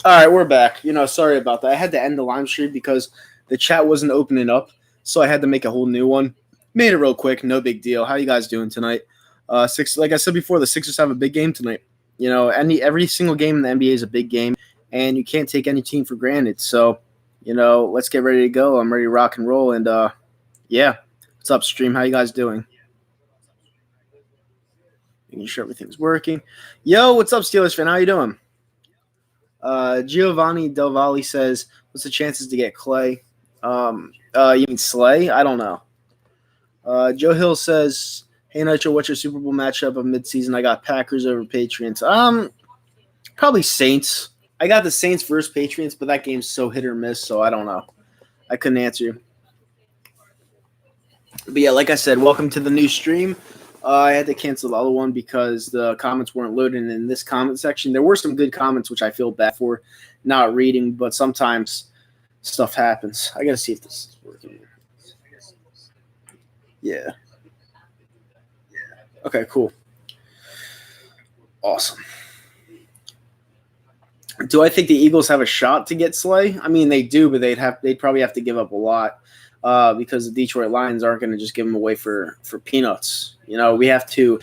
All right, we're back. Sorry about that. I had to end the live stream because the chat wasn't opening up, so I had to make a whole new one. Made it real quick, no big deal. How you guys doing tonight? Like I said before, the Sixers have a big game tonight. Every single game in the NBA is a big game, and you can't take any team for granted. So, let's get ready to go. I'm ready to rock and roll, and yeah, what's up, stream? How you guys doing? Making sure everything's working. Yo, what's up, Steelers fan? How you doing? Giovanni Del Valle says, "What's the chances to get Clay?" You mean Slay? I don't know. Joe Hill says, "Hey Nitro, what's your Super Bowl matchup of midseason? I got Packers over Patriots. Probably Saints. I got the Saints versus Patriots, but that game's so hit or miss, so I don't know. I couldn't answer you. But yeah, like I said, welcome to the new stream. I had to cancel the other one because the comments weren't loading in this comment section. There were some good comments, which I feel bad for not reading, but sometimes stuff happens. I got to see if this is working. Yeah. Okay, cool. Awesome. Do I think the Eagles have a shot to get Slay? I mean, they do, but they'd probably have to give up a lot because the Detroit Lions aren't going to just give them away for peanuts. We have to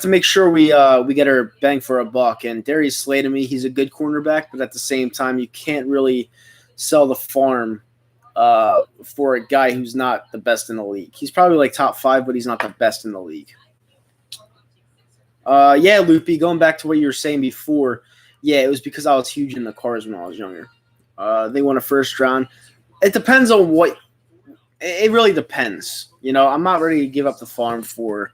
make sure we get our bang for a buck. And Darius Slay, to me, he's a good cornerback, but at the same time, you can't really sell the farm for a guy who's not the best in the league. He's probably like top 5, but he's not the best in the league. Yeah, Loopy, going back to what you were saying before, yeah, it was because I was huge in the cars when I was younger. They won a first round. It depends on what – it really depends. I'm not ready to give up the farm for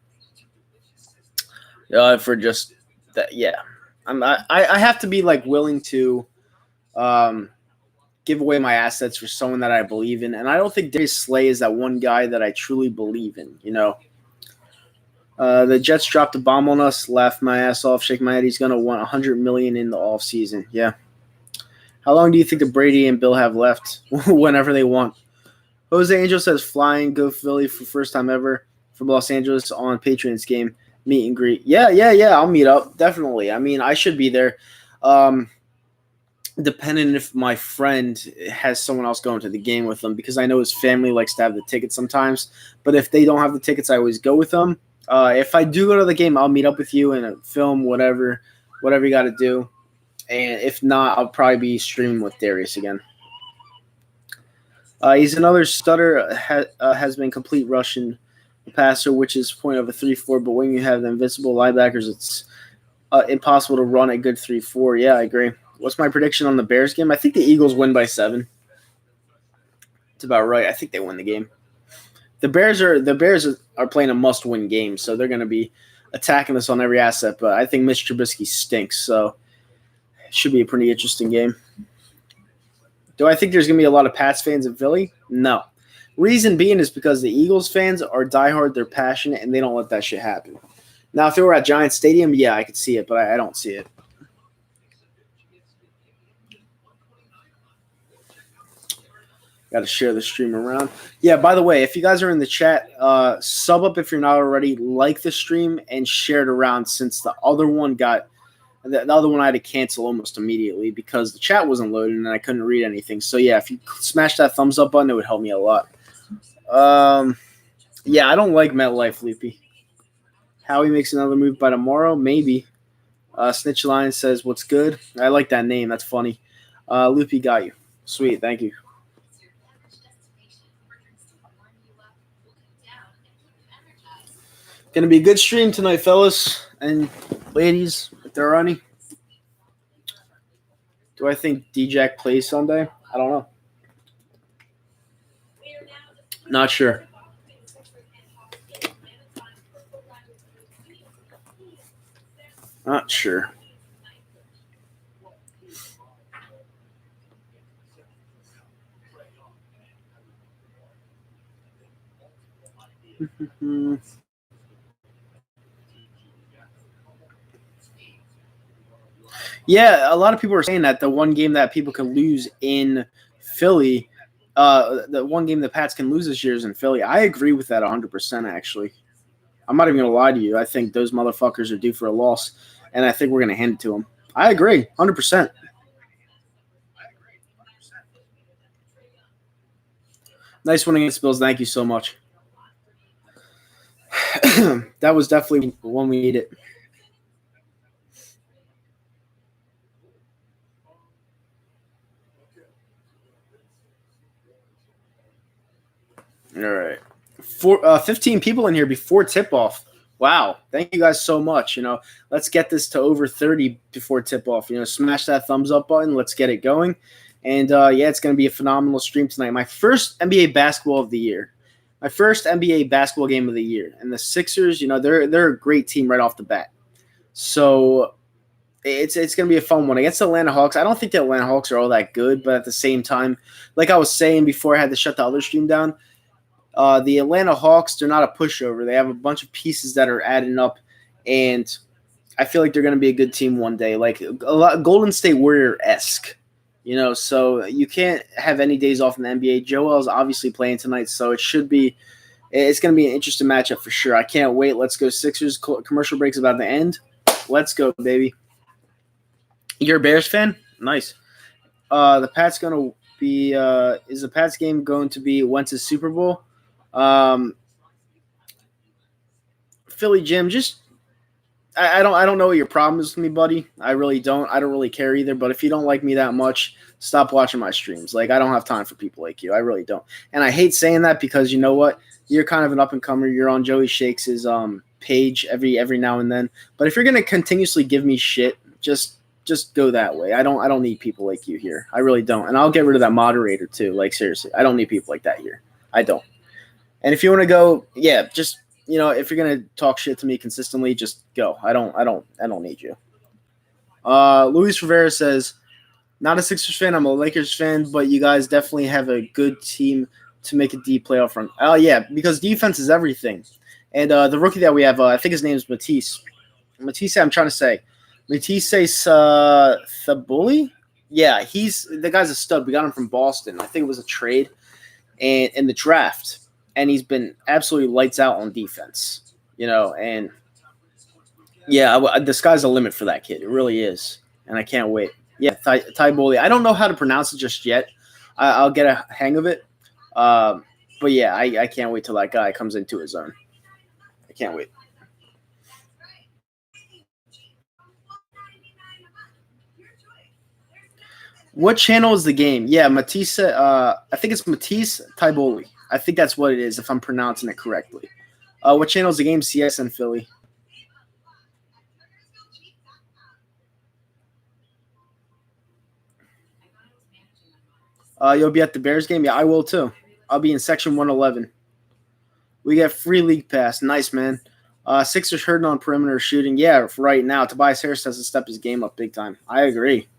just that. Yeah, I have to be like willing to give away my assets for someone that I believe in, and I don't think Darius Slay is that one guy that I truly believe in. The Jets dropped a bomb on us, laughed my ass off, shake my head. He's gonna want $100 million in the off season. Yeah. How long do you think the Brady and Bill have left? Whenever they want. Jose Angel says, "Flying, go Philly for first time ever from Los Angeles on Patriots game meet and greet." Yeah. I'll meet up definitely. I mean, I should be there. Depending if my friend has someone else going to the game with them, because I know his family likes to have the tickets sometimes. But if they don't have the tickets, I always go with them. If I do go to the game, I'll meet up with you and film whatever you got to do. And if not, I'll probably be streaming with Darius again. He's another stutter, has been complete Russian passer, which is point of a 3-4. But when you have the invincible linebackers, it's impossible to run a good 3-4. Yeah, I agree. What's my prediction on the Bears game? I think the Eagles win by 7. It's about right. I think they win the game. The Bears are playing a must-win game, so they're going to be attacking us on every asset. But I think Mitch Trubisky stinks, so it should be a pretty interesting game. Do I think there's going to be a lot of Pats fans in Philly? No. Reason being is because the Eagles fans are diehard, they're passionate, and they don't let that shit happen. Now, if they were at Giants Stadium, yeah, I could see it, but I don't see it. Got to share the stream around. Yeah, by the way, if you guys are in the chat, sub up if you're not already, like the stream, and share it around since the other one I had to cancel almost immediately because the chat wasn't loading and I couldn't read anything. So, yeah, if you smash that thumbs up button, it would help me a lot. Yeah, I don't like MetLife, Loopy. Howie makes another move by tomorrow? Maybe. Snitch Lion says, "What's good?" I like that name. That's funny. Loopy got you. Sweet. Thank you. Going to be a good stream tonight, fellas and ladies, if there are any. Do I think D-Jack plays Sunday? I don't know. Not sure. Not sure. Yeah, a lot of people are saying that the one game that people can lose in Philly, the one game the Pats can lose this year is in Philly. I agree with that 100%, actually. I'm not even going to lie to you. I think those motherfuckers are due for a loss, and I think we're going to hand it to them. I agree, 100%. Nice one against Bills. Thank you so much. That was definitely one we needed. All right. 15 people in here before tip-off. Wow. Thank you guys so much. Let's get this to over 30 before tip-off. Smash that thumbs up button. Let's get it going. And, it's going to be a phenomenal stream tonight. My first NBA basketball of the year. My first NBA basketball game of the year. And the Sixers, they're a great team right off the bat. So it's going to be a fun one. Against the Atlanta Hawks, I don't think the Atlanta Hawks are all that good. But at the same time, like I was saying before I had to shut the other stream down, the Atlanta Hawks, they're not a pushover. They have a bunch of pieces that are adding up, and I feel like they're going to be a good team one day, like a lot Golden State Warrior-esque. So you can't have any days off in the NBA. Joel's obviously playing tonight, so it's going to be an interesting matchup for sure. I can't wait. Let's go Sixers. Commercial break's about to end. Let's go, baby. You're a Bears fan? Nice. The Pats going to be is the Pats game going to be Wentz's Super Bowl? Philly Jim, I don't know what your problem is with me, buddy. I really don't. I don't really care either. But if you don't like me that much, stop watching my streams. Like, I don't have time for people like you. I really don't. And I hate saying that because you know what? You're kind of an up and comer. You're on Joey Shakes' page every now and then. But if you're gonna continuously give me shit, just go that way. I don't need people like you here. I really don't. And I'll get rid of that moderator too. Like, seriously, I don't need people like that here. I don't. And if you want to go, just if you're gonna talk shit to me consistently, just go. I don't need you. Luis Rivera says, not a Sixers fan, I'm a Lakers fan, but you guys definitely have a good team to make a deep playoff run. Oh yeah, because defense is everything. And the rookie that we have, I think his name is Matisse. I'm trying to say. Matisse Thabuli? Yeah, the guy's a stud. We got him from Boston. I think it was a trade and in the draft. And he's been absolutely lights out on defense, and the sky's the limit for that kid. It really is. And I can't wait. Yeah, Tyboli. I don't know how to pronounce it just yet. I'll get a hang of it. But yeah, I can't wait till that guy comes into his own. I can't wait. What channel is the game? Yeah, Matisse. I think it's Matisse Tyboli. I think that's what it is, if I'm pronouncing it correctly. What channel is the game? CSN Philly. You'll be at the Bears game? Yeah, I will too. I'll be in section 111. We get free league pass. Nice, man. Sixers hurting on perimeter shooting. Yeah, right now. Tobias Harris has to step his game up big time. I agree.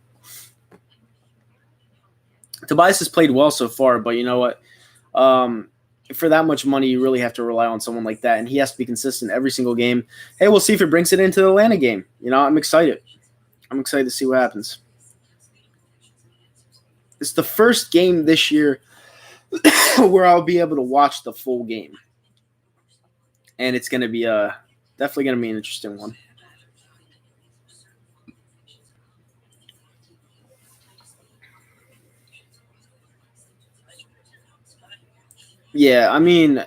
Tobias has played well so far, but you know what? For that much money, you really have to rely on someone like that, and he has to be consistent every single game. Hey, we'll see if it brings it into the Atlanta game. I'm excited. I'm excited to see what happens. It's the first game this year where I'll be able to watch the full game, and it's going to be definitely going to be an interesting one. Yeah, I mean,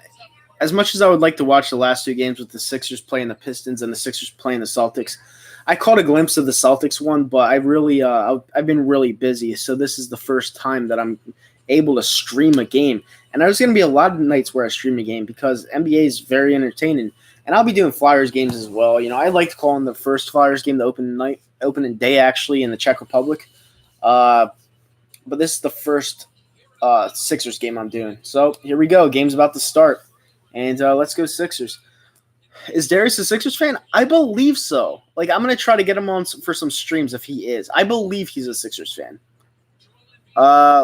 as much as I would like to watch the last two games with the Sixers playing the Pistons and the Sixers playing the Celtics, I caught a glimpse of the Celtics one, but I really, I've been really busy, so this is the first time that I'm able to stream a game. And there's going to be a lot of nights where I stream a game because NBA is very entertaining, and I'll be doing Flyers games as well. I like to call in the first Flyers game the opening day actually in the Czech Republic, but this is the first Sixers game I'm doing. So here we go. Game's about to start. And let's go Sixers. Is Darius a Sixers fan? I believe so. Like, I'm going to try to get him on for some streams if he is. I believe he's a Sixers fan.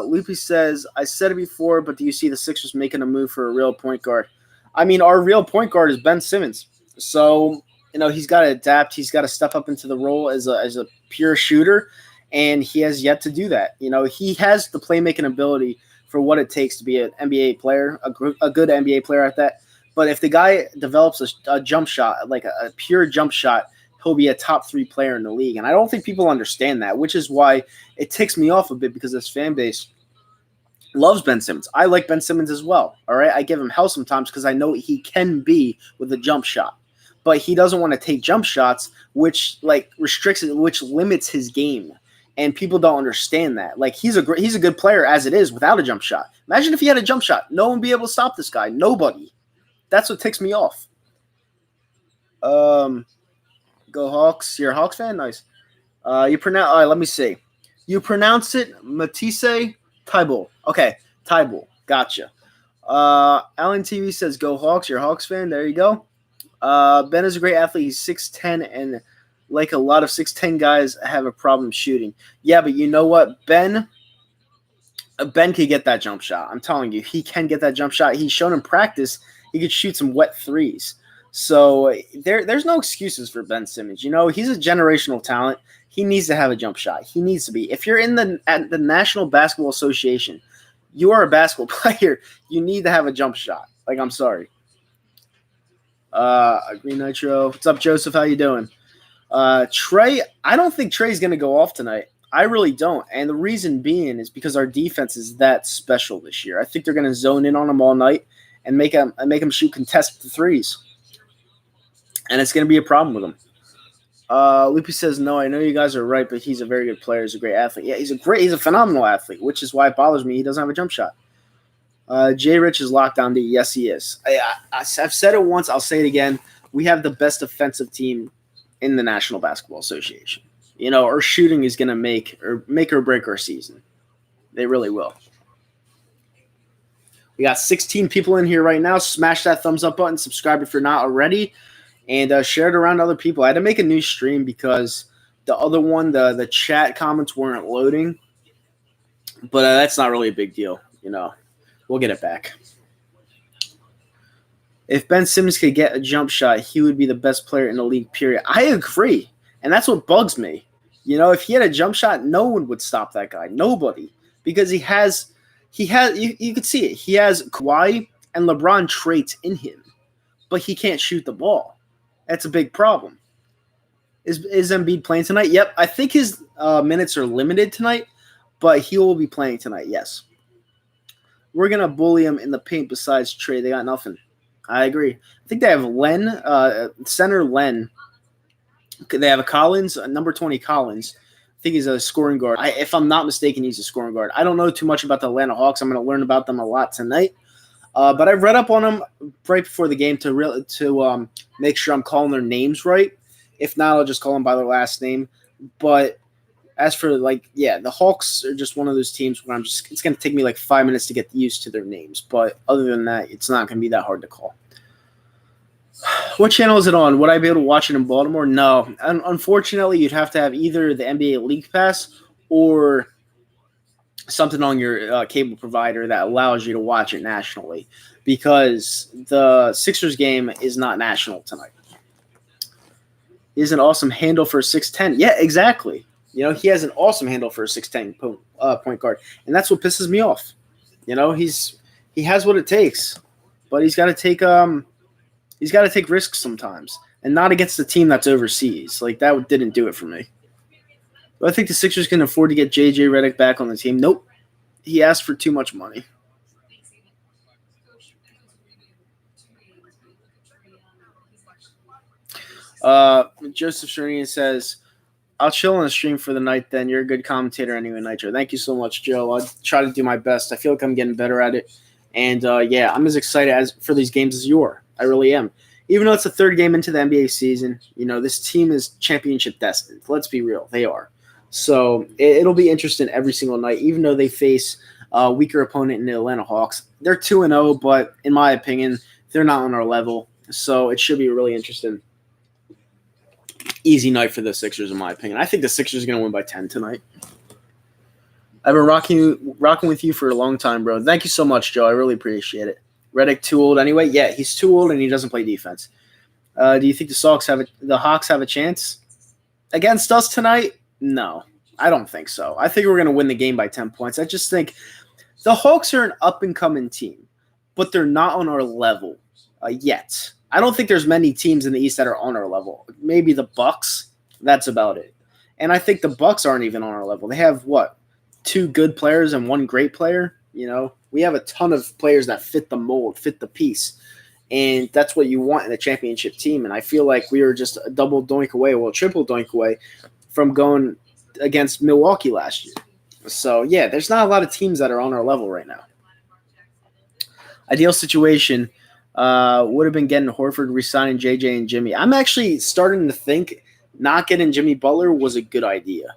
Loopy says, I said it before, but do you see the Sixers making a move for a real point guard? I mean, our real point guard is Ben Simmons. So, he's got to adapt. He's got to step up into the role as a pure shooter, and he has yet to do that. He has the playmaking ability for what it takes to be an NBA player, a good NBA player at that. But if the guy develops a jump shot, like a pure jump shot, he'll be a top 3 player in the league. And I don't think people understand that, which is why it ticks me off a bit because this fan base, loves Ben Simmons. I like Ben Simmons as well. All right, I give him hell sometimes because I know he can be with a jump shot, but he doesn't want to take jump shots, which like restricts it, which limits his game. And people don't understand that. Like he's a good player as it is without a jump shot. Imagine if he had a jump shot, no one would be able to stop this guy. Nobody. That's what ticks me off. Go Hawks. You're a Hawks fan? Nice. You pronounce. All right, let me see. You pronounce it Matisse Thybulle. Okay, Thybulle. Gotcha. Alan TV says, "Go Hawks." You're a Hawks fan. There you go. Ben is a great athlete. He's 6'10", and like a lot of 6'10" guys have a problem shooting. Yeah, but you know what? Ben could get that jump shot. I'm telling you, he can get that jump shot. He's shown in practice he could shoot some wet threes. So there's no excuses for Ben Simmons. You know, he's a generational talent. He needs to have a jump shot. He needs to be. If you're at the National Basketball Association, you are a basketball player. You need to have a jump shot. Like, I'm sorry. Green Nitro. What's up, Joseph? How you doing? Trey, I don't think Trey's going to go off tonight. I really don't. And the reason being is because our defense is that special this year. I think they're going to zone in on him all night and make him shoot contested threes. And it's going to be a problem with him. Loopy says, no, I know you guys are right, but he's a very good player. He's a great athlete. Yeah, he's a phenomenal athlete, which is why it bothers me he doesn't have a jump shot. Jay Rich is locked down D. Yes, he is. I've said it once. I'll say it again. We have the best offensive team in the National Basketball Association. You know, our shooting is going to make or break our season. They really will. We got 16 people in here right now. Smash that thumbs up button. Subscribe if you're not already. And share it around other people. I had to make a new stream because the other one, the chat comments weren't loading. But that's not really a big deal. You know, we'll get it back. If Ben Simmons could get a jump shot, he would be the best player in the league, period. I agree. And that's what bugs me. You know, if he had a jump shot, no one would stop that guy. Nobody. Because he has you could see it. He has Kawhi and LeBron traits in him. But he can't shoot the ball. That's a big problem. Is Embiid playing tonight? Yep. I think his minutes are limited tonight, but he will be playing tonight, yes. We're going to bully him in the paint besides Trey. They got nothing. I agree. I think they have Len, center Len. They have a Collins, number 20 Collins. I think he's a scoring guard. If I'm not mistaken, he's a scoring guard. I don't know too much about the Atlanta Hawks. I'm going to learn about them a lot tonight. But I've read up on them right before the game to make sure I'm calling their names right. If not, I'll just call them by their last name. But as for the Hawks are just one of those teams where it's going to take me like 5 minutes to get used to their names. But other than that, it's not going to be that hard to call. What channel is it on? Would I be able to watch it in Baltimore? No. Unfortunately, you'd have to have either the NBA League Pass or something on your cable provider that allows you to watch it nationally, because the Sixers game is not national tonight. He has an awesome handle for a 6'10". Yeah, exactly. You know, he has an awesome handle for a 6'10" point guard, and that's what pisses me off. You know, he has what it takes, but he's got to take risks sometimes, and not against the team that's overseas. Like, that didn't do it for me. But I think the Sixers can afford to get J.J. Redick back on the team. Nope. He asked for too much money. Joseph Serenian says, I'll chill on the stream for the night then. You're a good commentator anyway, Nitro. Thank you so much, Joe. I'll try to do my best. I feel like I'm getting better at it. And, I'm as excited for these games as you are. I really am. Even though it's the third game into the NBA season, you know, this team is championship destined. Let's be real. They are. So it'll be interesting every single night, even though they face a weaker opponent in the Atlanta Hawks. They're 2-0, but in my opinion, they're not on our level. So it should be a really interesting, easy night for the Sixers, in my opinion. I think the Sixers are going to win by 10 tonight. I've been rocking with you for a long time, bro. Thank you so much, Joe. I really appreciate it. Redick too old anyway? Yeah, he's too old and he doesn't play defense. Do you think the Hawks have a chance against us tonight? No, I don't think so. I think we're going to win the game by 10 points. I just think the Hawks are an up-and-coming team, but they're not on our level yet. I don't think there's many teams in the East that are on our level. Maybe the Bucks. That's about it. And I think the Bucks aren't even on our level. They have, 2 good players and 1 great player? We have a ton of players that fit the mold, fit the piece. And that's what you want in a championship team. And I feel like we were just a double doink away, triple doink away from going against Milwaukee last year. So, yeah, there's not a lot of teams that are on our level right now. Ideal situation would have been getting Horford, re-signing JJ and Jimmy. I'm actually starting to think not getting Jimmy Butler was a good idea.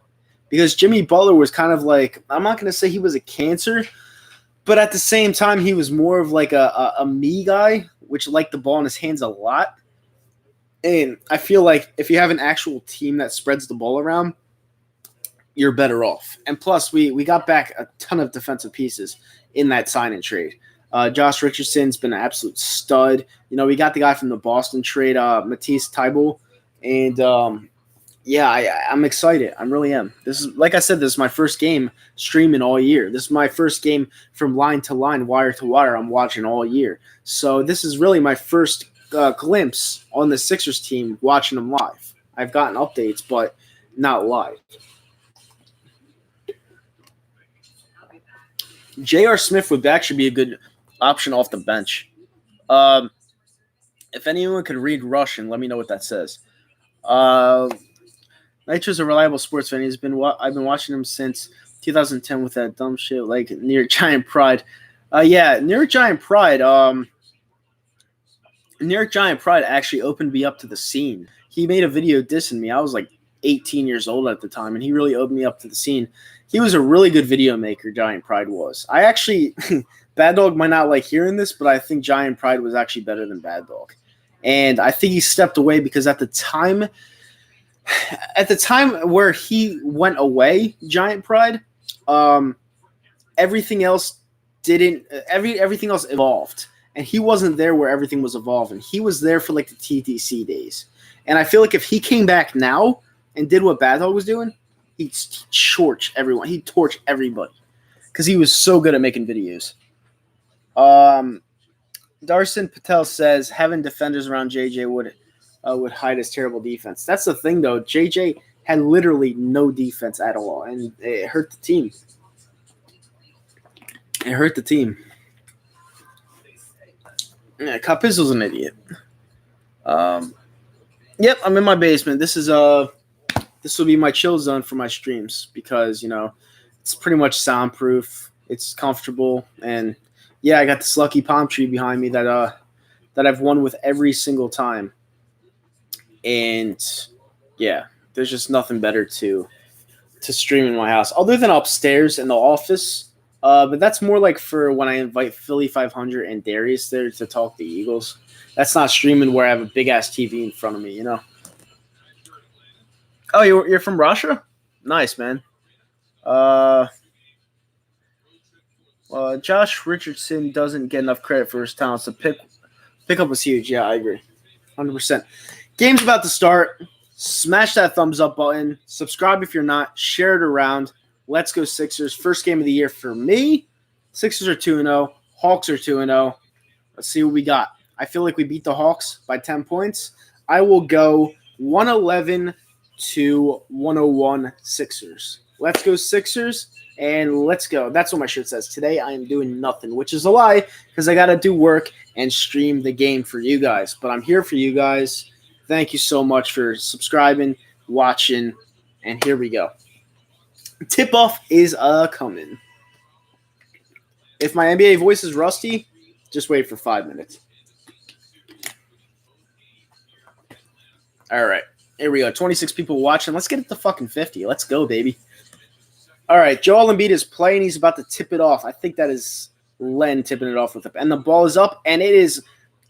Because Jimmy Butler was kind of like, I'm not going to say he was a cancer, but at the same time, he was more of like a me guy, which liked the ball in his hands a lot. And I feel like if you have an actual team that spreads the ball around, you're better off. And plus, we got back a ton of defensive pieces in that sign and trade. Josh Richardson's been an absolute stud. We got the guy from the Boston trade, Matisse Thybulle. And, I'm excited. I really am. This is, like I said, this is my first game streaming all year. This is my first game from line to line, wire to wire I'm watching all year. So this is really my first glimpse on the Sixers team watching them live. I've gotten updates, but not live. J.R. Smith would actually be a good option off the bench. If anyone could read Russian, let me know what that says. Nitro's a reliable sports fan. I've been watching him since 2010 with that dumb shit like New York Giant Pride. New York Giant Pride. New York Giant Pride actually opened me up to the scene. He made a video dissing me. I was like 18 years old at the time, and he really opened me up to the scene. He was a really good video maker, Giant Pride was. I actually, Bad Dog might not like hearing this, but I think Giant Pride was actually better than Bad Dog. And I think he stepped away because at the time where he went away, Giant Pride, everything else everything else evolved. And he wasn't there where everything was evolving. He was there for like the TTC days. And I feel like if he came back now and did what Bad Dog was doing, he'd torch everyone. He'd torch everybody because he was so good at making videos. Darson Patel says having defenders around JJ would hide his terrible defense. That's the thing, though. JJ had literally no defense at all, and it hurt the team. Yeah, Capizzo's an idiot. Yep, I'm in my basement. This will be my chill zone for my streams because it's pretty much soundproof. It's comfortable, and yeah, I got this lucky palm tree behind me that I've won with every single time. And yeah, there's just nothing better to stream in my house other than upstairs in the office. But that's more like for when I invite Philly 500 and Darius there to talk the Eagles. That's not streaming where I have a big ass TV in front of me, Oh, you're from Russia? Nice, man. Josh Richardson doesn't get enough credit for his talents. The pick up was huge. Yeah, I agree, 100%. Game's about to start. Smash that thumbs up button. Subscribe if you're not. Share it around. Let's go Sixers. First game of the year for me. Sixers are 2-0. Hawks are 2-0. Let's see what we got. I feel like we beat the Hawks by 10 points. I will go 111 to 101 Sixers. Let's go Sixers, and let's go. That's what my shirt says. Today I am doing nothing, which is a lie because I got to do work and stream the game for you guys. But I'm here for you guys. Thank you so much for subscribing, watching, and here we go. Tip-off is coming. If my NBA voice is rusty, just wait for 5 minutes. All right. Here we go. 26 people watching. Let's get it to fucking 50. Let's go, baby. All right. Joel Embiid is playing. He's about to tip it off. I think that is Len tipping it off with it. And the ball is up, and it is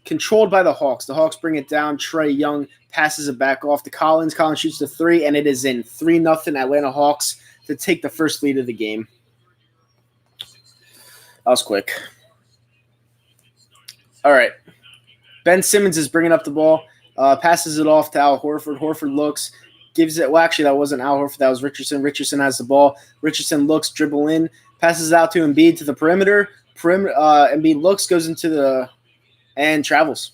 controlled by the Hawks. The Hawks bring it down. Trae Young passes it back off to Collins. Collins shoots the three, and it is in. 3-0 Atlanta Hawks to take the first lead of the game. That was quick. All right. Ben Simmons is bringing up the ball. Passes it off to Al Horford. Horford looks, gives it. Well, actually, that wasn't Al Horford. That was Richardson. Richardson has the ball. Richardson looks, dribble in, passes it out to Embiid to the perimeter. Embiid looks, goes into the and travels.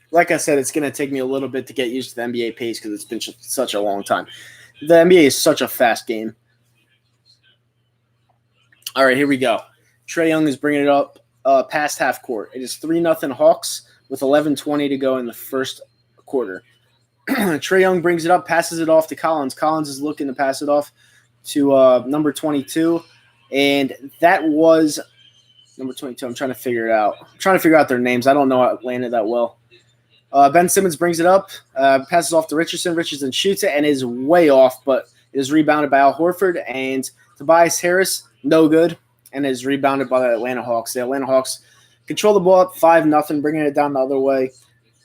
Like I said, it's going to take me a little bit to get used to the NBA pace because it's been such a long time. The NBA is such a fast game. All right, here we go. Trae Young is bringing it up past half court. It is 3-0 Hawks with 11:20 to go in the first quarter. Trae Young brings it up, passes it off to Collins. Collins is looking to pass it off to number 22, and that was number 22. I'm trying to figure it out. I'm trying to figure out their names. I don't know Atlanta that well. Ben Simmons brings it up, passes off to Richardson. Richardson shoots it and is way off, but it is rebounded by Al Horford, and Tobias Harris, no good, and is rebounded by the Atlanta Hawks. The Atlanta Hawks control the ball up 5-0, bringing it down the other way.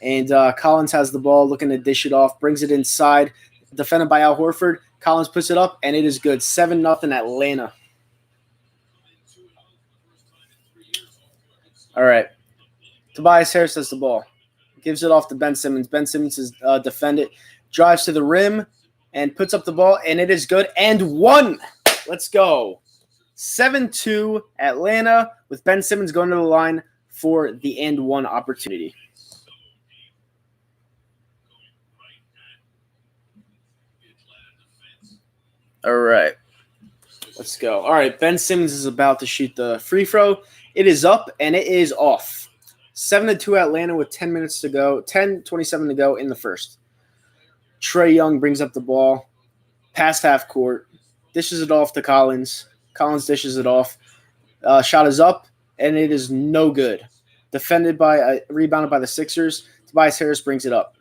And Collins has the ball, looking to dish it off, brings it inside, defended by Al Horford. Collins puts it up, and it is good. 7-0 Atlanta. All right. Tobias Harris has the ball. Gives it off to Ben Simmons. Ben Simmons is defended, drives to the rim, and puts up the ball, and it is good. And one. Let's go. 7-2 Atlanta with Ben Simmons going to the line for the and one opportunity. All right. Let's go. All right. Ben Simmons is about to shoot the free throw. It is up, and it is off. 7-2 Atlanta with 10 minutes to go. 10:27 to go in the first. Trae Young brings up the ball. Past half court. Dishes it off to Collins. Collins dishes it off. Shot is up, and it is no good. Rebounded by the Sixers. Tobias Harris brings it up.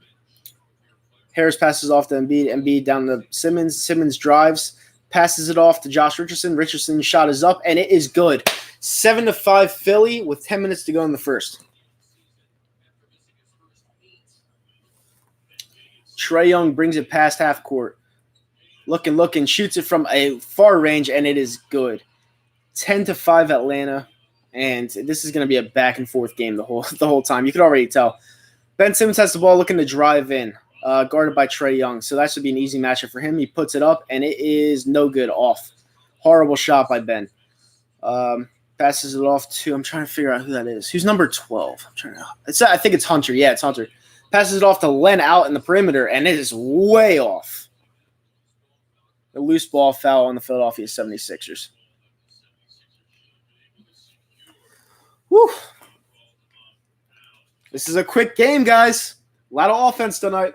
Harris passes off to Embiid. Embiid down to Simmons. Simmons drives. Passes it off to Josh Richardson. Richardson's shot is up, and it is good. 7-5 Philly with 10 minutes to go in the first. Trae Young brings it past half court. Looking, shoots it from a far range, and it is good. 10-5 Atlanta, and this is going to be a back and forth game the whole time. You can already tell. Ben Simmons has the ball, looking to drive in, guarded by Trae Young. So that should be an easy matchup for him. He puts it up, and it is no good. Off. Horrible shot by Ben. Passes it off to. I'm trying to figure out who that is. Who's number 12? I think it's Hunter. Yeah, it's Hunter. Passes it off to Len out in the perimeter, and it is way off. A loose ball foul on the Philadelphia 76ers. Whew. This is a quick game, guys. A lot of offense tonight.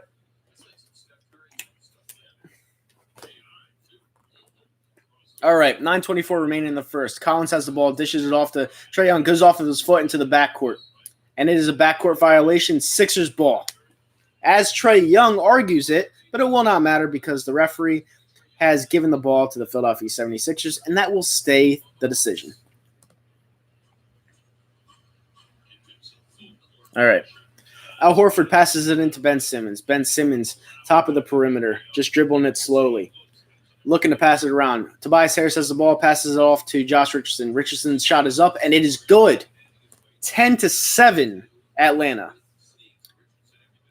All right, 9:24 remaining in the first. Collins has the ball, dishes it off to Trae Young, goes off of his foot into the backcourt. And it is a backcourt violation, Sixers ball. As Trae Young argues it, but it will not matter because the referee has given the ball to the Philadelphia 76ers, and that will stay the decision. All right. Al Horford passes it into Ben Simmons. Ben Simmons, top of the perimeter, just dribbling it slowly. Looking to pass it around. Tobias Harris has the ball, passes it off to Josh Richardson. Richardson's shot is up, and it is good. 10-7 Atlanta.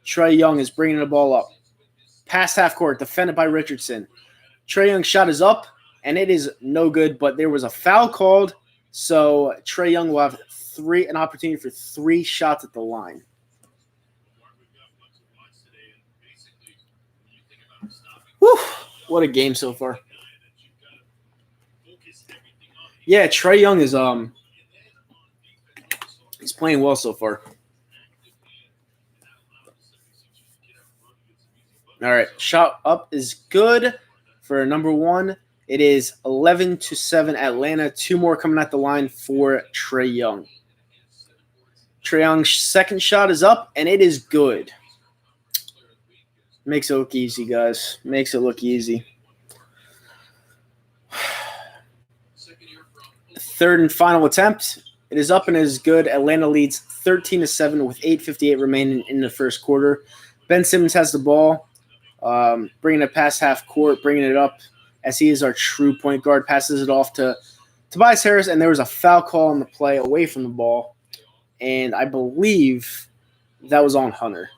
Trae Young is bringing the ball up. Past half court, defended by Richardson. Trae Young's shot is up, and it is no good, but there was a foul called, so Trae Young will have an opportunity for 3 shots at the line. Whew, what a game so far. Yeah, Trae Young is he's playing well so far. All right, shot up is good for number 1. It is 11-7 Atlanta. 2 more coming at the line for Trae Young. Trae Young's second shot is up, and it is good. Makes it look easy, guys. Makes it look easy. Third and final attempt. It is up and it is good. Atlanta leads 13-7 with 8:58 remaining in the first quarter. Ben Simmons has the ball, bringing it past half court, bringing it up as he is our true point guard. Passes it off to Tobias Harris, and there was a foul call on the play away from the ball, and I believe that was on Hunter.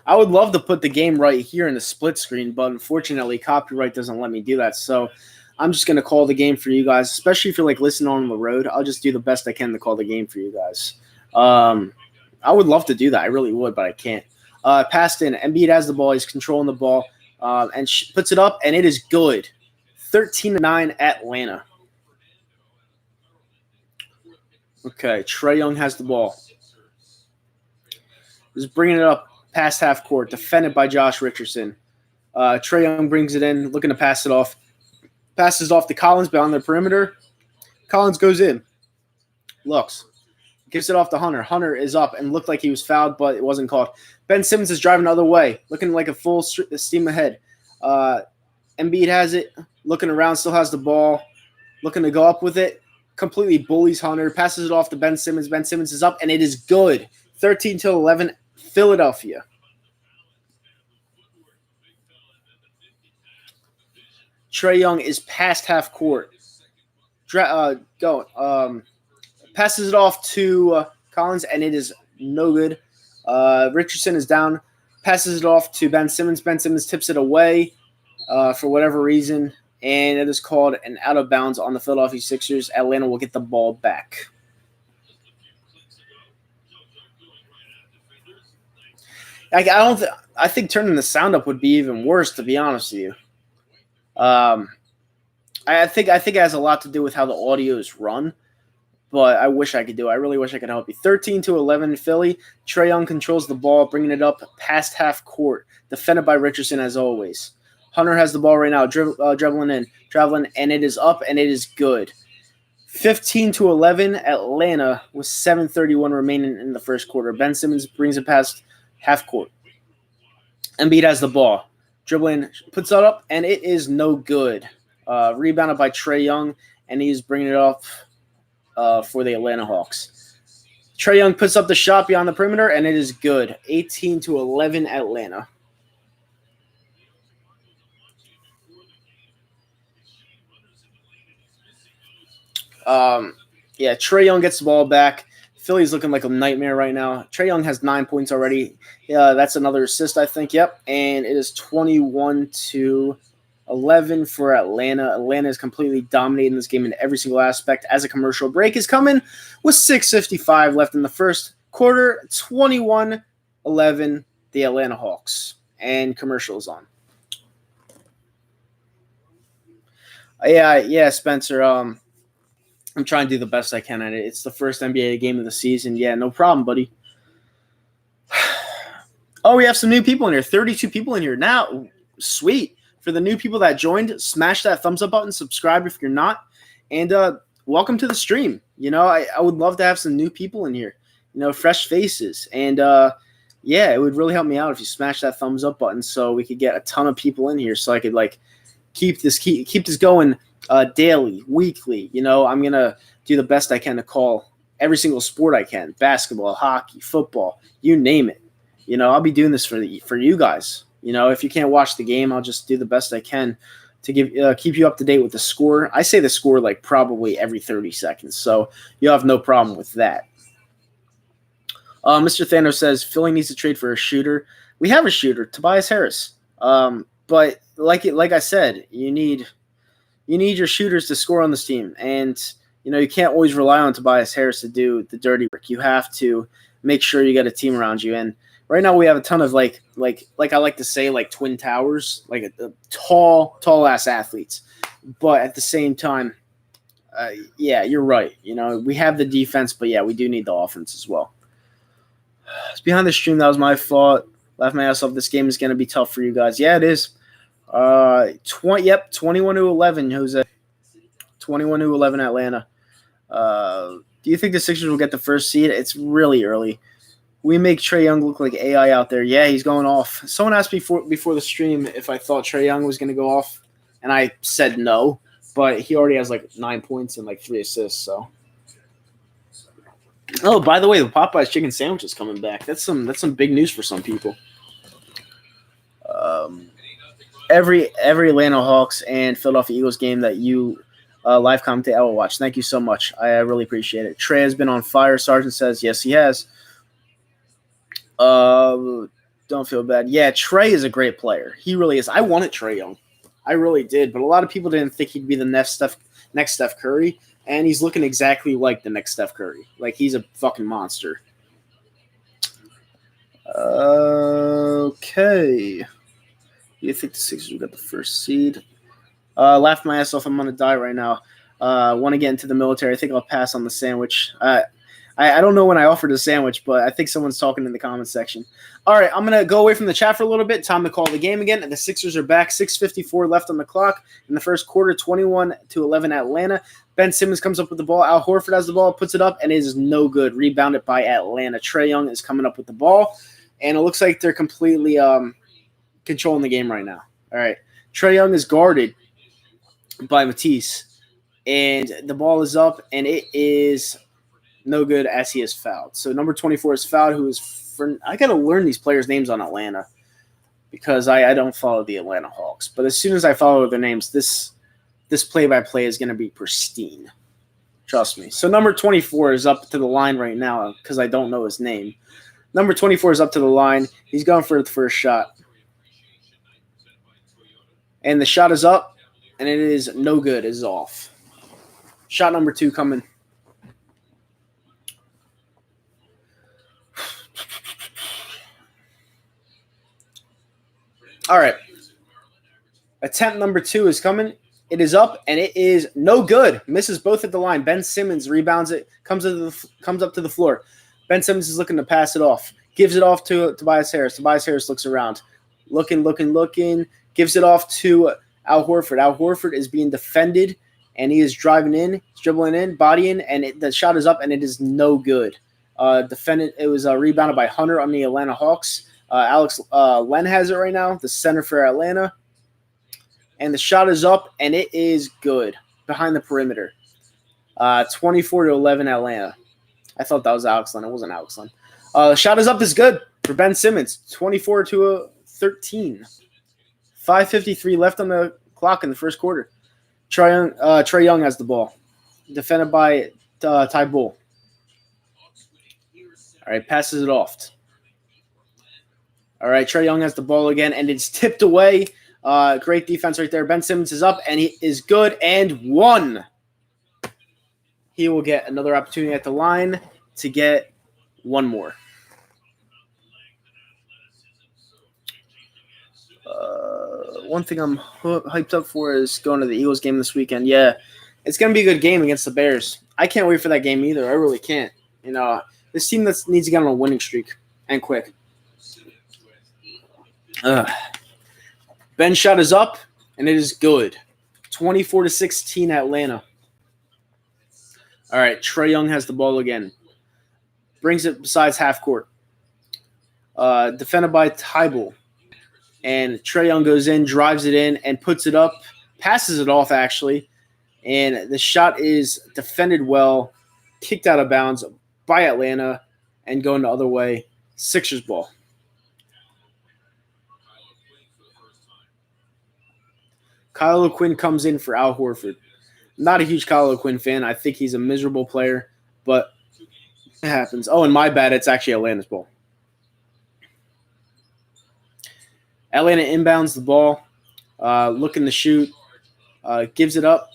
I would love to put the game right here in the split screen, but unfortunately, copyright doesn't let me do that. So I'm just going to call the game for you guys, especially if you're like listening on the road. I'll just do the best I can to call the game for you guys. I would love to do that. I really would, but I can't. Passed in. Embiid has the ball. He's controlling the ball and puts it up, and it is good. 13-9 Atlanta. Okay, Trae Young has the ball. He's bringing it up past half court, defended by Josh Richardson. Trae Young brings it in, looking to pass it off. Passes off to Collins beyond the perimeter. Collins goes in. Looks. Gives it off to Hunter. Hunter is up and looked like he was fouled, but it wasn't called. Ben Simmons is driving the other way, looking like a full steam ahead. Embiid has it, looking around, still has the ball, looking to go up with it. Completely bullies Hunter, passes it off to Ben Simmons. Ben Simmons is up, and it is good. 13-11, Philadelphia. Trae Young is past half court. Passes it off to Collins, and it is no good. Richardson is down. Passes it off to Ben Simmons. Ben Simmons tips it away for whatever reason, and it is called an out of bounds on the Philadelphia Sixers. Atlanta will get the ball back. I think turning the sound up would be even worse, to be honest with you. I think it has a lot to do with how the audio is run, but I wish I could do it. I really wish I could help you. 13-11 Philly. Trae Young controls the ball, bringing it up past half court, defended by Richardson as always. Hunter has the ball right now, traveling, and it is up, and it is good. 15-11 Atlanta with 7:31 remaining in the first quarter. Ben Simmons brings it past half court. Embiid has the ball. Dribbling, puts it up, and it is no good. Rebounded by Trae Young, and he's bringing it up for the Atlanta Hawks. Trae Young puts up the shot beyond the perimeter, and it is good. 18-11 Atlanta. Trae Young gets the ball back. Philly's looking like a nightmare right now. Trae Young has 9 points already. That's another assist, I think. Yep. And it is 21-11 for Atlanta. Atlanta is completely dominating this game in every single aspect. As a commercial break is coming with 6:55 left in the first quarter. 21-11, the Atlanta Hawks. And commercial is on. Yeah, Spencer. I'm trying to do the best I can at it. It's the first NBA game of the season. Yeah, no problem, buddy. Oh, we have some new people in here. 32 people in here now. Sweet. For the new people that joined, smash that thumbs up button, subscribe if you're not, and welcome to the stream. I would love to have some new people in here, fresh faces. And, it would really help me out if you smash that thumbs up button so we could get a ton of people in here so I could, keep this going daily, weekly. I'm going to do the best I can to call every single sport I can. Basketball, hockey, football, you name it. I'll be doing this for you guys. If you can't watch the game, I'll just do the best I can to keep you up to date with the score. I say the score probably every 30 seconds, so you'll have no problem with that. Mr. Thanos says Philly needs to trade for a shooter. We have a shooter, Tobias Harris. But like I said, you need your shooters to score on this team, and you can't always rely on Tobias Harris to do the dirty work. You have to make sure you got a team around you. And right now we have a ton of like I like to say twin towers, a tall ass athletes. But at the same time, you're right. We have the defense, but we do need the offense as well. It's behind the stream. That was my fault. Laughed my ass off. This game is going to be tough for you guys. Yeah, it is. 21-11, Jose. 21-11 Atlanta. Do you think the Sixers will get the first seed? It's really early. We make Trae Young look like AI out there. Yeah, he's going off. Someone asked me before the stream if I thought Trae Young was going to go off, and I said no. But he already has 9 points and 3 assists. So. Oh, by the way, the Popeyes chicken sandwich is coming back. That's some big news for some people. Every Atlanta Hawks and Philadelphia Eagles game that you live commentate, I will watch. Thank you so much. I really appreciate it. Trae has been on fire. Sergeant says yes, he has. Don't feel bad. Yeah, Trae is a great player. He really is. I wanted Trae Young. I really did, but a lot of people didn't think he'd be the next Steph Curry. And he's looking exactly like the next Steph Curry. He's a fucking monster. Okay. You think the Sixers got the first seed? Laugh my ass off. I'm gonna die right now. Want to get into the military. I think I'll pass on the sandwich. I don't know when I offered a sandwich, but I think someone's talking in the comments section. All right, I'm going to go away from the chat for a little bit. Time to call the game again. And the Sixers are back. 6:54 left on the clock in the first quarter, 21-11 Atlanta. Ben Simmons comes up with the ball. Al Horford has the ball, puts it up, and it is no good. Rebounded by Atlanta. Trae Young is coming up with the ball, and it looks like they're completely controlling the game right now. All right, Trae Young is guarded by Matisse, and the ball is up, and it is no good as he is fouled. So number 24 is fouled, who is I got to learn these players' names on Atlanta because I don't follow the Atlanta Hawks. But as soon as I follow their names, this play-by-play is going to be pristine. Trust me. So number 24 is up to the line right now because I don't know his name. Number 24 is up to the line. He's going for the first shot. And the shot is up, and it is no good. It is off. Shot number 2 coming. All right. Attempt number 2 is coming. It is up, and it is no good. Misses both at the line. Ben Simmons rebounds it, comes up to the floor. Ben Simmons is looking to pass it off. Gives it off to Tobias Harris. Tobias Harris looks around. Looking. Gives it off to Al Horford. Al Horford is being defended, and he is driving in, dribbling in, bodying, and the shot is up, and it is no good. It was rebounded by Hunter on the Atlanta Hawks. Alex Len has it right now, the center for Atlanta. And the shot is up, and it is good behind the perimeter. 24-11 Atlanta. I thought that was Alex Len. It wasn't Alex Len. The shot is up is good for Ben Simmons. 24-13. 5:53 left on the clock in the first quarter. Trae Young has the ball. Defended by Ty Bull. All right, passes it off. All right, Trae Young has the ball again, and it's tipped away. Great defense right there. Ben Simmons is up, and he is good and one. He will get another opportunity at the line to get one more. One thing I'm hyped up for is going to the Eagles game this weekend. Yeah, it's going to be a good game against the Bears. I can't wait for that game either. I really can't. You know, this team that needs to get on a winning streak and quick. Ben's shot is up, and it is good. 24-16 Atlanta. All right, Trae Young has the ball again. Brings it besides half court. Defended by Tybal. And Trae Young goes in, drives it in, and puts it up. Passes it off, actually. And the shot is defended well. Kicked out of bounds by Atlanta and going the other way. Sixers ball. Kyle O'Quinn comes in for Al Horford. Not a huge Kyle O'Quinn fan. I think he's a miserable player, but it happens. Oh, and my bad, it's actually Atlanta's ball. Atlanta inbounds the ball, looking to shoot, gives it up,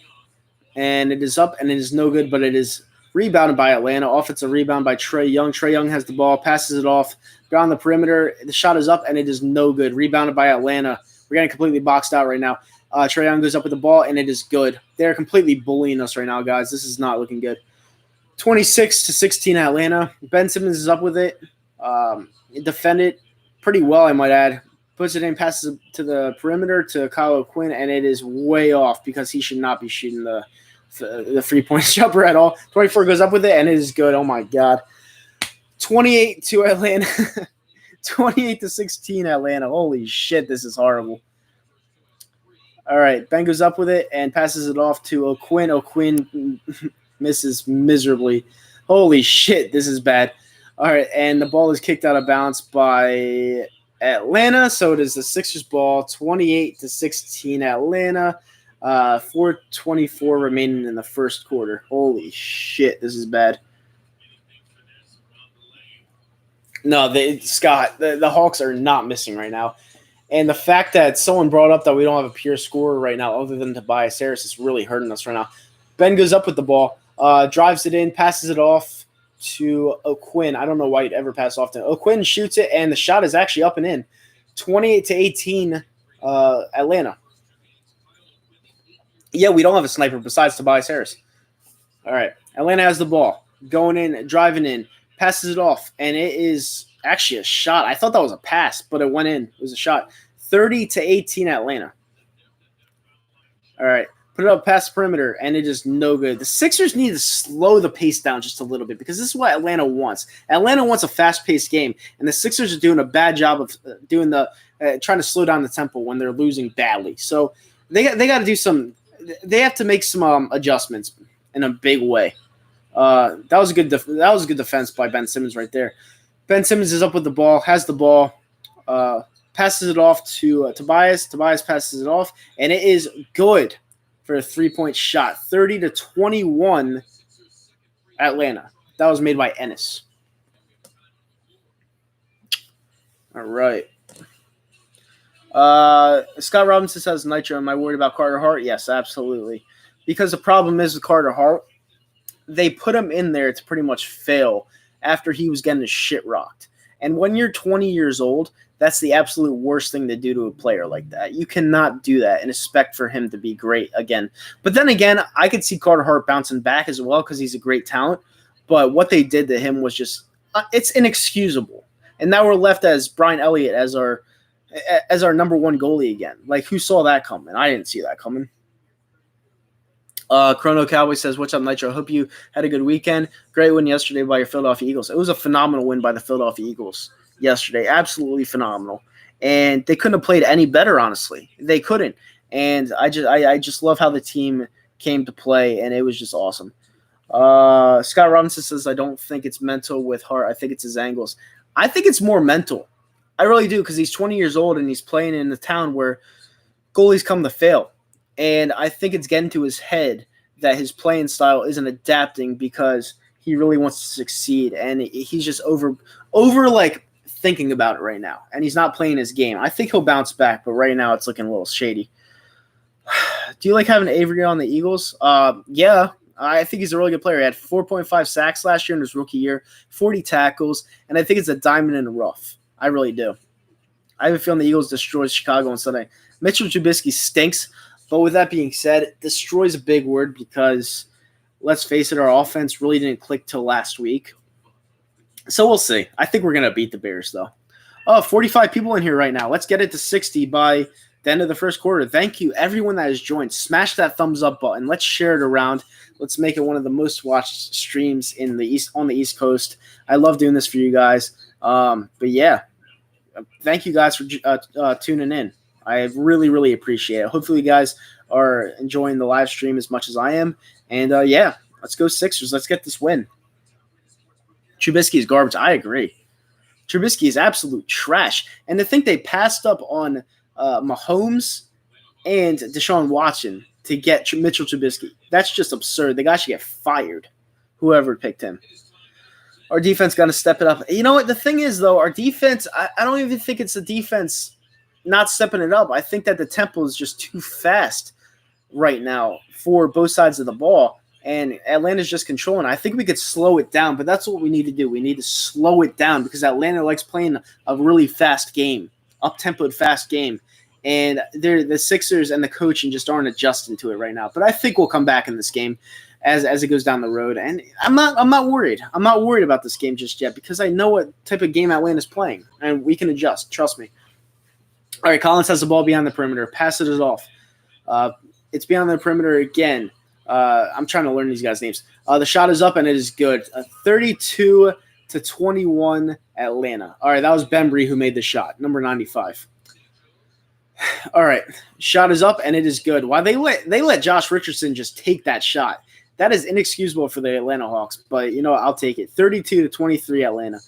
and it is up, and it is no good, but it is rebounded by Atlanta. Offensive rebound by Trae Young. Trae Young has the ball, passes it off, around the perimeter. The shot is up, and it is no good. Rebounded by Atlanta. We're getting completely boxed out right now. Trae Young goes up with the ball, and it is good. They're completely bullying us right now, guys. This is not looking good. 26-16 Atlanta. Ben Simmons is up with it. Defended pretty well, I might add. Puts it in, passes it to the perimeter to Kyle O'Quinn, and it is way off because he should not be shooting the 3-point jumper at all. 24 goes up with it, and it is good. Oh, my God. 28 to Atlanta. 28-16 Atlanta. Holy shit, this is horrible. All right, Ben goes up with it and passes it off to O'Quinn. O'Quinn misses miserably. Holy shit, this is bad. All right, and the ball is kicked out of bounds by Atlanta, so it is the Sixers ball, 28-16 Atlanta. 4:24 remaining in the first quarter. Holy shit, this is bad. No, Scott, the Hawks are not missing right now. And the fact that someone brought up that we don't have a pure scorer right now other than Tobias Harris is really hurting us right now. Ben goes up with the ball, drives it in, passes it off to O'Quinn. I don't know why he'd ever pass off to O'Quinn. Shoots it, and the shot is actually up and in. 28-18, Atlanta. Yeah, we don't have a sniper besides Tobias Harris. All right, Atlanta has the ball. Going in, driving in, passes it off, and it is actually a shot. I thought that was a pass, but it went in. It was a shot. 30-18, Atlanta. All right. Put it up past the perimeter, and it is no good. The Sixers need to slow the pace down just a little bit because this is what Atlanta wants. Atlanta wants a fast-paced game, and the Sixers are doing a bad job of doing the trying to slow down the tempo when they're losing badly. So they got to do some. They have to make some adjustments in a big way. That was a good defense by Ben Simmons right there. Ben Simmons is up with the ball, has the ball, passes it off to Tobias. Tobias passes it off, and it is good for a 3-point shot. 30-21, Atlanta. That was made by Ennis. All right. Scott Robinson says, Nitro, am I worried about Carter Hart? Yes, absolutely. Because the problem is with Carter Hart, they put him in there to pretty much fail after he was getting his shit rocked. And when you're 20 years old, that's the absolute worst thing to do to a player like that. You cannot do that and expect for him to be great again. But then again, I could see Carter Hart bouncing back as well because he's a great talent. But what they did to him was just it's inexcusable. And now we're left as Brian Elliott as our number one goalie again. Like, who saw that coming? I didn't see that coming. Chrono Cowboy says, what's up, Nitro? Hope you had a good weekend. Great win yesterday by your Philadelphia Eagles. It was a phenomenal win by the Philadelphia Eagles yesterday. Absolutely phenomenal. And they couldn't have played any better, honestly. They couldn't. And I just love how the team came to play, and it was just awesome. Scott Robinson says, I don't think it's mental with Hart. I think it's his angles. I think it's more mental. I really do, because he's 20 years old and he's playing in a town where goalies come to fail. And I think it's getting to his head that his playing style isn't adapting because he really wants to succeed. And he's just over like thinking about it right now. And he's not playing his game. I think he'll bounce back, but right now it's looking a little shady. Do you like having Avery on the Eagles? Yeah, I think he's a really good player. He had 4.5 sacks last year in his rookie year, 40 tackles, and I think it's a diamond in the rough. I really do. I have a feeling the Eagles destroys Chicago on Sunday. Mitchell Trubisky stinks. But with that being said, destroy is a big word because, let's face it, our offense really didn't click till last week. So we'll see. I think we're going to beat the Bears, though. 45 people in here right now. Let's get it to 60 by the end of the first quarter. Thank you, everyone that has joined. Smash that thumbs up button. Let's share it around. Let's make it one of the most watched streams on the East Coast. I love doing this for you guys. But yeah, thank you guys for tuning in. I really, really appreciate it. Hopefully you guys are enjoying the live stream as much as I am. And, yeah, let's go Sixers. Let's get this win. Trubisky is garbage. I agree. Trubisky is absolute trash. And to think they passed up on Mahomes and Deshaun Watson to get Mitchell Trubisky, that's just absurd. The guy should get fired, whoever picked him. Our defense got to step it up. You know what? The thing is, though, our defense, I don't even think it's the defense not stepping it up. I think that the tempo is just too fast right now for both sides of the ball, and Atlanta's just controlling. I think we could slow it down, but that's what we need to do. We need to slow it down because Atlanta likes playing a really fast game, up-tempoed fast game, and the Sixers and the coaching just aren't adjusting to it right now. But I think we'll come back in this game as it goes down the road, and I'm not worried. I'm not worried about this game just yet because I know what type of game Atlanta's playing, and we can adjust. Trust me. All right, Collins has the ball beyond the perimeter. Passes it off. It's beyond the perimeter again. I'm trying to learn these guys' names. The shot is up, and it is good. 32-21 Atlanta. All right, that was Bembry who made the shot, number 95. All right, shot is up, and it is good. Why they let Josh Richardson just take that shot? That is inexcusable for the Atlanta Hawks, but you know what? I'll take it. 32-23 Atlanta.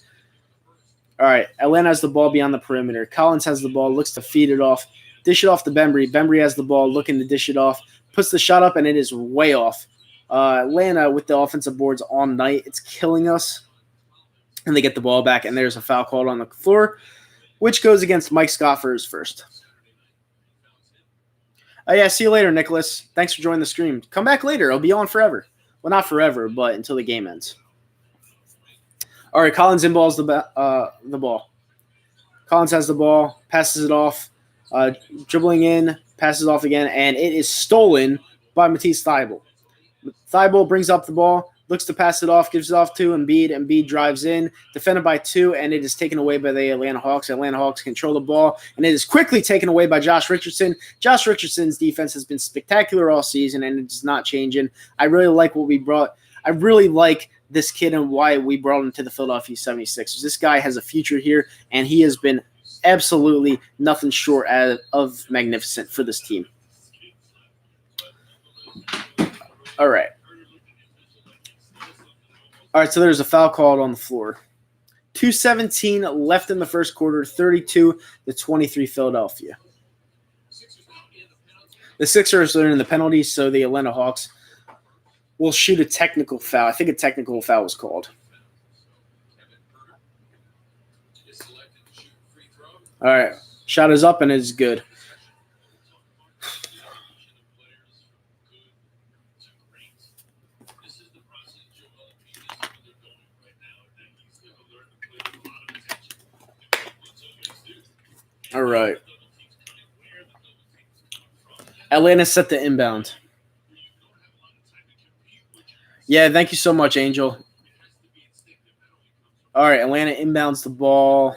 All right, Atlanta has the ball beyond the perimeter. Collins has the ball, looks to feed it off, dish it off to Bembry. Bembry has the ball, looking to dish it off, puts the shot up, and it is way off. Atlanta with the offensive boards all night. It's killing us. And they get the ball back, and there's a foul called on the floor, which goes against Mike Scott for his first. Yeah, see you later, Nicholas. Thanks for joining the stream. Come back later. I'll be on forever. Well, not forever, but until the game ends. All right, Collins inballs the ball. Collins has the ball, passes it off, dribbling in, passes off again, and it is stolen by Matisse Thybulle. Thybulle brings up the ball, looks to pass it off, gives it off to Embiid. Embiid drives in, defended by 2, and it is taken away by the Atlanta Hawks. Atlanta Hawks control the ball, and it is quickly taken away by Josh Richardson. Josh Richardson's defense has been spectacular all season, and it's not changing. I really like what we brought. I really like this kid and why we brought him to the Philadelphia 76ers. This guy has a future here, and he has been absolutely nothing short of magnificent for this team. All right. All right, so there's a foul called on the floor. 2:17 left in the first quarter, 32-23 Philadelphia. The Sixers are in the penalties, so the Atlanta Hawks will shoot a technical foul. I think a technical foul was called. All right, shot is up and it is good. All right. Atlanta set the inbound. Yeah, thank you so much, Angel. All right, Atlanta inbounds the ball.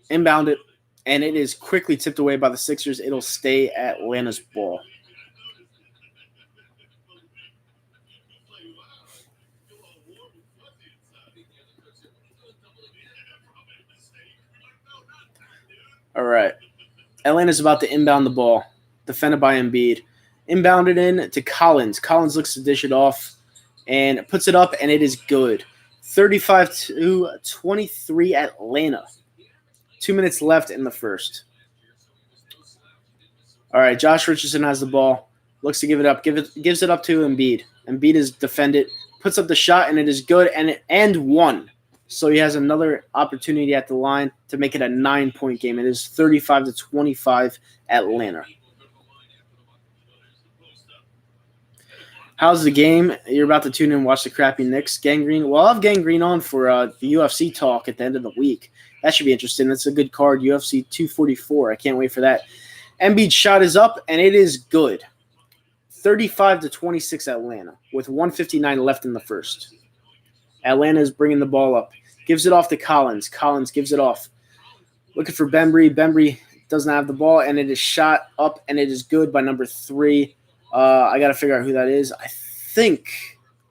Inbound it, and it is quickly tipped away by the Sixers. It'll stay Atlanta's ball. All right. Atlanta's about to inbound the ball, defended by Embiid. Inbounded in to Collins. Collins looks to dish it off and puts it up, and it is good. 35-23 Atlanta. 2 minutes left in the first. All right, Josh Richardson has the ball. Looks to give it up. Gives it up to Embiid. Embiid is defended. Puts up the shot, and it is good, and one. So he has another opportunity at the line to make it a 9-point game. It is 35-25 Atlanta. How's the game? You're about to tune in and watch the crappy Knicks. Gangrene. Well, I'll have Gangrene on for the UFC talk at the end of the week. That should be interesting. That's a good card. UFC 244. I can't wait for that. Embiid's shot is up, and it is good. 35-26 Atlanta with 1:59 left in the first. Atlanta is bringing the ball up. Gives it off to Collins. Collins gives it off. Looking for Bembry. Bembry doesn't have the ball, and it is shot up, and it is good by number 3. I got to figure out who that is. I think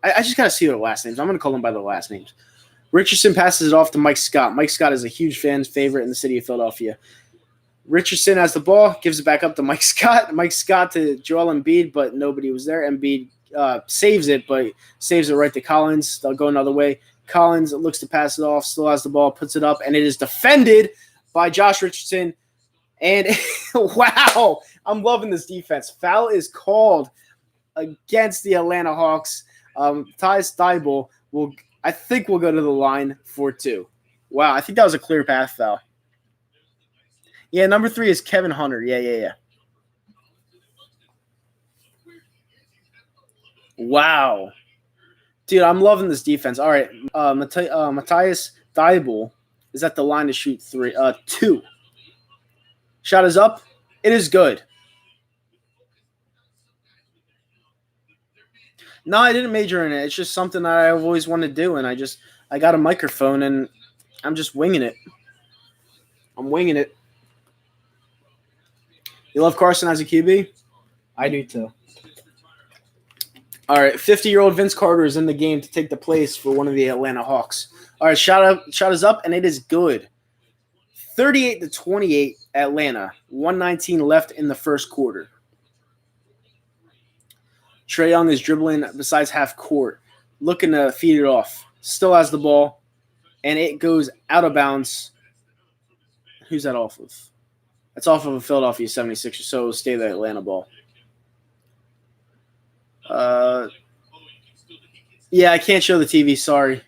I just got to see their last names. I'm going to call them by their last names. Richardson passes it off to Mike Scott. Mike Scott is a huge fan's favorite in the city of Philadelphia. Richardson has the ball, gives it back up to Mike Scott. Mike Scott to Joel Embiid, but nobody was there. Embiid saves it, but saves it right to Collins. They'll go another way. Collins looks to pass it off, still has the ball, puts it up, and it is defended by Josh Richardson. And wow, I'm loving this defense. Foul is called against the Atlanta Hawks. Matisse Thybulle will go to the line for 2. Wow, I think that was a clear path foul. Yeah, number 3 is Kevin Hunter. Yeah. Wow. Dude, I'm loving this defense. All right, Matisse Thybulle is at the line to shoot 2. Shot is up. It is good. No, I didn't major in it. It's just something that I've always wanted to do, and I got a microphone, and I'm just winging it. I'm winging it. You love Carson as a QB? I do too. All right, 50-year-old Vince Carter is in the game to take the place for one of the Atlanta Hawks. All right, shot is up, and it is good. 38-28 Atlanta. 1:19 left in the first quarter. Trae Young is dribbling besides half court, looking to feed it off. Still has the ball, and it goes out of bounds. Who's that off of? That's off of a Philadelphia 76ers, so it'll stay the Atlanta ball. Yeah, I can't show the TV. Sorry.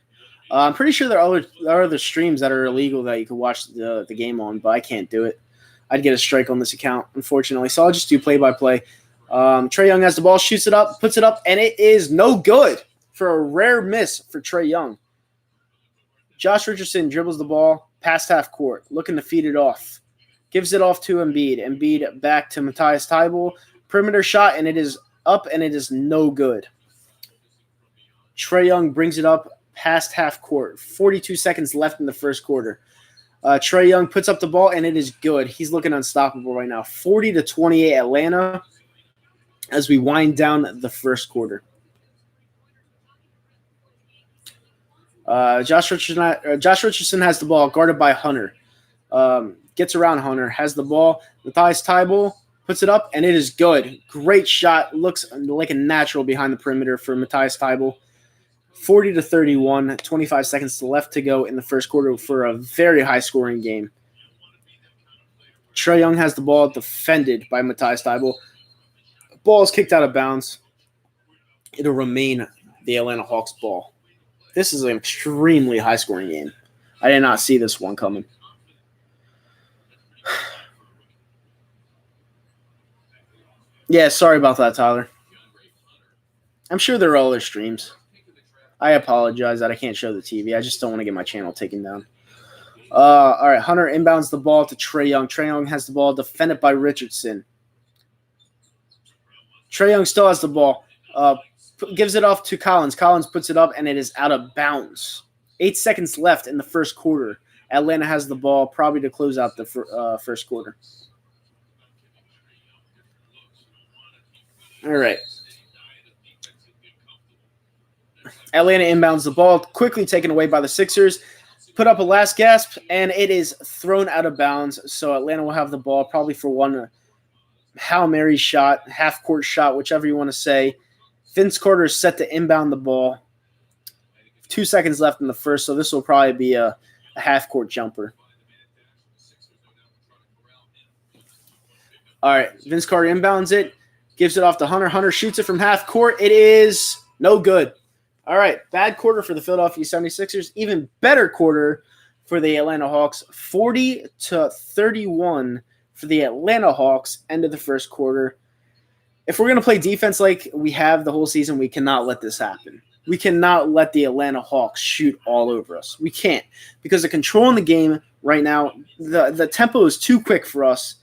I'm pretty sure there are other streams that are illegal that you can watch the game on, but I can't do it. I'd get a strike on this account, unfortunately. So I'll just do play-by-play. Trae Young has the ball, shoots it up, puts it up, and it is no good for a rare miss for Trae Young. Josh Richardson dribbles the ball past half court, looking to feed it off. Gives it off to Embiid. Embiid back to Matisse Thybulle. Perimeter shot, and it is up, and it is no good. Trae Young brings it up past half court. 42 seconds left in the first quarter. Trae Young puts up the ball, and it is good. He's looking unstoppable right now. 40-28 Atlanta as we wind down the first quarter. Josh Richardson has the ball, guarded by Hunter. Gets around Hunter, has the ball. Matisse Thybulle puts it up, and it is good. Great shot. Looks like a natural behind the perimeter for Matisse Thybulle. 40-31, 25 seconds left to go in the first quarter for a very high-scoring game. Trae Young has the ball, defended by Matisse Thybulle. Ball is kicked out of bounds. It'll remain the Atlanta Hawks ball. This is an extremely high-scoring game. I did not see this one coming. Yeah, sorry about that, Tyler. I'm sure there are other streams. I apologize that I can't show the TV. I just don't want to get my channel taken down. All right, Hunter inbounds the ball to Trae Young. Trae Young has the ball, defended by Richardson. Trae Young still has the ball. Gives it off to Collins. Collins puts it up, and it is out of bounds. 8 seconds left in the first quarter. Atlanta has the ball, probably to close out the first quarter. All right. Atlanta inbounds the ball, quickly taken away by the Sixers. Put up a last gasp, and it is thrown out of bounds. So Atlanta will have the ball probably for one Hail Mary shot, half-court shot, whichever you want to say. Vince Carter is set to inbound the ball. 2 seconds left in the first, so this will probably be a half-court jumper. All right, Vince Carter inbounds it, gives it off to Hunter. Hunter shoots it from half court. It is no good. All right, bad quarter for the Philadelphia 76ers. Even better quarter for the Atlanta Hawks. 40-31 for the Atlanta Hawks, end of the first quarter. If we're going to play defense like we have the whole season, we cannot let this happen. We cannot let the Atlanta Hawks shoot all over us. We can't, because the control in the game right now, the tempo is too quick for us,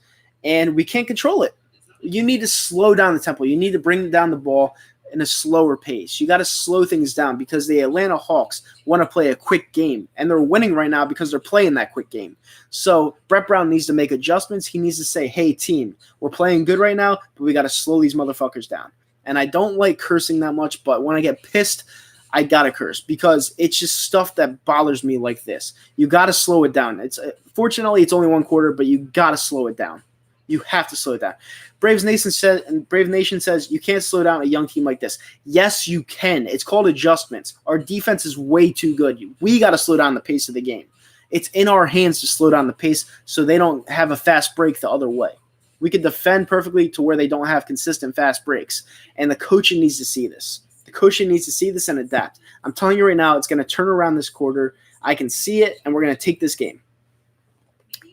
and we can't control it. You need to slow down the tempo. You need to bring down the ball in a slower pace. You got to slow things down because the Atlanta Hawks want to play a quick game, and they're winning right now because they're playing that quick game. So Brett Brown needs to make adjustments. He needs to say, hey, team, we're playing good right now, but we got to slow these motherfuckers down. And I don't like cursing that much, but when I get pissed, I got to curse because it's just stuff that bothers me like this. You got to slow it down. Fortunately, it's only one quarter, but you got to slow it down. You have to slow it down. Brave Nation says you can't slow down a young team like this. Yes, you can. It's called adjustments. Our defense is way too good. We got to slow down the pace of the game. It's in our hands to slow down the pace so they don't have a fast break the other way. We can defend perfectly to where they don't have consistent fast breaks, and the coaching needs to see this. The coaching needs to see this and adapt. I'm telling you right now, it's going to turn around this quarter. I can see it, and we're going to take this game.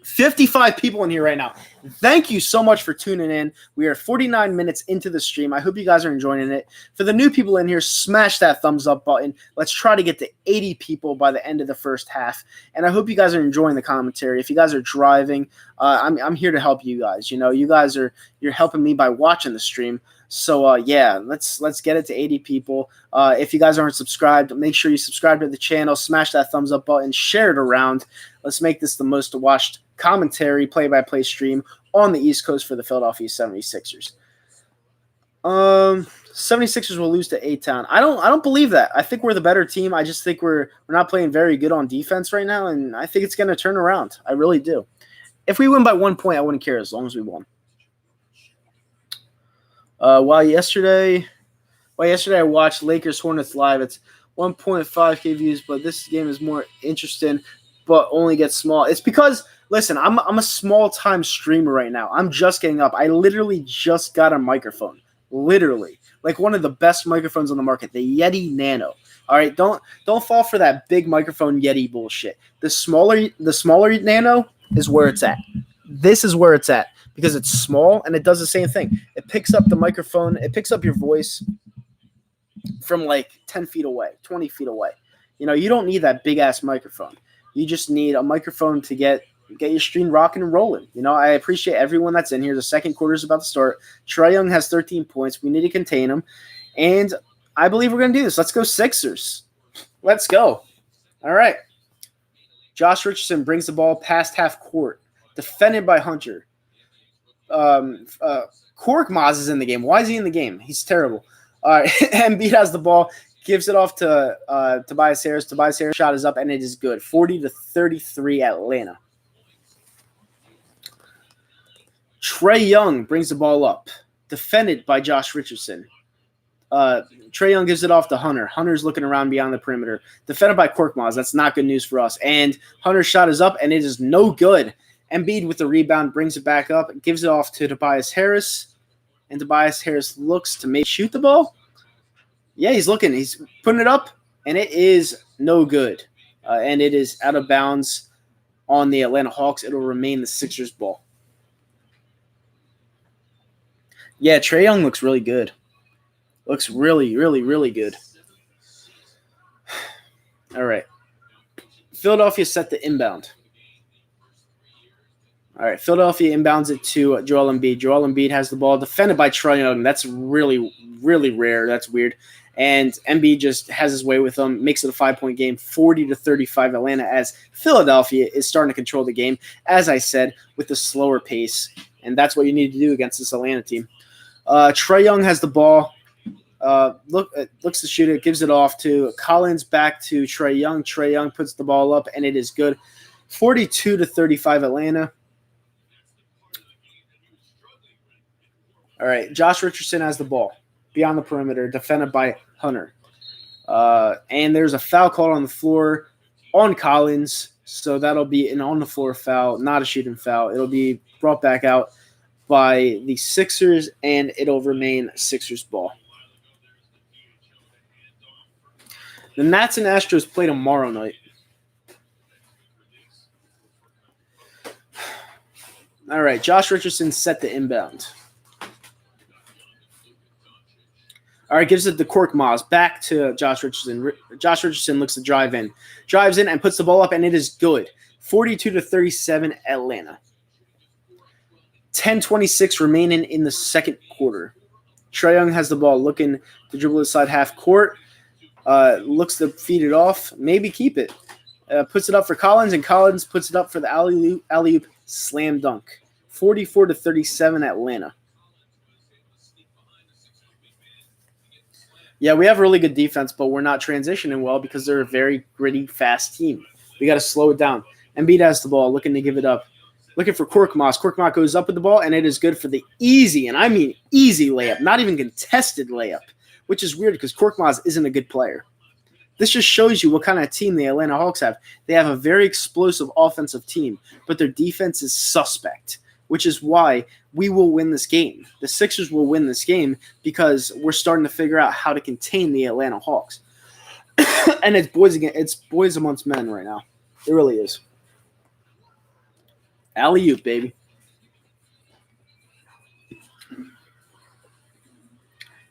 55 people in here right now. Thank you so much for tuning in. We are 49 minutes into the stream. I hope you guys are enjoying it. For the new people in here, smash that thumbs up button. Let's try to get to 80 people by the end of the first half. And I hope you guys are enjoying the commentary. If you guys are driving, I'm here to help you guys. You know, you're helping me by watching the stream. So, yeah, let's get it to 80 people. If you guys aren't subscribed, make sure you subscribe to the channel, smash that thumbs up button, share it around. Let's make this the most watched commentary, play-by-play stream on the East Coast for the Philadelphia 76ers. 76ers will lose to A-Town. I don't believe that. I think we're the better team. I just think we're not playing very good on defense right now, and I think it's going to turn around. I really do. If we win by 1 point, I wouldn't care as long as we won. Yesterday I watched Lakers Hornets live. It's 1.5K views, but this game is more interesting, but only gets small. It's because, listen, I'm a small-time streamer right now. I'm just getting up. I literally just got a microphone. Literally. Like one of the best microphones on the market, the Yeti Nano. All right, don't fall for that big microphone Yeti bullshit. The smaller Nano is where it's at. This is where it's at because it's small and it does the same thing. It picks up the microphone. It picks up your voice from like 10 feet away, 20 feet away. You don't need that big-ass microphone. You just need a microphone to get your stream rocking and rolling. I appreciate everyone that's in here. The second quarter is about to start. Trae Young has 13 points. We need to contain him. And I believe we're going to do this. Let's go Sixers. Let's go. All right. Josh Richardson brings the ball past half court. Defended by Hunter. Korkmaz is in the game. Why is he in the game? He's terrible. All right. Embiid has the ball. Gives it off to Tobias Harris. Tobias Harris' shot is up, and it is good. 40-33 Atlanta. Trae Young brings the ball up. Defended by Josh Richardson. Trae Young gives it off to Hunter. Hunter's looking around beyond the perimeter. Defended by Korkmaz. That's not good news for us. And Hunter's shot is up, and it is no good. Embiid with the rebound brings it back up. Gives it off to Tobias Harris. And Tobias Harris looks to maybe shoot the ball. Yeah, he's looking. He's putting it up, and it is no good. And it is out of bounds on the Atlanta Hawks. It'll remain the Sixers ball. Yeah, Trae Young looks really good. Looks really, really, really good. All right. Philadelphia set the inbound. All right, Philadelphia inbounds it to Joel Embiid. Joel Embiid has the ball defended by Trae Young. That's really, really rare. That's weird. And Embiid just has his way with them, makes it a 5-point game, 40-35 Atlanta, as Philadelphia is starting to control the game, as I said, with the slower pace. And that's what you need to do against this Atlanta team. Trae Young has the ball. Looks to shoot it, gives it off to Collins, back to Trae Young. Trae Young puts the ball up, and it is good. 42-35 Atlanta. All right, Josh Richardson has the ball beyond the perimeter, defended by Hunter. And there's a foul called on the floor on Collins, so that'll be an on-the-floor foul, not a shooting foul. It'll be brought back out by the Sixers, and it'll remain Sixers ball. The Nats and Astros play tomorrow night. All right, Josh Richardson set the inbound. All right, gives it to Korkmaz. Back to Josh Richardson. Josh Richardson looks to drive in. Drives in and puts the ball up, and it is good. 42-37 Atlanta. 10:26 remaining in the second quarter. Trae Young has the ball, looking to dribble inside half court. Looks to feed it off. Maybe keep it. Puts it up for Collins, and Collins puts it up for the alley-oop slam dunk. 44-37 Atlanta. Yeah, we have really good defense, but we're not transitioning well because they're a very gritty, fast team. We got to slow it down. Embiid has the ball, looking to give it up. Looking for Korkmaz. Korkmaz goes up with the ball, and it is good for the easy, and I mean easy layup, not even contested layup, which is weird because Korkmaz isn't a good player. This just shows you what kind of team the Atlanta Hawks have. They have a very explosive offensive team, but their defense is suspect, which is why we will win this game. The Sixers will win this game because we're starting to figure out how to contain the Atlanta Hawks. And it's boys amongst men right now. It really is. Alley-oop, baby.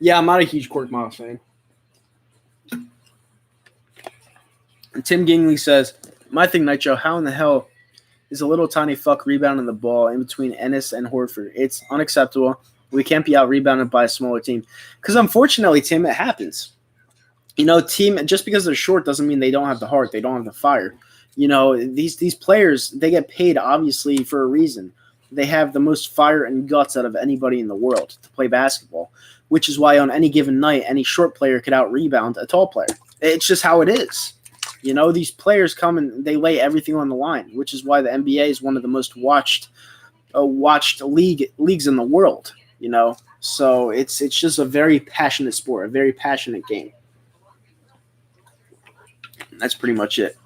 Yeah, I'm not a huge Korkmaz fan. And Tim Gingley says, my thing, Nitro, how in the hell is a little tiny fuck rebounding the ball in between Ennis and Horford? It's unacceptable. We can't be out-rebounded by a smaller team. Because unfortunately, Tim, it happens. Team, just because they're short doesn't mean they don't have the heart. They don't have the fire. These players, they get paid, obviously, for a reason. They have the most fire and guts out of anybody in the world to play basketball, which is why on any given night, any short player could out-rebound a tall player. It's just how it is. These players come and they lay everything on the line, which is why the NBA is one of the most watched leagues in the world. So it's just a very passionate sport, a very passionate game. That's pretty much it.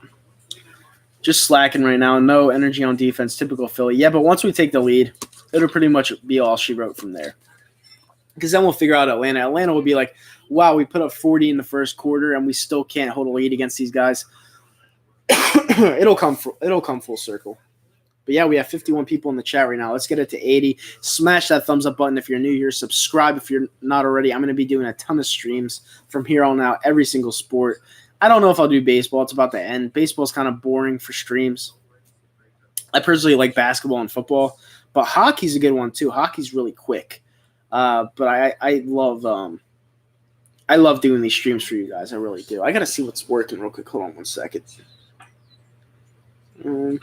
Just slacking right now. No energy on defense. Typical Philly. Yeah, but once we take the lead, it'll pretty much be all she wrote from there. Because then we'll figure out Atlanta. Atlanta will be like, wow, we put up 40 in the first quarter and we still can't hold a lead against these guys. It'll come full circle. But yeah, we have 51 people in the chat right now. Let's get it to 80. Smash that thumbs up button if you're new here. Subscribe if you're not already. I'm going to be doing a ton of streams from here on out, every single sport. I don't know if I'll do baseball. It's about to end. Baseball's kind of boring for streams. I personally like basketball and football, but hockey's a good one too. Hockey's really quick. But I love doing these streams for you guys. I really do. I gotta see what's working real quick. Hold on 1 second. You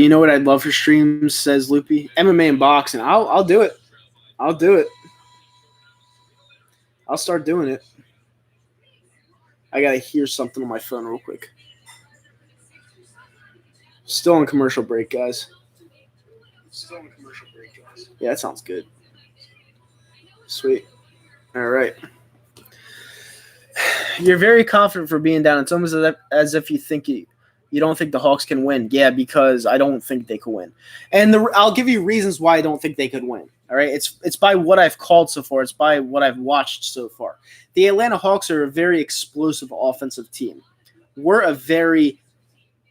know what I'd love for streams, says Loopy? MMA and boxing. I'll do it. I'll do it. I'll start doing it. I gotta hear something on my phone real quick. Still on commercial break, guys. Yeah, that sounds good. Sweet. All right. You're very confident for being down. It's almost as if you don't think the Hawks can win. Yeah, because I don't think they can win. And I'll give you reasons why I don't think they could win. All right, it's by what I've called so far. It's by what I've watched so far. The Atlanta Hawks are a very explosive offensive team. We're a very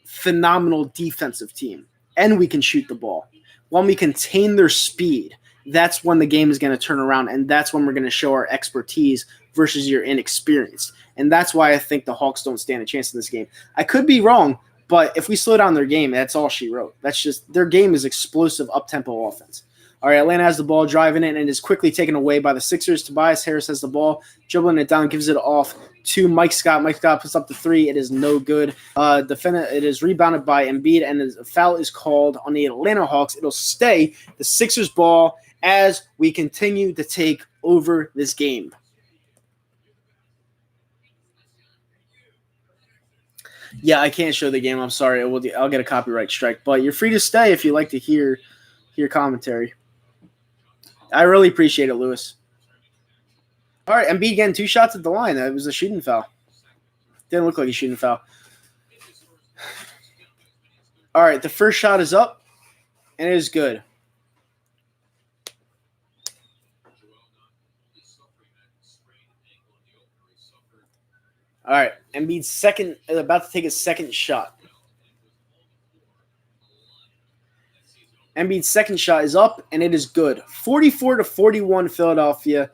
phenomenal defensive team, and we can shoot the ball. When we contain their speed, that's when the game is going to turn around, and that's when we're going to show our expertise versus your inexperience. And that's why I think the Hawks don't stand a chance in this game. I could be wrong, but if we slow down their game, that's all she wrote. That's just their game is explosive, up-tempo offense. All right, Atlanta has the ball, driving it, and is quickly taken away by the Sixers. Tobias Harris has the ball, dribbling it down, gives it off to Mike Scott. Mike Scott puts up the three. It is no good. It is rebounded by Embiid, and a foul is called on the Atlanta Hawks. It'll stay the Sixers ball as we continue to take over this game. Yeah, I can't show the game. I'm sorry. I'll get a copyright strike. But you're free to stay if you like to hear commentary. I really appreciate it, Lewis. All right, Embiid getting 2 shots at the line. That was a shooting foul. Didn't look like a shooting foul. All right, the first shot is up, and it is good. All right, Embiid's about to take his second shot. Embiid's second shot is up, and it is good. 44-41 Philadelphia.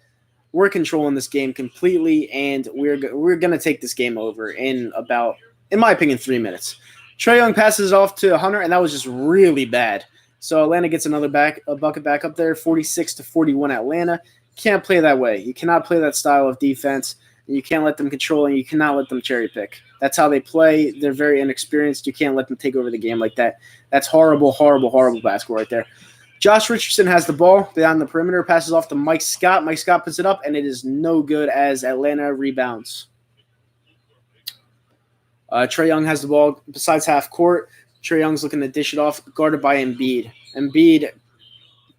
We're controlling this game completely, and we're going to take this game over in about, in my opinion, 3 minutes. Trae Young passes it off to Hunter, and that was just really bad. So Atlanta gets a bucket back up there, 46-41 Atlanta. Can't play that way. You cannot play that style of defense. You can't let them control, and you cannot let them cherry pick. That's how they play. They're very inexperienced. You can't let them take over the game like that. That's horrible, horrible, horrible basketball right there. Josh Richardson has the ball down the perimeter, passes off to Mike Scott. Mike Scott puts it up, and it is no good as Atlanta rebounds. Trae Young has the ball besides half court. Trae Young's looking to dish it off, guarded by Embiid. Embiid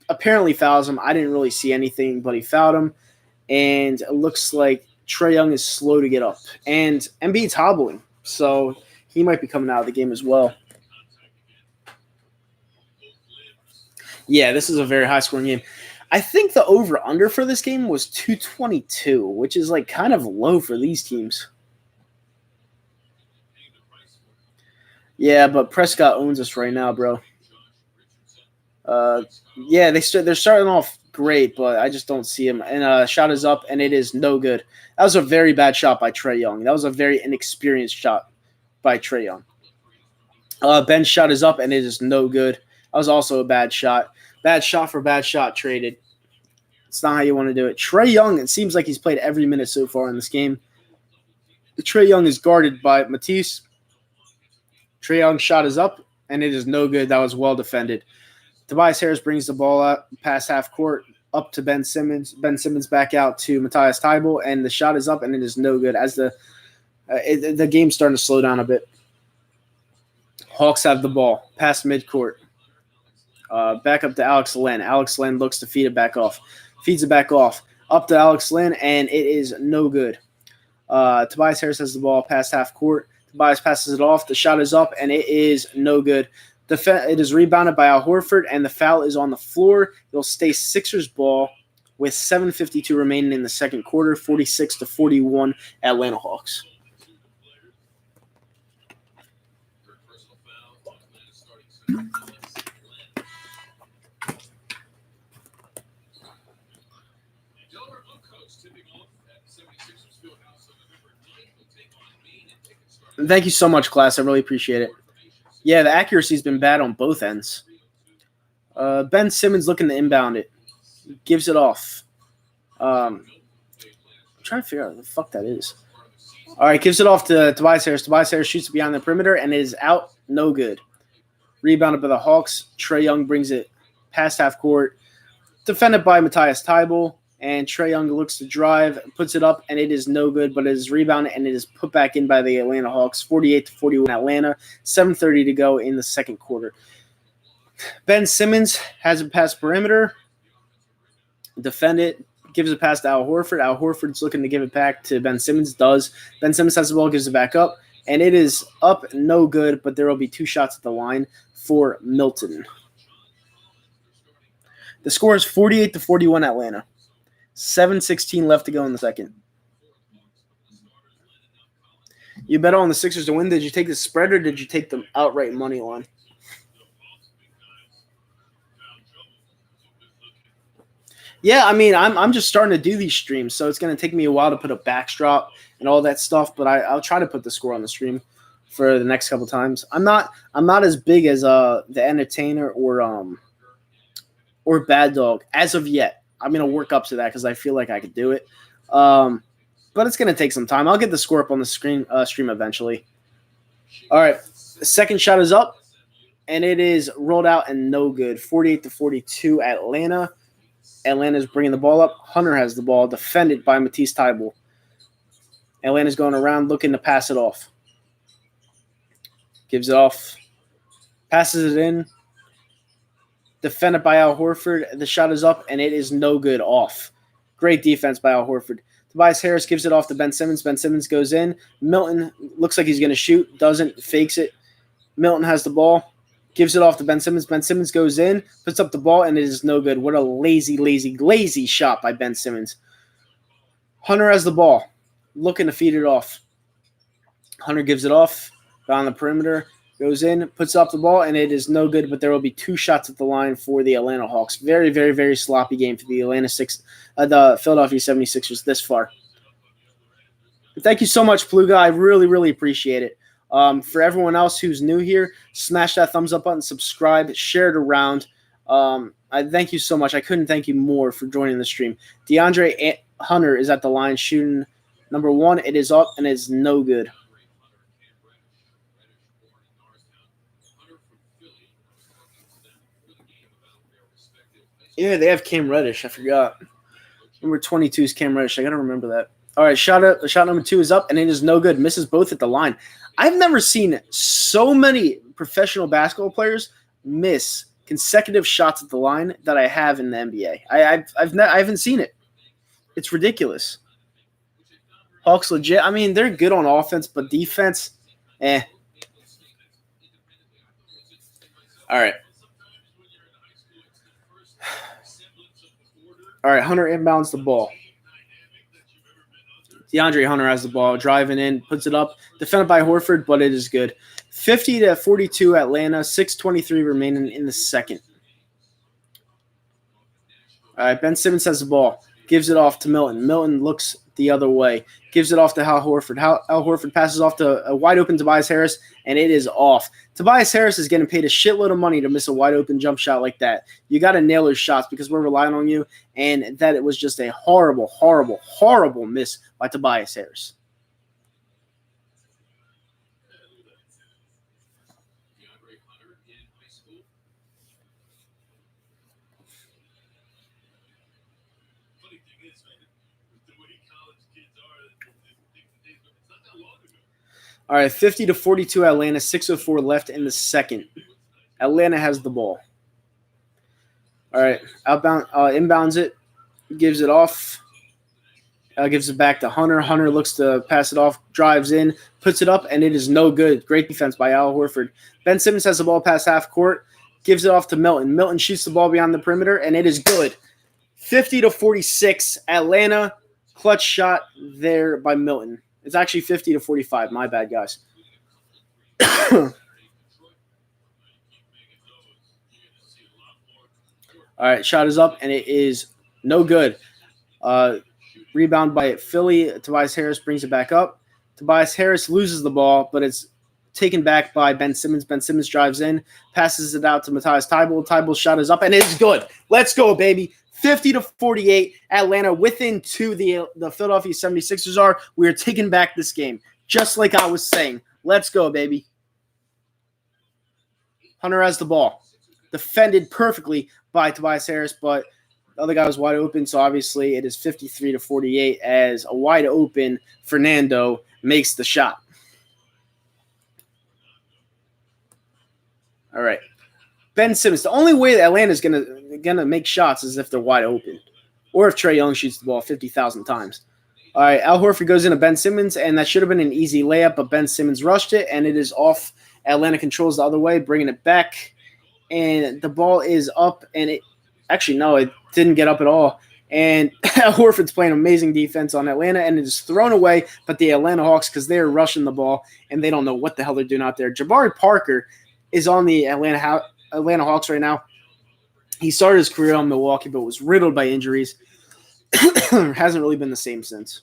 apparently fouls him. I didn't really see anything, but he fouled him, and it looks like Trae Young is slow to get up. And Embiid's hobbling, so he might be coming out of the game as well. Yeah, this is a very high-scoring game. I think the over-under for this game was 222, which is like kind of low for these teams. Yeah, but Prescott owns us right now, bro. Yeah, they're starting off great, but I just don't see him. And shot is up, and it is no good. That was a very bad shot by Trae Young. That was a very inexperienced shot by Trae Young. Ben's shot is up, and it is no good. That was also a bad shot. Bad shot for bad shot traded. It's not how you want to do it. Trae Young, it seems like he's played every minute so far in this game. Trae Young is guarded by Matisse. Trae Young's shot is up, and it is no good. That was well defended. Tobias Harris brings the ball out past half court up to Ben Simmons. Ben Simmons back out to Matthias Thybulle, and the shot is up, and it is no good as the game's starting to slow down a bit. Hawks have the ball past midcourt. Back up to Alex Len. Alex Len looks to feed it back off. Feeds it back off. Up to Alex Len, and it is no good. Tobias Harris has the ball past half court. Tobias passes it off. The shot is up, and it is no good. It is rebounded by Al Horford, and the foul is on the floor. It'll stay Sixers ball with 7:52 remaining in the second quarter, 46-41 Atlanta Hawks. Thank you so much, class. I really appreciate it. Yeah, the accuracy's been bad on both ends. Ben Simmons looking to inbound it. Gives it off. I'm trying to figure out what the fuck that is. All right, gives it off to Tobias Harris. Tobias Harris shoots beyond the perimeter and it is out. No good. Rebounded by the Hawks. Trae Young brings it past half court. Defended by Matthias Thybulle. And Trae Young looks to drive, puts it up, and it is no good, but it is rebounded, and it is put back in by the Atlanta Hawks, 48-41 Atlanta, 7:30 to go in the second quarter. Ben Simmons has it past perimeter, defend it, gives it past to Al Horford. Al Horford's looking to give it back to Ben Simmons, does. Ben Simmons has the ball, gives it back up, and it is up, no good, but there will be 2 shots at the line for Milton. The score is 48-41 Atlanta. 7:16 left to go in the second. You bet on the Sixers to win. Did you take the spread or did you take the outright money line? Yeah, I mean, I'm just starting to do these streams, so it's going to take me a while to put a backdrop and all that stuff. But I'll try to put the score on the stream for the next couple times. I'm not as big as the Entertainer or Bad Dog as of yet. I'm going to work up to that because I feel like I could do it. But it's going to take some time. I'll get the score up on the stream eventually. All right. The second shot is up, and it is rolled out and no good. 48-42 Atlanta. Atlanta's bringing the ball up. Hunter has the ball, defended by Matisse Thybulle. Atlanta's going around looking to pass it off. Gives it off. Passes it in. Defended by Al Horford. The shot is up, and it is no good, off. Great defense by Al Horford. Tobias Harris gives it off to Ben Simmons. Ben Simmons goes in. Milton looks like he's going to shoot. Doesn't. Fakes it. Milton has the ball. Gives it off to Ben Simmons. Ben Simmons goes in. Puts up the ball, and it is no good. What a lazy shot by Ben Simmons. Hunter has the ball. Looking to feed it off. Hunter gives it off. Down the perimeter. Goes in, puts up the ball, and it is no good, but there will be 2 shots at the line for the Atlanta Hawks. Very, very, very sloppy game for the the Philadelphia 76ers this far. But thank you so much, Pluga. I really, really appreciate it. For everyone else who's new here, smash that thumbs up button, subscribe, share it around. I thank you so much. I couldn't thank you more for joining the stream. DeAndre Hunter is at the line shooting number 1. It is up, and it is no good. Yeah, they have Cam Reddish. I forgot. Number 22 is Cam Reddish. I got to remember that. All right, shot number 2 is up, and it is no good. Misses both at the line. I've never seen so many professional basketball players miss consecutive shots at the line that I have in the NBA. I haven't seen it. It's ridiculous. Hawks legit. I mean, they're good on offense, but defense, eh. All right. All right, Hunter inbounds the ball. DeAndre Hunter has the ball, driving in, puts it up, defended by Horford, but it is good. 50-42 Atlanta, 6:23 remaining in the second. All right, Ben Simmons has the ball, gives it off to Milton. Milton looks the other way, gives it off to Al Horford. Al Horford passes off to a wide-open Tobias Harris, and it is off. Tobias Harris is getting paid a shitload of money to miss a wide-open jump shot like that. You got to nail your shots because we're relying on you, and that it was just a horrible, horrible, horrible miss by Tobias Harris. All right, 50-42 Atlanta, 6:04 left in the second. Atlanta has the ball. All right, inbounds it, gives it off, gives it back to Hunter. Hunter looks to pass it off, drives in, puts it up, and it is no good. Great defense by Al Horford. Ben Simmons has the ball past half court, gives it off to Milton. Milton shoots the ball beyond the perimeter, and it is good. 50-46 Atlanta, clutch shot there by Milton. It's actually 50-45. My bad, guys. All right, shot is up, and it is no good. Rebound by Philly. Tobias Harris brings it back up. Tobias Harris loses the ball, but it's taken back by Ben Simmons. Ben Simmons drives in, passes it out to Matthias Thybulle. Thybulle's shot is up, and it's good. Let's go, baby. 50-48. Atlanta within 2. The Philadelphia 76ers are. We are taking back this game, just like I was saying. Let's go, baby. Hunter has the ball. Defended perfectly by Tobias Harris, but the other guy was wide open, so obviously it is 53-48 as a wide open Fernando makes the shot. All right. Ben Simmons. The only way that Atlanta is gonna make shots is if they're wide open, or if Trae Young shoots the ball 50,000 times. All right. Al Horford goes into Ben Simmons, and that should have been an easy layup, but Ben Simmons rushed it, and it is off. Atlanta controls the other way, bringing it back, and the ball is up, and it didn't get up at all. And Al Horford's playing amazing defense on Atlanta, and it is thrown away, but the Atlanta Hawks, because they are rushing the ball, and they don't know what the hell they're doing out there. Jabari Parker is on the Atlanta Hawks right now. He started his career on Milwaukee, but was riddled by injuries. Hasn't really been the same since.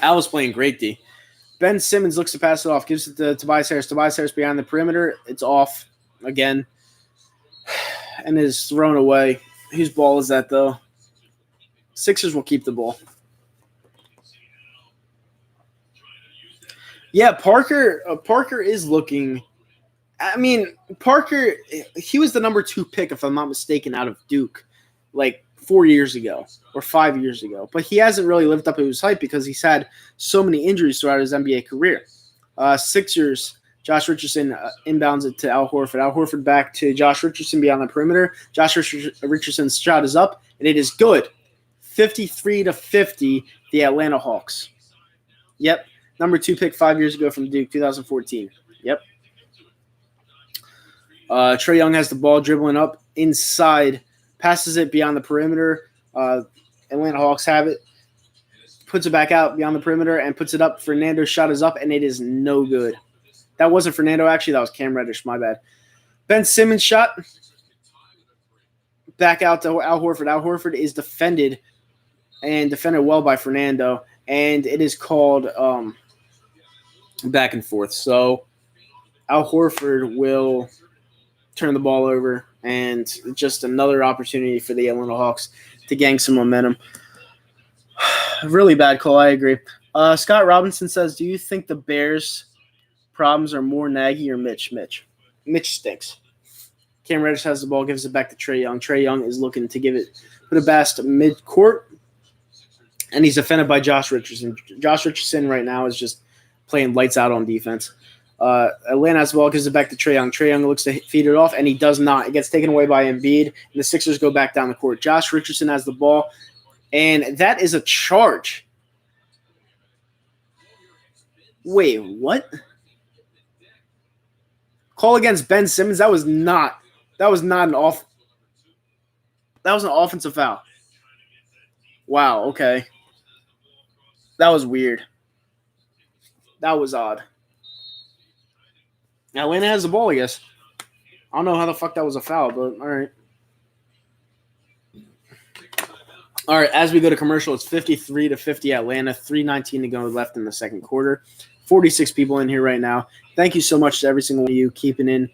Al was playing great D. Ben Simmons looks to pass it off, gives it to Tobias Harris. Tobias Harris behind the perimeter. It's off again and is thrown away. Whose ball is that, though? Sixers will keep the ball. Yeah, Parker is looking – I mean, Parker, he was the number 2 pick, if I'm not mistaken, out of Duke, like 4 years ago or 5 years ago. But he hasn't really lived up to his hype because he's had so many injuries throughout his NBA career. Sixers, Josh Richardson inbounds it to Al Horford. Al Horford back to Josh Richardson beyond the perimeter. Josh Richardson's shot is up, and it is good. 53-50, the Atlanta Hawks. Yep. Number 2 pick 5 years ago from Duke, 2014. Yep. Trae Young has the ball dribbling up inside, passes it beyond the perimeter. Atlanta Hawks have it, puts it back out beyond the perimeter, and puts it up. Fernando's shot is up, and it is no good. That wasn't Fernando, actually. That was Cam Reddish. My bad. Ben Simmons shot. Back out to Al Horford. Al Horford is defended well by Fernando, and it is called back and forth. So Al Horford will turn the ball over, and just another opportunity for the Atlanta Hawks to gain some momentum. Really bad call, I agree. Scott Robinson says, do you think the Bears' problems are more Nagy or Mitch? Mitch stinks. Cam Reddish has the ball, gives it back to Trae Young. Trae Young is looking to put it past mid-court, and he's defended by Josh Richardson. Josh Richardson right now is just playing lights out on defense. Atlanta has the ball, gives it back to Trae Young. Trae Young looks to feed it off, and he does not. It gets taken away by Embiid, and the Sixers go back down the court. Josh Richardson has the ball, and that is a charge. Wait, what? Call against Ben Simmons. That was not an offensive foul. Wow, okay. That was weird. That was odd. Atlanta has the ball, I guess. I don't know how the fuck that was a foul, but all right. All right, as we go to commercial, it's 53-50 Atlanta, 3:19 to go left in the second quarter. 46 people in here right now. Thank you so much to every single one of you keeping in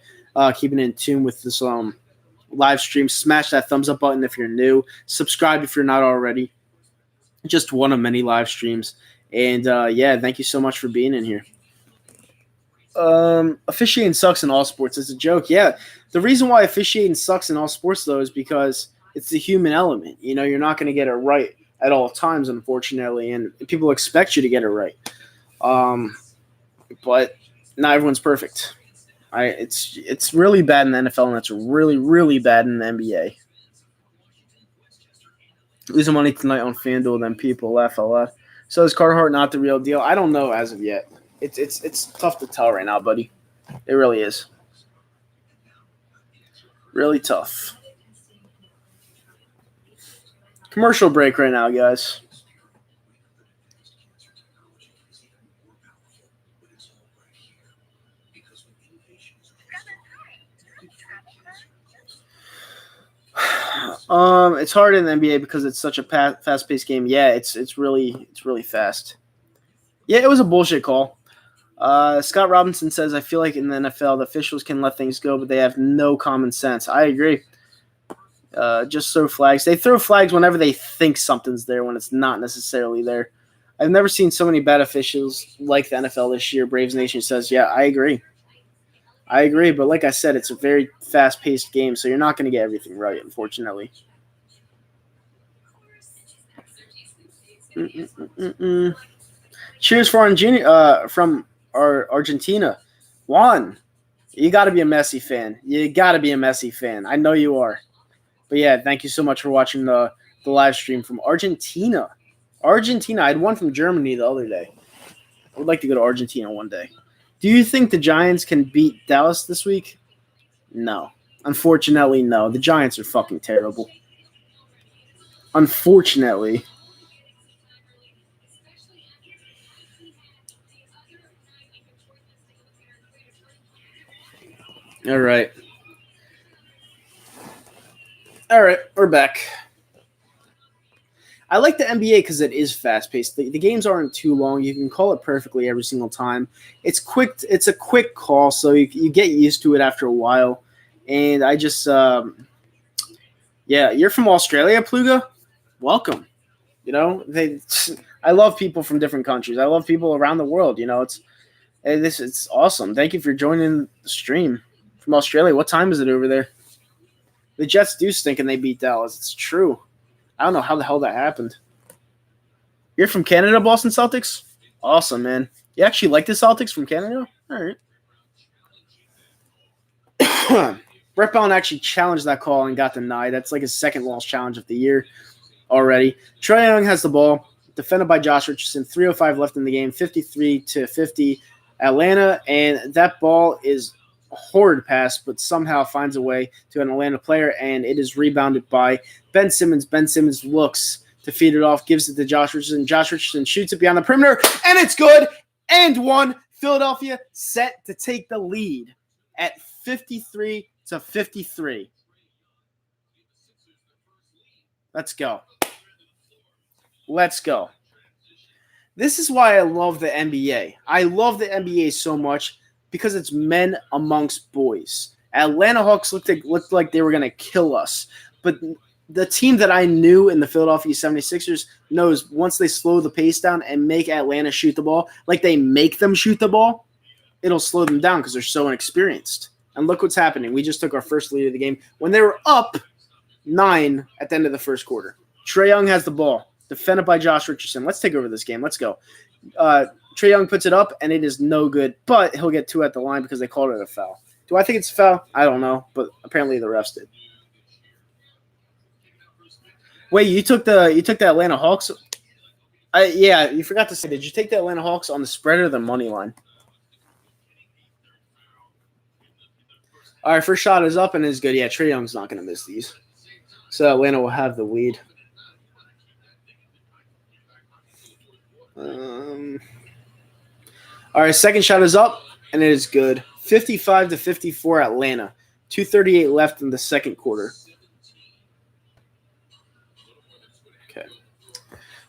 tune with this live stream. Smash that thumbs up button if you're new. Subscribe if you're not already. Just one of many live streams. And thank you so much for being in here. Officiating sucks in all sports. It's a joke. Yeah, the reason why officiating sucks in all sports, though, is because it's the human element. You know, you're not going to get it right at all times, unfortunately, and people expect you to get it right. But not everyone's perfect. It's really bad in the NFL, and it's really, really bad in the NBA. Losing money tonight on FanDuel, then people laugh a lot. So is Carter Hart not the real deal? I don't know as of yet. It's tough to tell right now, buddy. It really is. Really tough. Commercial break right now, guys. It's hard in the NBA because it's such a fast-paced game. Yeah, it's really fast. Yeah, it was a bullshit call. Scott Robinson says, I feel like in the NFL, the officials can let things go, but they have no common sense. I agree. Just throw flags. They throw flags whenever they think something's there when it's not necessarily there. I've never seen so many bad officials like the NFL this year. Braves Nation says, yeah, I agree. But like I said, it's a very fast-paced game, so you're not going to get everything right, unfortunately. Cheers for from Argentina. Juan, you got to be a Messi fan. I know you are. But yeah, thank you so much for watching the live stream from Argentina. I had one from Germany the other day. I would like to go to Argentina one day. Do you think the Giants can beat Dallas this week? No. Unfortunately, no. The Giants are fucking terrible. Unfortunately. All right, we're back. I like the NBA because it is fast-paced. The games aren't too long. You can call it perfectly every single time. It's quick. It's a quick call, so you get used to it after a while. And I just, yeah, you're from Australia, Pluga? Welcome. You know, I love people from different countries. I love people around the world. You know, it's awesome. Thank you for joining the stream from Australia. What time is it over there? The Jets do stink and they beat Dallas. It's true. I don't know how the hell that happened. You're from Canada, Boston Celtics? Awesome, man. You actually like the Celtics from Canada? All right. Brett Brown actually challenged that call and got denied. That's like his second lost challenge of the year already. Trae Young has the ball, defended by Josh Richardson. 3:05 left in the game, 53-50 Atlanta. And that ball is a horrid pass, but somehow finds a way to an Atlanta player, and it is rebounded by Ben Simmons. Ben Simmons looks to feed it off, gives it to Josh Richardson. Josh Richardson shoots it beyond the perimeter, and it's good. And one. Philadelphia set to take the lead at 53-53. Let's go. This is why I love the NBA. I love the NBA so much because it's men amongst boys. Atlanta Hawks looked like they were going to kill us. But the team that I knew in the Philadelphia 76ers knows once they slow the pace down and make Atlanta shoot the ball, like they make them shoot the ball, it'll slow them down because they're so inexperienced. And look what's happening. We just took our first lead of the game when they were up 9 at the end of the first quarter. Trae Young has the ball, defended by Josh Richardson. Let's take over this game. Let's go. Trae Young puts it up, and it is no good, but he'll get 2 at the line because they called it a foul. Do I think it's a foul? I don't know, but apparently the refs did. Wait, you took the Atlanta Hawks? Yeah, you forgot to say. Did you take the Atlanta Hawks on the spread or the money line? All right, first shot is up and is good. Yeah, Trae Young's not going to miss these, so Atlanta will have the lead. All right, second shot is up, and it is good. 55-54 Atlanta. 2:38 left in the second quarter. Okay.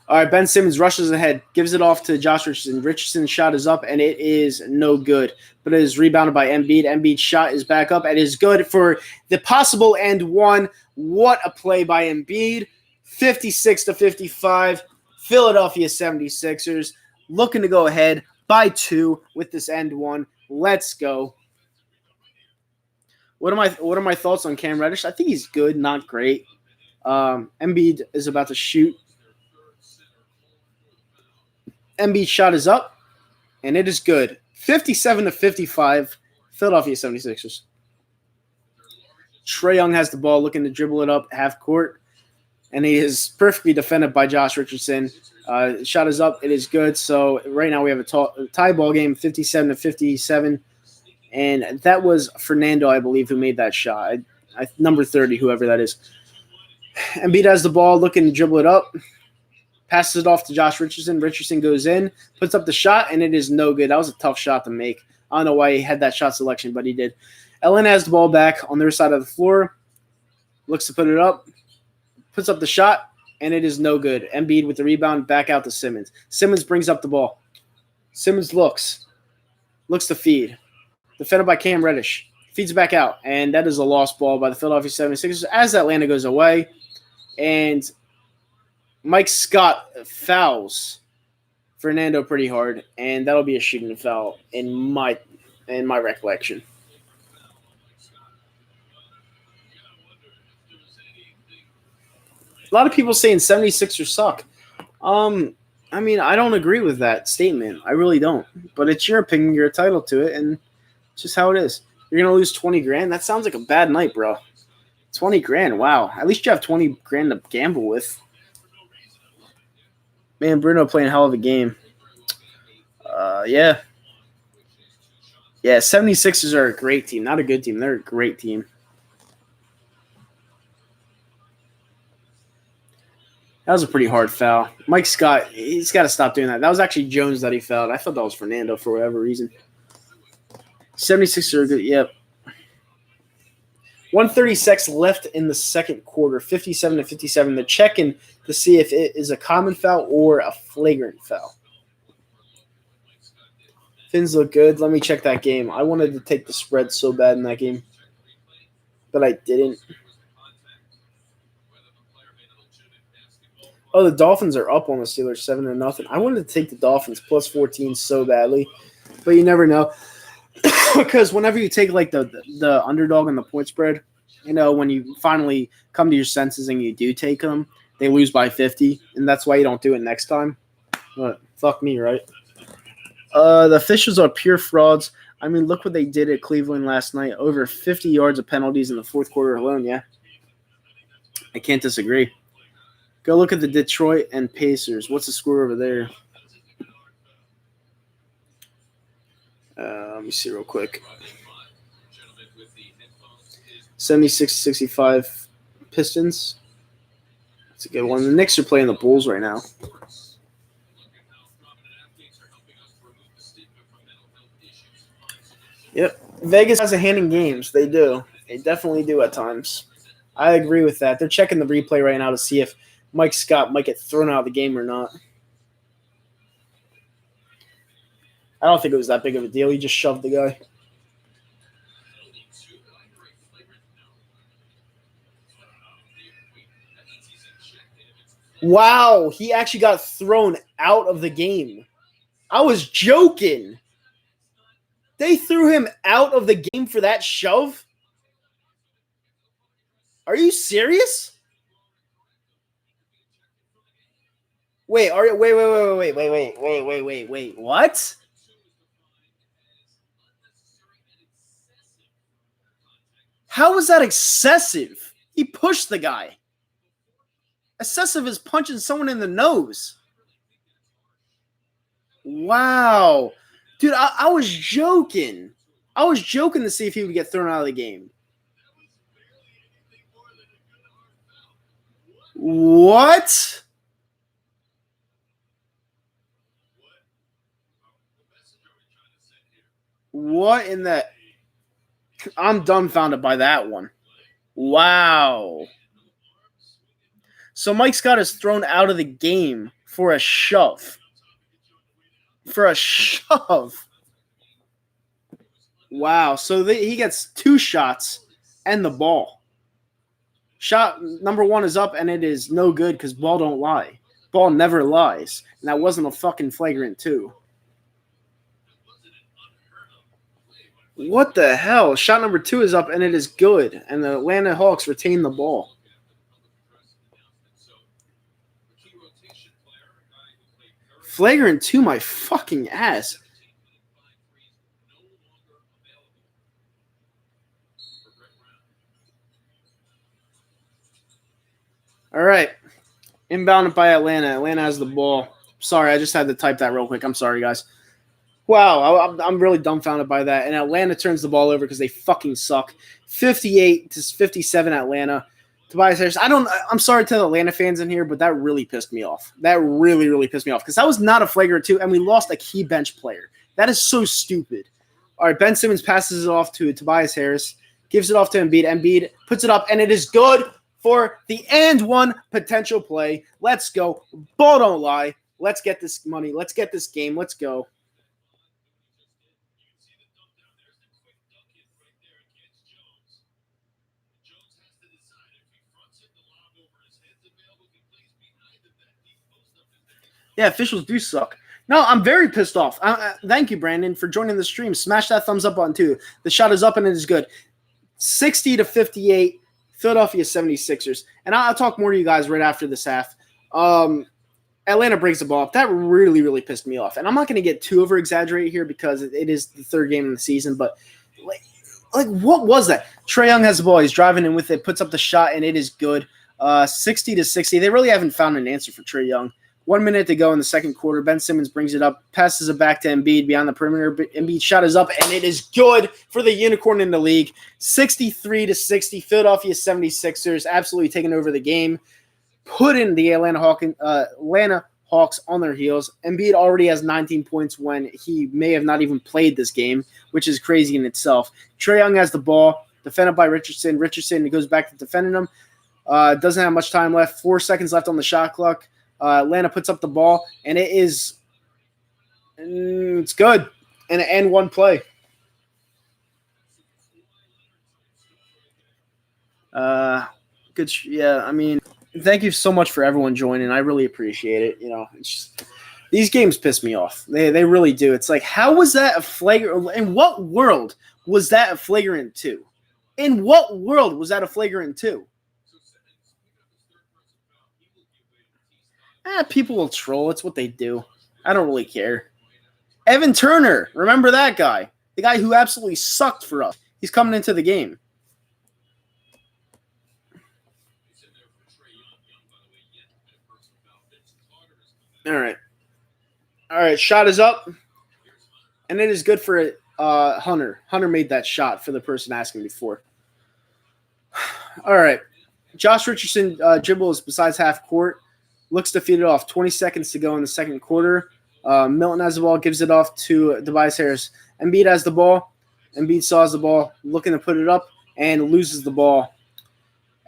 All right, Ben Simmons rushes ahead, gives it off to Josh Richardson. Richardson's shot is up, and it is no good. But it is rebounded by Embiid. Embiid's shot is back up and is good for the possible and one. What a play by Embiid. 56-55. Philadelphia 76ers looking to go ahead by 2 with this end one. Let's go. What are my thoughts on Cam Reddish? I think he's good, not great. Embiid is about to shoot. Embiid's shot is up, and it is good. 57-55, Philadelphia 76ers. Trae Young has the ball, looking to dribble it up half court, and he is perfectly defended by Josh Richardson. Shot is up. It is good. So right now we have a tie ball game, 57-57. And that was Fernando, I believe, who made that shot. Number 30, whoever that is. Embiid has the ball, looking to dribble it up. Passes it off to Josh Richardson. Richardson goes in, puts up the shot, and it is no good. That was a tough shot to make. I don't know why he had that shot selection, but he did. Atlanta has the ball back on their side of the floor. Looks to put it up. puts up the shot, and it is no good. Embiid with the rebound, back out to Simmons. Simmons brings up the ball. Simmons looks to feed. Defended by Cam Reddish. Feeds it back out, and that is a lost ball by the Philadelphia 76ers as Atlanta goes away. And Mike Scott fouls Fernando pretty hard, and that'll be a shooting foul in my recollection. A lot of people saying 76ers suck. I mean, I don't agree with that statement. I really don't. But it's your opinion. You're entitled to it, and it's just how it is. You're going to lose $20,000? That sounds like a bad night, bro. $20,000. Wow. At least you have $20,000 to gamble with. Man, Bruno playing a hell of a game. Yeah. Yeah, 76ers are a great team. Not a good team. They're a great team. That was a pretty hard foul. Mike Scott, he's got to stop doing that. That was actually Jones that he fouled. I thought that was Fernando for whatever reason. 76ers are good. Yep. 136 left in the second quarter, 57-57. They're checking to see if it is a common foul or a flagrant foul. Fins look good. Let me check that game. I wanted to take the spread so bad in that game, but I didn't. Oh, the Dolphins are up on the Steelers 7-0. I wanted to take the Dolphins plus 14 so badly, but you never know. Because whenever you take like the underdog and the point spread, you know, when you finally come to your senses and you do take them, they lose by 50, and that's why you don't do it next time. But fuck me, right? The officials are pure frauds. I mean, look what they did at Cleveland last night. Over 50 yards of penalties in the fourth quarter alone, yeah. I can't disagree. Go look at the Detroit and Pacers. What's the score over there? Let me see real quick. 76-65 Pistons. That's a good one. The Knicks are playing the Bulls right now. Yep. Vegas has a hand in games. They do. They definitely do at times. I agree with that. They're checking the replay right now to see if Mike Scott might get thrown out of the game or not. I don't think it was that big of a deal. He just shoved the guy. Wow, he actually got thrown out of the game. I was joking. They threw him out of the game for that shove? Are you serious? Wait, wait. What? How was that excessive? He pushed the guy. Excessive is punching someone in the nose. Wow. Dude, I was joking. I was joking to see if he would get thrown out of the game. What? What in the... I'm dumbfounded by that one. Wow. So Mike Scott is thrown out of the game for a shove. For a shove. Wow. So he gets 2 shots and the ball. Shot number 1 is up, and it is no good because ball don't lie. Ball never lies. And that wasn't a fucking flagrant 2. What the hell? Shot number 2 is up, and it is good. And the Atlanta Hawks retain the ball. Flagrant 2, my fucking ass. All right. Inbounded by Atlanta. Atlanta has the ball. Sorry, I just had to type that real quick. I'm sorry, guys. Wow, I'm really dumbfounded by that. And Atlanta turns the ball over because they fucking suck. 58-57 Atlanta. Tobias Harris. I'm sorry to the Atlanta fans in here, but that really pissed me off. That really, really pissed me off because that was not a flagrant 2, and we lost a key bench player. That is so stupid. All right, Ben Simmons passes it off to Tobias Harris, gives it off to Embiid. Embiid puts it up, and it is good. for the and one potential play. Let's go. Ball don't lie. Let's get this money. Let's get this game. Let's go. Yeah, officials do suck. No, I'm very pissed off. Thank you, Brandon, for joining the stream. Smash that thumbs up button, too. The shot is up and it is good. 60-58, Philadelphia 76ers. And I'll talk more to you guys right after this half. Atlanta breaks the ball up. That really, really pissed me off. And I'm not going to get too over-exaggerated here because it is the third game of the season. But, like what was that? Trae Young has the ball. He's driving in with it, puts up the shot, and it is good. 60-60. They really haven't found an answer for Trae Young. 1 minute to go in the second quarter. Ben Simmons brings it up, passes it back to Embiid beyond the perimeter. Embiid shot is up, and it is good for the unicorn in the league. 63-60. Philadelphia 76ers absolutely taking over the game, putting the Atlanta Hawks on their heels. Embiid already has 19 points when he may have not even played this game, which is crazy in itself. Trae Young has the ball, defended by Richardson. Richardson goes back to defending him. Doesn't have much time left. 4 seconds left on the shot clock. Atlanta puts up the ball, and it's good. And one play. Good. Yeah, I mean, thank you so much for everyone joining. I really appreciate it. It's just, these games piss me off. They really do. It's like, how was that a flagrant? In what world was that a flagrant 2? In what world was that a flagrant 2? People will troll. It's what they do. I don't really care. Evan Turner. Remember that guy? The guy who absolutely sucked for us. He's coming into the game. All right. Shot is up. And it is good for Hunter. Hunter made that shot for the person asking before. All right. Josh Richardson dribbles besides half court. Looks to feed it off. 20 seconds to go in the second quarter. Milton has the ball, gives it off to Tobias Harris. Embiid has the ball. Embiid saws the ball, looking to put it up, and loses the ball.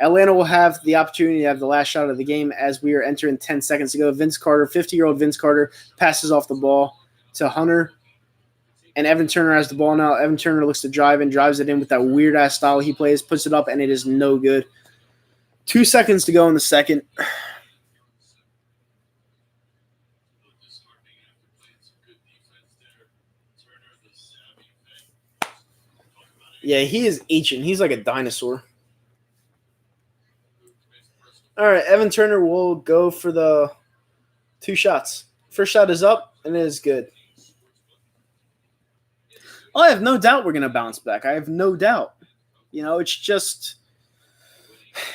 Atlanta will have the opportunity to have the last shot of the game as we are entering 10 seconds to go. Vince Carter, 50-year-old Vince Carter, passes off the ball to Hunter. And Evan Turner has the ball now. Evan Turner looks to drives it in with that weird-ass style he plays, puts it up, and it is no good. 2 seconds to go in the second. Yeah, he is ancient. He's like a dinosaur. All right, Evan Turner will go for the 2 shots. First shot is up, and it is good. I have no doubt we're going to bounce back. I have no doubt. It's just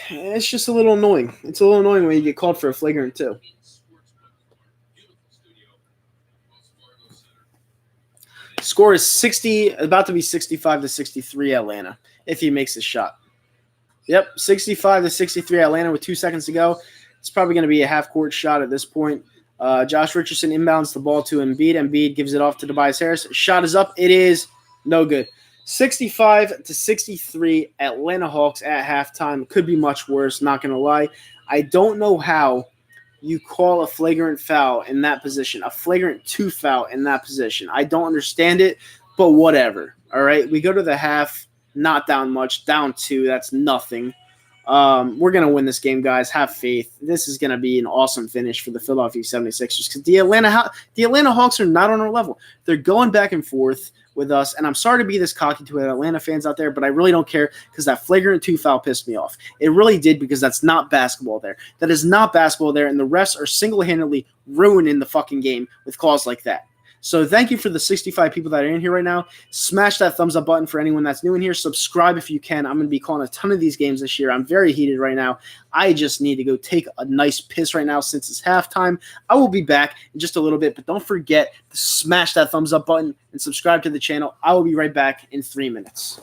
a little annoying. It's a little annoying when you get called for a flagrant 2. Score is about to be 65-63 Atlanta if he makes a shot. Yep, 65-63 Atlanta with 2 seconds to go. It's probably going to be a half-court shot at this point. Josh Richardson inbounds the ball to Embiid. Embiid gives it off to Tobias Harris. Shot is up. It is no good. 65-63 Atlanta Hawks at halftime. Could be much worse, not going to lie. I don't know how you call a flagrant foul in that position, a flagrant 2 foul in that position. I don't understand it, but whatever. All right, we go to the half, not down much, down 2. That's nothing. We're going to win this game, guys. Have faith. This is going to be an awesome finish for the Philadelphia 76ers because the Atlanta Hawks are not on our level. They're going back and forth with us, and I'm sorry to be this cocky to Atlanta fans out there, but I really don't care because that flagrant 2 foul pissed me off. It really did because that's not basketball there. That is not basketball there, and the refs are single-handedly ruining the fucking game with calls like that. So thank you for the 65 people that are in here right now. Smash that thumbs up button for anyone that's new in here. Subscribe if you can. I'm going to be calling a ton of these games this year. I'm very heated right now. I just need to go take a nice piss right now since it's halftime. I will be back in just a little bit, but don't forget to smash that thumbs up button and subscribe to the channel. I will be right back in 3 minutes.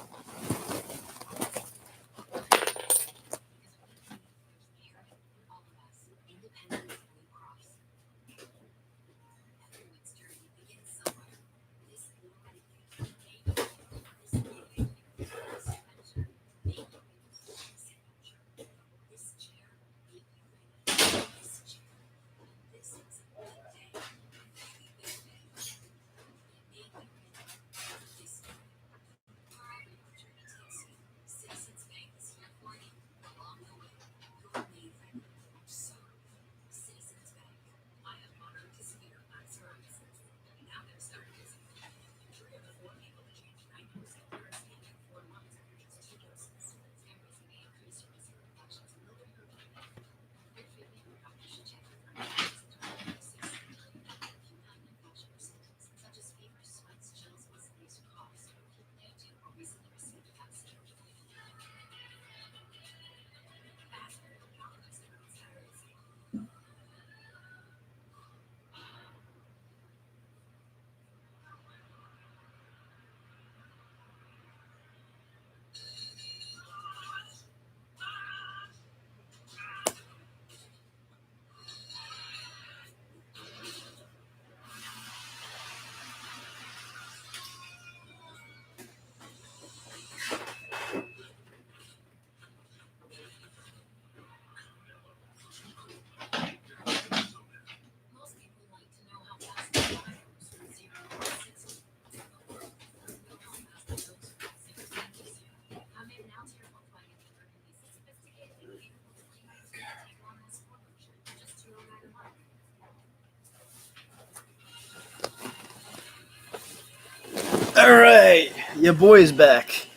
Your boy is back.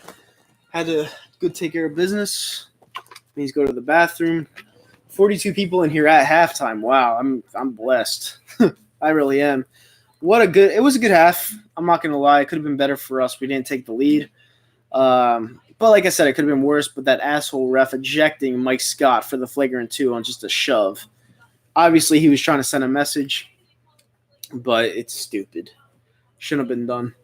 Had to go take care of business. Means go to the bathroom. 42 people in here at halftime. Wow, I'm blessed. I really am. It was a good half. I'm not gonna lie. It could have been better for us. We didn't take the lead. But like I said, it could have been worse. But that asshole ref ejecting Mike Scott for the flagrant 2 on just a shove. Obviously, he was trying to send a message, but it's stupid. Shouldn't have been done.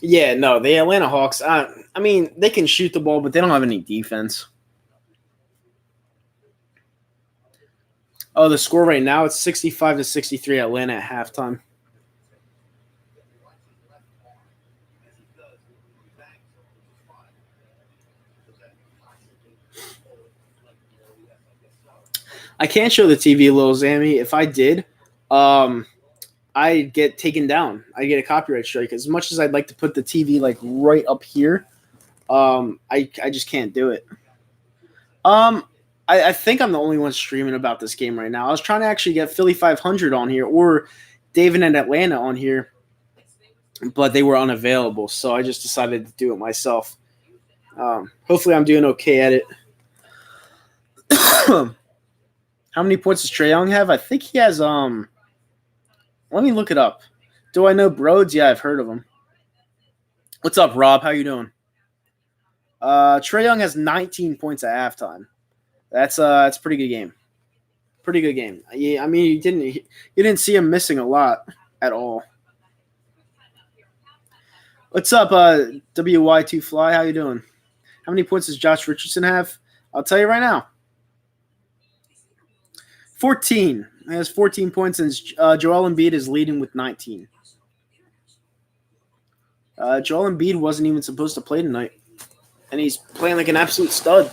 Yeah, no, the Atlanta Hawks, I mean, they can shoot the ball, but they don't have any defense. Oh, the score right now, it's 65-63 Atlanta at halftime. I can't show the TV, Lil Zammy. If I did, I'd get taken down. I'd get a copyright strike. As much as I'd like to put the TV like right up here, I just can't do it. I think I'm the only one streaming about this game right now. I was trying to actually get Philly 500 on here or David and Atlanta on here, but they were unavailable, so I just decided to do it myself. Hopefully I'm doing okay at it. How many points does Trae Young have? I think he has let me look it up. Do I know Broads? Yeah, I've heard of him. What's up, Rob? How you doing? Trae Young has 19 points at halftime. That's a pretty good game. Pretty good game. Yeah, I mean, you didn't see him missing a lot at all. What's up, WY2 Fly? How you doing? How many points does Josh Richardson have? I'll tell you right now. 14. He has 14 points, and Joel Embiid is leading with 19. Joel Embiid wasn't even supposed to play tonight, and he's playing like an absolute stud.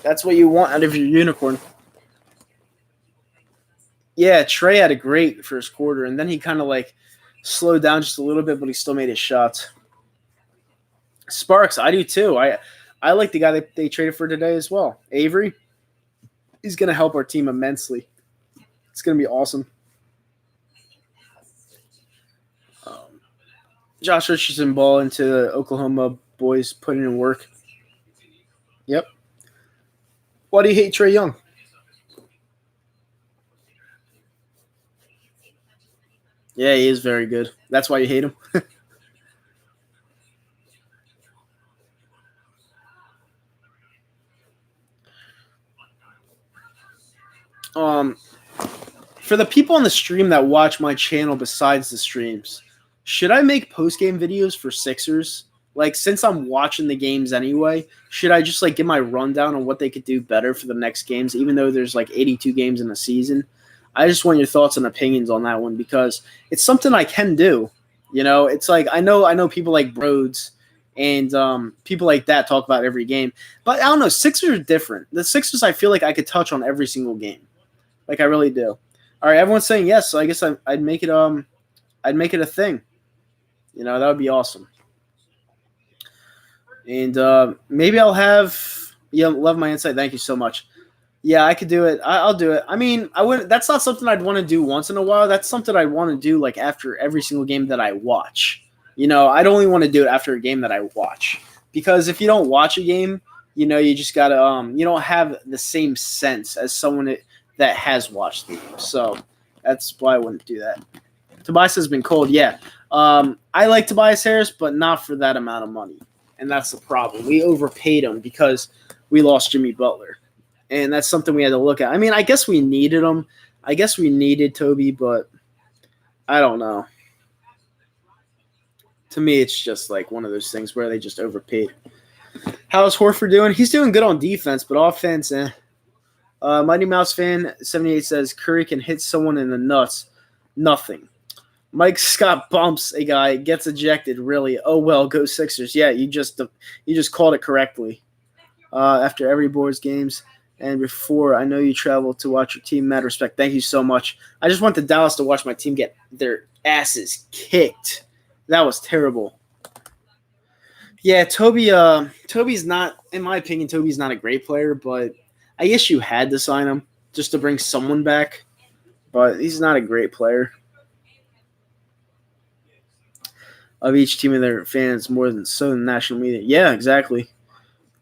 That's what you want out of your unicorn. Yeah, Trae had a great first quarter, and then he kind of like slowed down just a little bit, but he still made his shots. Sparks, I do too. I like the guy that they traded for today as well. Avery, he's going to help our team immensely. It's going to be awesome. Josh Richardson ball into the Oklahoma boys putting in work. Yep. Why do you hate Trae Young? Yeah, he is very good. That's why you hate him. For the people on the stream that watch my channel besides the streams, should I make post-game videos for Sixers? Like, since I'm watching the games anyway, should I just, like, give my rundown on what they could do better for the next games, even though there's, like, 82 games in a season? I just want your thoughts and opinions on that one because it's something I can do. You know, it's like I know people like Broads and people like that talk about every game. But I don't know, Sixers are different. The Sixers, I feel like I could touch on every single game. Like, I really do. All right, everyone's saying yes, so I guess I'd make it a thing. You know, that would be awesome. And maybe I'll have love my insight. Thank you so much. Yeah, I could do it. I'll do it. I mean, I wouldn't. That's not something I'd want to do once in a while. That's something I want to do like after every single game that I watch. You know, I'd only want to do it after a game that I watch because if you don't watch a game, you know, you just gotta you don't have the same sense as someone that has watched the game. So that's why I wouldn't do that. Tobias has been cold. Yeah, I like Tobias Harris, but not for that amount of money, and that's the problem. We overpaid him because we lost Jimmy Butler. And that's something we had to look at. I mean, I guess we needed him. I guess we needed Toby, but I don't know. To me, it's just like one of those things where they just overpaid. How's Horford doing? He's doing good on defense, but offense, Mighty Mouse fan 78 says Curry can hit someone in the nuts. Nothing. Mike Scott bumps a guy, gets ejected. Really? Oh well, go Sixers. Yeah, you just called it correctly. After every board's games. And before, I know you travel to watch your team. Mad respect. Thank you so much. I just went to Dallas to watch my team get their asses kicked. That was terrible. Yeah, Toby's not, in my opinion, Toby's not a great player, but I guess you had to sign him just to bring someone back. but he's not a great player. Of each team and their fans more than so in the national media. Yeah, exactly.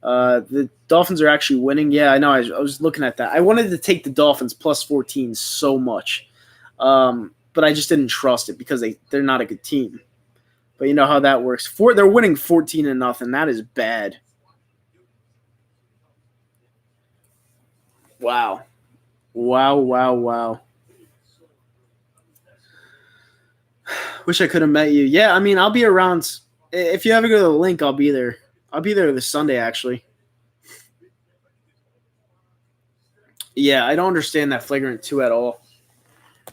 The Dolphins are actually winning. Yeah, I know. I was looking at that. I wanted to take the Dolphins plus 14 so much, but I just didn't trust it because they're not a good team. But you know how that works. They're winning 14-0. That is bad. Wow. Wow. Wish I could have met you. Yeah, I mean, I'll be around. If you ever go to the link, I'll be there. I'll be there this Sunday, actually. Yeah, I don't understand that flagrant 2 at all.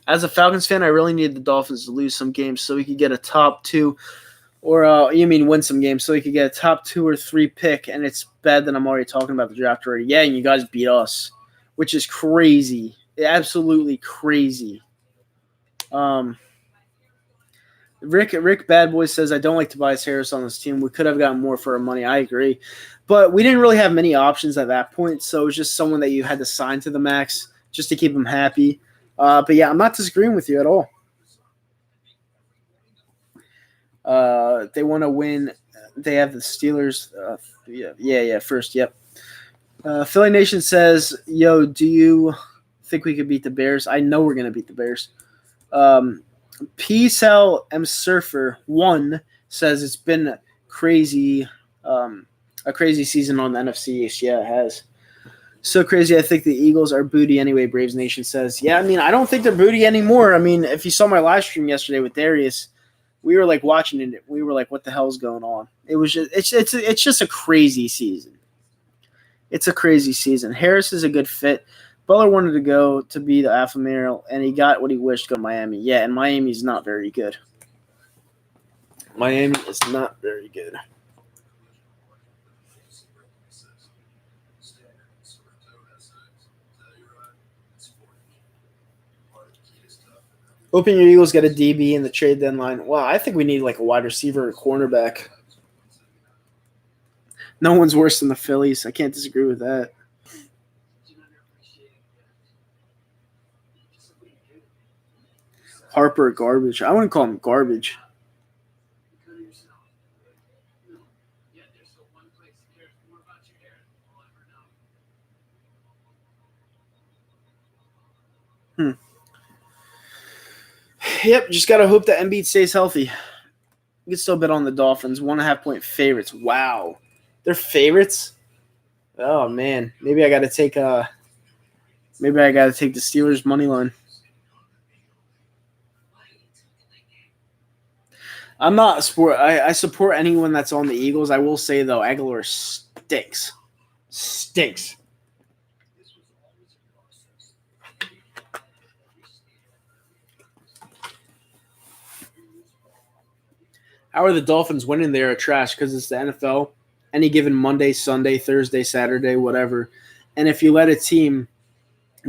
As a Falcons fan, I really need the Dolphins to lose some games so we could get a top 2, or win some games so we could get a top 2 or 3 pick. And it's bad that I'm already talking about the draft already. Yeah, and you guys beat us, which is crazy, absolutely crazy. Rick Bad Boy says, I don't like Tobias Harris on this team. We could have gotten more for our money. I agree. But we didn't really have many options at that point, so it was just someone that you had to sign to the max just to keep him happy. But yeah, I'm not disagreeing with you at all. They want to win. They have the Steelers. First, yep. Philly Nation says, yo, do you think we could beat the Bears? I know we're going to beat the Bears. P-Cell M Surfer 1 says it's been crazy, a crazy season on the NFC East. Yeah, it has. So crazy. I think the Eagles are booty anyway, Braves Nation says. Yeah, I mean, I don't think they're booty anymore. I mean, if you saw my live stream yesterday with Darius, we were like watching it. We were like, what the hell's going on? It was just, it's just a crazy season. It's a crazy season. Harris is a good fit. Butler wanted to go to be the alpha male, and he got what he wished, go to Miami. Yeah, and Miami's not very good. Miami is not very good. Hoping your Eagles get a DB in the trade deadline. Wow, I think we need like a wide receiver or cornerback. No one's worse than the Phillies. I can't disagree with that. Harper garbage. I wouldn't call him garbage. Yep, just got to hope that Embiid stays healthy. You can still bet on the Dolphins. 1.5-point favorites. Wow. They're favorites? Oh, man. Maybe I got to take the Steelers money line. I'm not a sport. I support anyone that's on the Eagles. I will say, though, Aguilar stinks. Stinks. How are the Dolphins winning? They are trash because it's the NFL. Any given Monday, Sunday, Thursday, Saturday, whatever. And if you let a team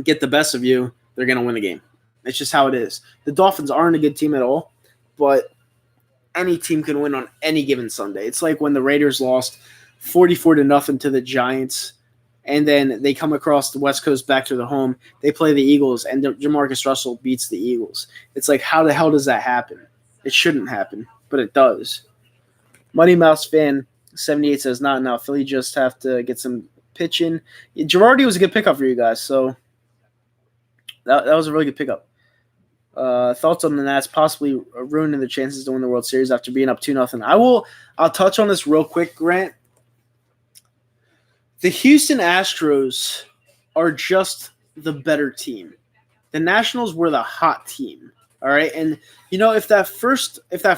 get the best of you, they're going to win the game. It's just how it is. The Dolphins aren't a good team at all, but any team can win on any given Sunday. It's like when the Raiders lost 44-0 to the Giants, and then they come across the West Coast back to the home. They play the Eagles, and Jamarcus Russell beats the Eagles. It's like, how the hell does that happen? It shouldn't happen, but it does. Money Mouse Fan 78 says, not now. Philly just have to get some pitching. Girardi was a good pickup for you guys, so that was a really good pickup. Thoughts on the Nats possibly ruining their chances to win the World Series after being up 2-0. I'll touch on this real quick, Grant. The Houston Astros are just the better team. The Nationals were the hot team. All right, and if that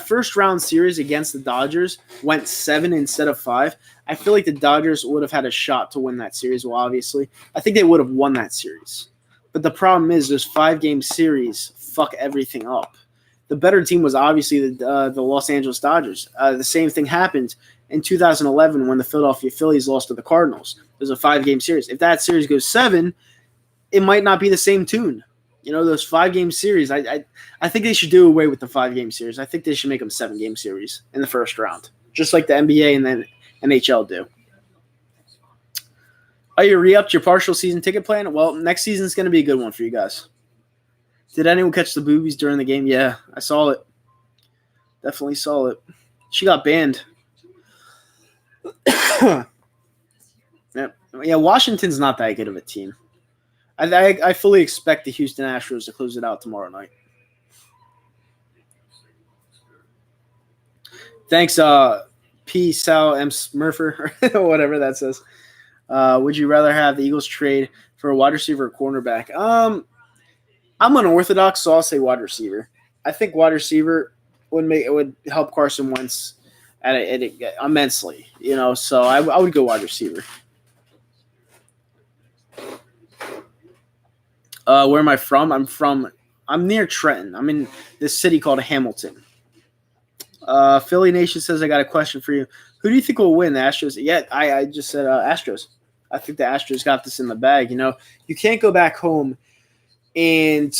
first round series against the Dodgers went 7 instead of 5, I feel like the Dodgers would have had a shot to win that series. Well, obviously, I think they would have won that series. But the problem is, this 5-game series fuck everything up. The better team was obviously the Los Angeles Dodgers. The same thing happened in 2011 when the Philadelphia Phillies lost to the Cardinals. It was a 5-game series. If that series goes 7, it might not be the same tune. Those 5-game series, I think they should do away with the 5-game series. I think they should make them 7-game series in the first round, just like the NBA and then NHL do. Are you re-upped your partial season ticket plan? Well, next season is going to be a good one for you guys. Did anyone catch the boobies during the game? Yeah, I saw it. Definitely saw it. She got banned. Yeah, Washington's not that good of a team. I fully expect the Houston Astros to close it out tomorrow night. Thanks, P. Sal M. Smurfer, whatever that says. Would you rather have the Eagles trade for a wide receiver or cornerback? I'm unorthodox, so I'll say wide receiver. I think wide receiver would help Carson Wentz immensely, so I would go wide receiver. Where am I from? I'm near Trenton. I'm in this city called Hamilton. Philly Nation says, I got a question for you. Who do you think will win, the Astros? Yeah, I just said Astros. I think the Astros got this in the bag. You can't go back home and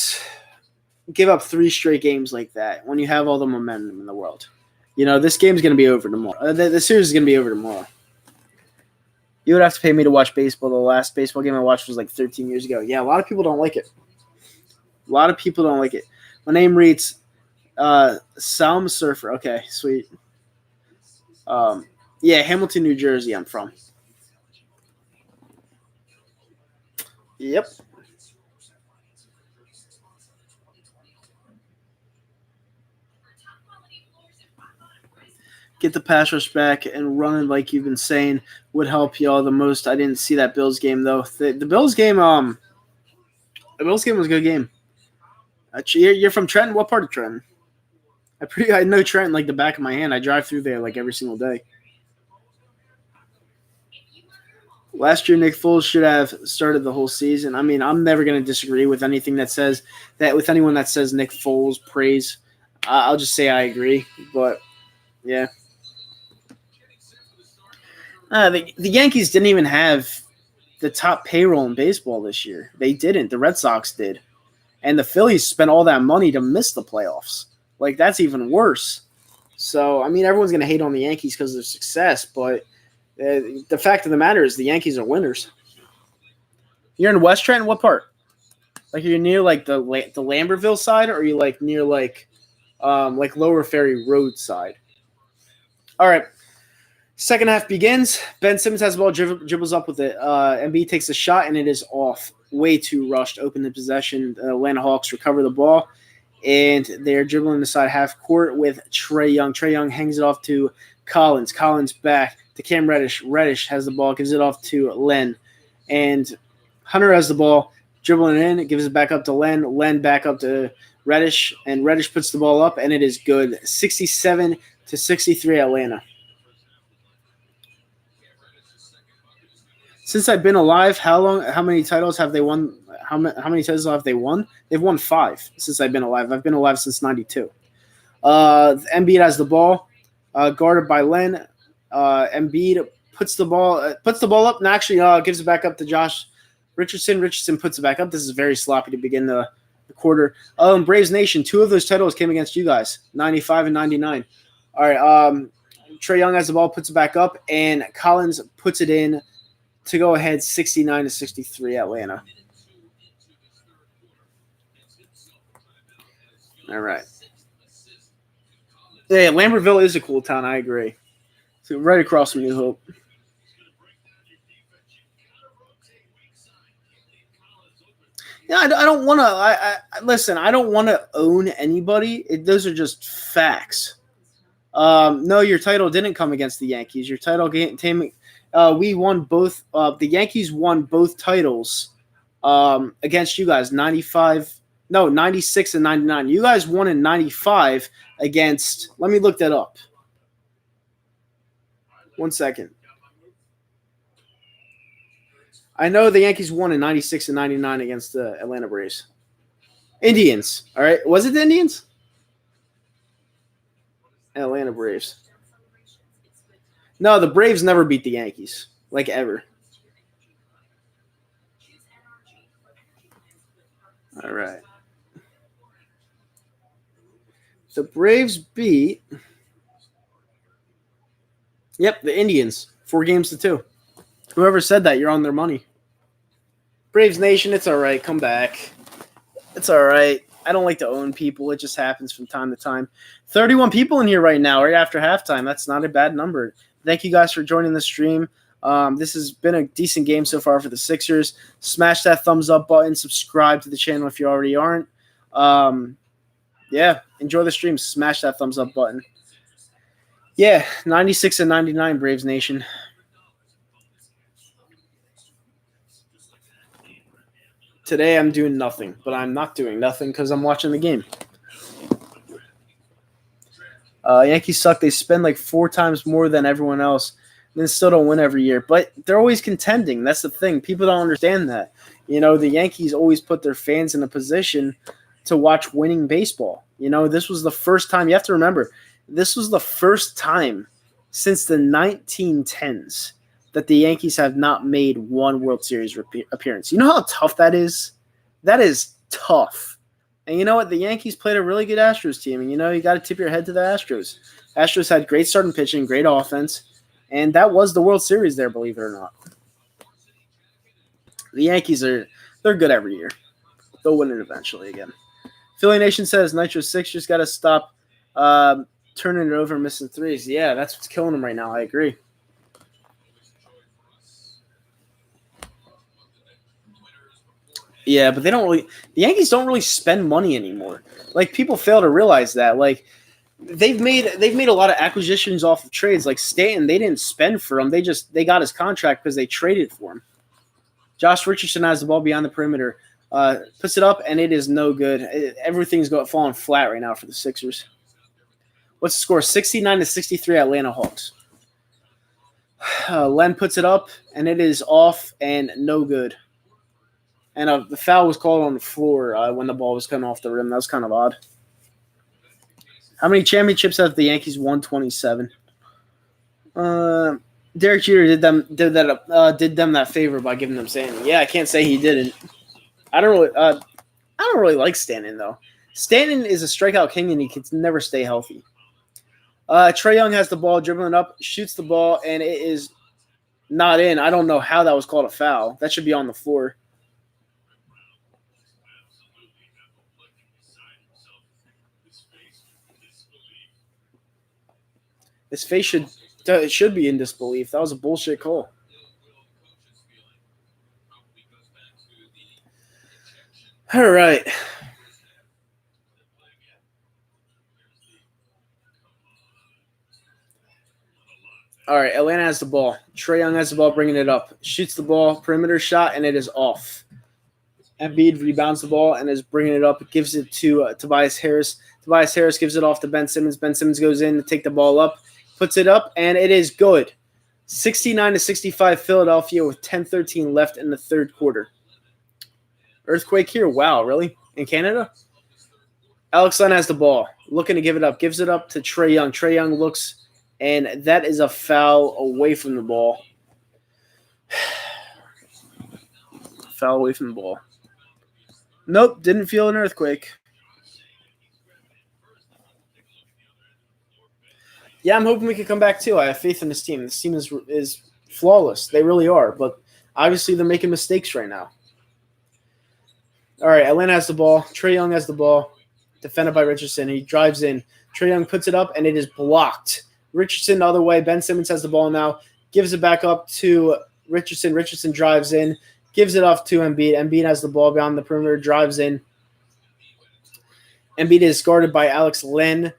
give up 3 straight games like that when you have all the momentum in the world. This game's going to be over tomorrow. The series is going to be over tomorrow. You would have to pay me to watch baseball. The last baseball game I watched was like 13 years ago. Yeah, a lot of people don't like it. My name reads Salm Surfer. Okay, sweet. Yeah, Hamilton, New Jersey I'm from. Yep. Get the pass rush back and running like you've been saying would help y'all the most. I didn't see that Bills game though. The Bills game, was a good game. You're from Trenton? What part of Trenton? I know Trenton like the back of my hand. I drive through there like every single day. Last year, Nick Foles should have started the whole season. I mean, I'm never going to disagree with anything that says that with anyone that says Nick Foles praise. I'll just say I agree. But yeah. The Yankees didn't even have the top payroll in baseball this year. They didn't. The Red Sox did. And the Phillies spent all that money to miss the playoffs. Like, that's even worse. So, I mean, everyone's going to hate on the Yankees because of their success, but the fact of the matter is the Yankees are winners. You're in West Trenton? What part? Like, you're near, like, the Lambertville side, or are you, like, near, like Lower Ferry Road side? All right. Second half begins. Ben Simmons has the ball, dribbles up with it. Embiid takes a shot, and it is off. Way too rushed. Open the possession. The Atlanta Hawks recover the ball, and they're dribbling the side half court with Trae Young. Trae Young hangs it off to Collins. Collins back to Cam Reddish. Reddish has the ball, gives it off to Len. And Hunter has the ball, dribbling it in, gives it back up to Len. Len back up to Reddish, and Reddish puts the ball up, and it is good. 67-63 Atlanta. Since I've been alive, how many titles have they won? How many titles have they won? They've won 5 since I've been alive. I've been alive since 92. Embiid has the ball, guarded by Len. Embiid puts the ball up and actually gives it back up to Josh Richardson. Richardson puts it back up. This is very sloppy to begin the quarter. Braves Nation, 2 of those titles came against you guys, 95 and 99. All right, Trae Young has the ball, puts it back up, and Collins puts it in to go ahead 69-63 Atlanta. All right. Yeah, Lambertville is a cool town. I agree. So right across from New Hope. Yeah, I don't want to. Listen, I don't want to own anybody. Those are just facts. No, your title didn't come against the Yankees. Your title came. We won both. The Yankees won both titles against you guys. 96 and 99. You guys won in 95 against. Let me look that up. 1 second. I know the Yankees won in 96 and 99 against the Atlanta Braves. Indians. All right. Was it the Indians? Atlanta Braves. No, the Braves never beat the Yankees, like ever. All right. The Braves beat. Yep, the Indians. 4-2. Whoever said that, you're on their money. Braves Nation, it's all right. Come back. It's all right. I don't like to own people. It just happens from time to time. 31 people in here right now, right after halftime. That's not a bad number. Thank you guys for joining the stream. This has been a decent game so far for the Sixers. Smash that thumbs up button. Subscribe to the channel if you already aren't. Yeah, enjoy the stream. Smash that thumbs up button. Yeah, 96 and 99, Braves Nation. Today I'm doing nothing, but I'm not doing nothing because I'm watching the game. Yankees suck. They spend like 4 times more than everyone else, and then still don't win every year. But they're always contending. That's the thing. People don't understand that. You know, the Yankees always put their fans in a position to watch winning baseball. You know, this was the first time. You have to remember, this was the first time since the 1910s that the Yankees have not made one World Series appearance. You know how tough that is? That is tough. And you know what? The Yankees played a really good Astros team. And, you know, you got to tip your head to the Astros. Astros had great starting pitching, great offense. And that was the World Series there, believe it or not. The Yankees they're good every year. They'll win it eventually again. Philly Nation says Nitro 6 just got to stop turning it over and missing threes. Yeah, that's what's killing them right now. I agree. Yeah, but the Yankees don't really spend money anymore. Like, people fail to realize that. Like, they've made a lot of acquisitions off of trades. Like Stanton, they didn't spend for him. They got his contract because they traded for him. Josh Richardson has the ball beyond the perimeter. Puts it up, and it is no good. Everything's falling flat right now for the Sixers. What's the score? 69-63 Atlanta Hawks. Len puts it up, and it is off and no good. And the foul was called on the floor when the ball was coming off the rim. That was kind of odd. How many championships have the Yankees won? 27. Derek Jeter did them that favor by giving them Stanton. Yeah, I can't say he didn't. I don't really like Stanton though. Stanton is a strikeout king and he can never stay healthy. Trae Young has the ball, dribbling up, shoots the ball, and it is not in. I don't know how that was called a foul. That should be on the floor. His face should be in disbelief. That was a bullshit call. All right. All right, Atlanta has the ball. Trae Young has the ball, bringing it up. Shoots the ball, perimeter shot, and it is off. Embiid rebounds the ball and is bringing it up. Gives it to Tobias Harris. Tobias Harris gives it off to Ben Simmons. Ben Simmons goes in to take the ball up. Puts it up, and it is good. 69-65 Philadelphia with 10:13 left in the third quarter. Earthquake here? Wow, really? In Canada? Alex Len has the ball. Looking to give it up. Gives it up to Trae Young. Trae Young looks, and that is a foul away from the ball. Foul away from the ball. Nope, didn't feel an earthquake. Yeah, I'm hoping we can come back too. I have faith in this team. This team is flawless. They really are. But obviously they're making mistakes right now. All right, Atlanta has the ball. Trae Young has the ball. Defended by Richardson. He drives in. Trae Young puts it up, and it is blocked. Richardson the other way. Ben Simmons has the ball now. Gives it back up to Richardson. Richardson drives in. Gives it off to Embiid. Embiid has the ball beyond the perimeter. Drives in. Embiid is guarded by Alex Len.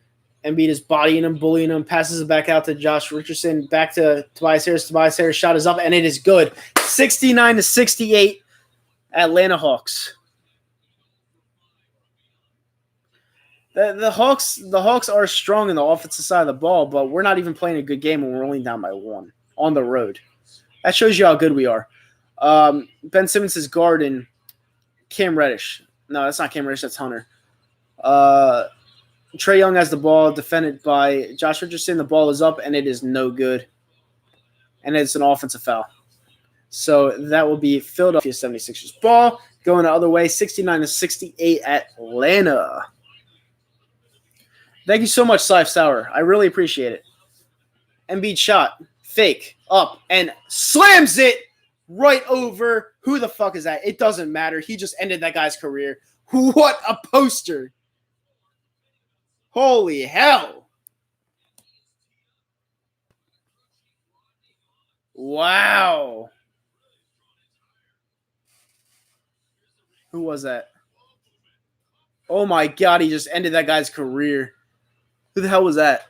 Embiid is bodying him, bullying him, passes it back out to Josh Richardson, back to Tobias Harris. Tobias Harris shot is up, and it is good. 69-68 Atlanta Hawks. The Hawks are strong in the offensive side of the ball, but we're not even playing a good game when we're only down by 1 on the road. That shows you how good we are. Ben Simmons is guarding Cam Reddish. No, that's not Cam Reddish. That's Hunter. Trae Young has the ball, defended by Josh Richardson. The ball is up, and it is no good. And it's an offensive foul. So that will be Philadelphia 76ers ball. Going the other way, 69-68 Atlanta. Thank you so much, Slife Sour. I really appreciate it. Embiid shot, fake, up, and slams it right over. Who the fuck is that? It doesn't matter. He just ended that guy's career. What a poster. Holy hell. Wow. Who was that? Oh my God, he just ended that guy's career. Who the hell was that?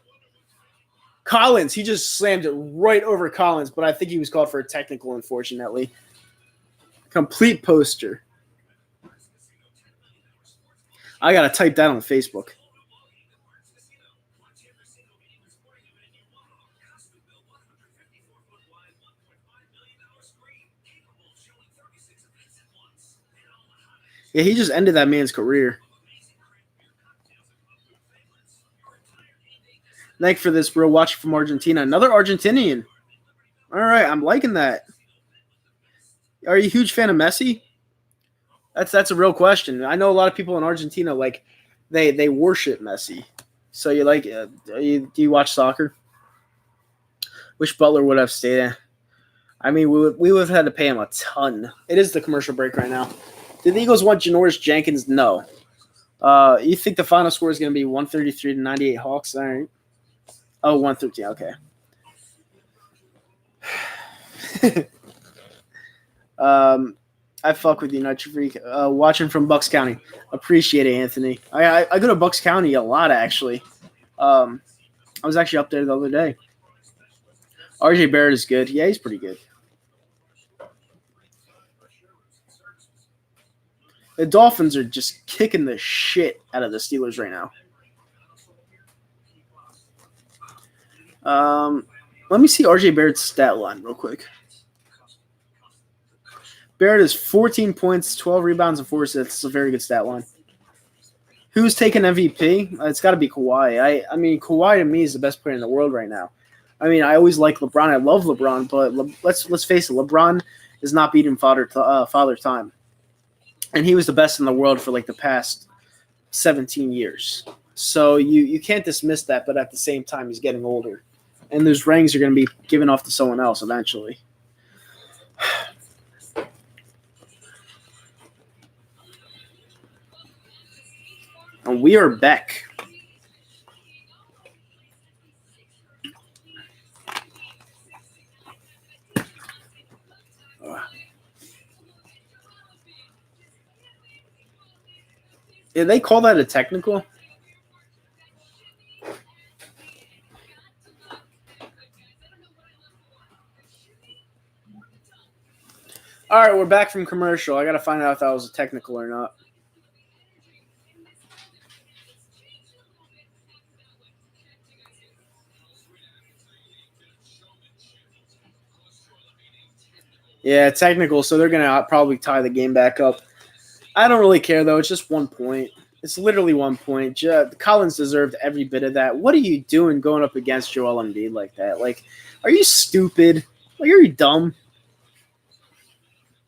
Collins. He just slammed it right over Collins, but I think he was called for a technical, unfortunately. Complete poster. I got to type that on Facebook. Yeah, he just ended that man's career. Thank you for this, bro. Watching from Argentina. Another Argentinian. All right, I'm liking that. Are you a huge fan of Messi? That's a real question. I know a lot of people in Argentina they worship Messi. So you like? Do you watch soccer? Wish Butler would have stayed. I mean, we would have had to pay him a ton. It is the commercial break right now. Did the Eagles want Janoris Jenkins? No. You think the final score is going to be 133 to 98 Hawks? All right. Oh, 113. Okay. I fuck with you, Nitro Freak. Watching from Bucks County. Appreciate it, Anthony. I go to Bucks County a lot, actually. I was actually up there the other day. RJ Barrett is good. Yeah, he's pretty good. The Dolphins are just kicking the shit out of the Steelers right now. Let me see RJ Barrett's stat line real quick. Barrett is 14 points, 12 rebounds, and 4 assists. It's a very good stat line. Who's taking MVP? It's got to be Kawhi. I mean, Kawhi to me is the best player in the world right now. I mean, I always like LeBron. I love LeBron, but let's face it, LeBron is not beating father time, and he was the best in the world for like the past 17 years. So you can't dismiss that, but at the same time, he's getting older, and those rings are going to be given off to someone else eventually. And we are back. Did they call that a technical? All right, we're back from commercial. I got to find out if that was a technical or not. Yeah, technical, so they're going to probably tie the game back up. I don't really care, though. It's just 1 point. It's literally 1 point. Collins deserved every bit of that. What are you doing going up against Joel Embiid like that? Like, are you stupid? Like, are you dumb?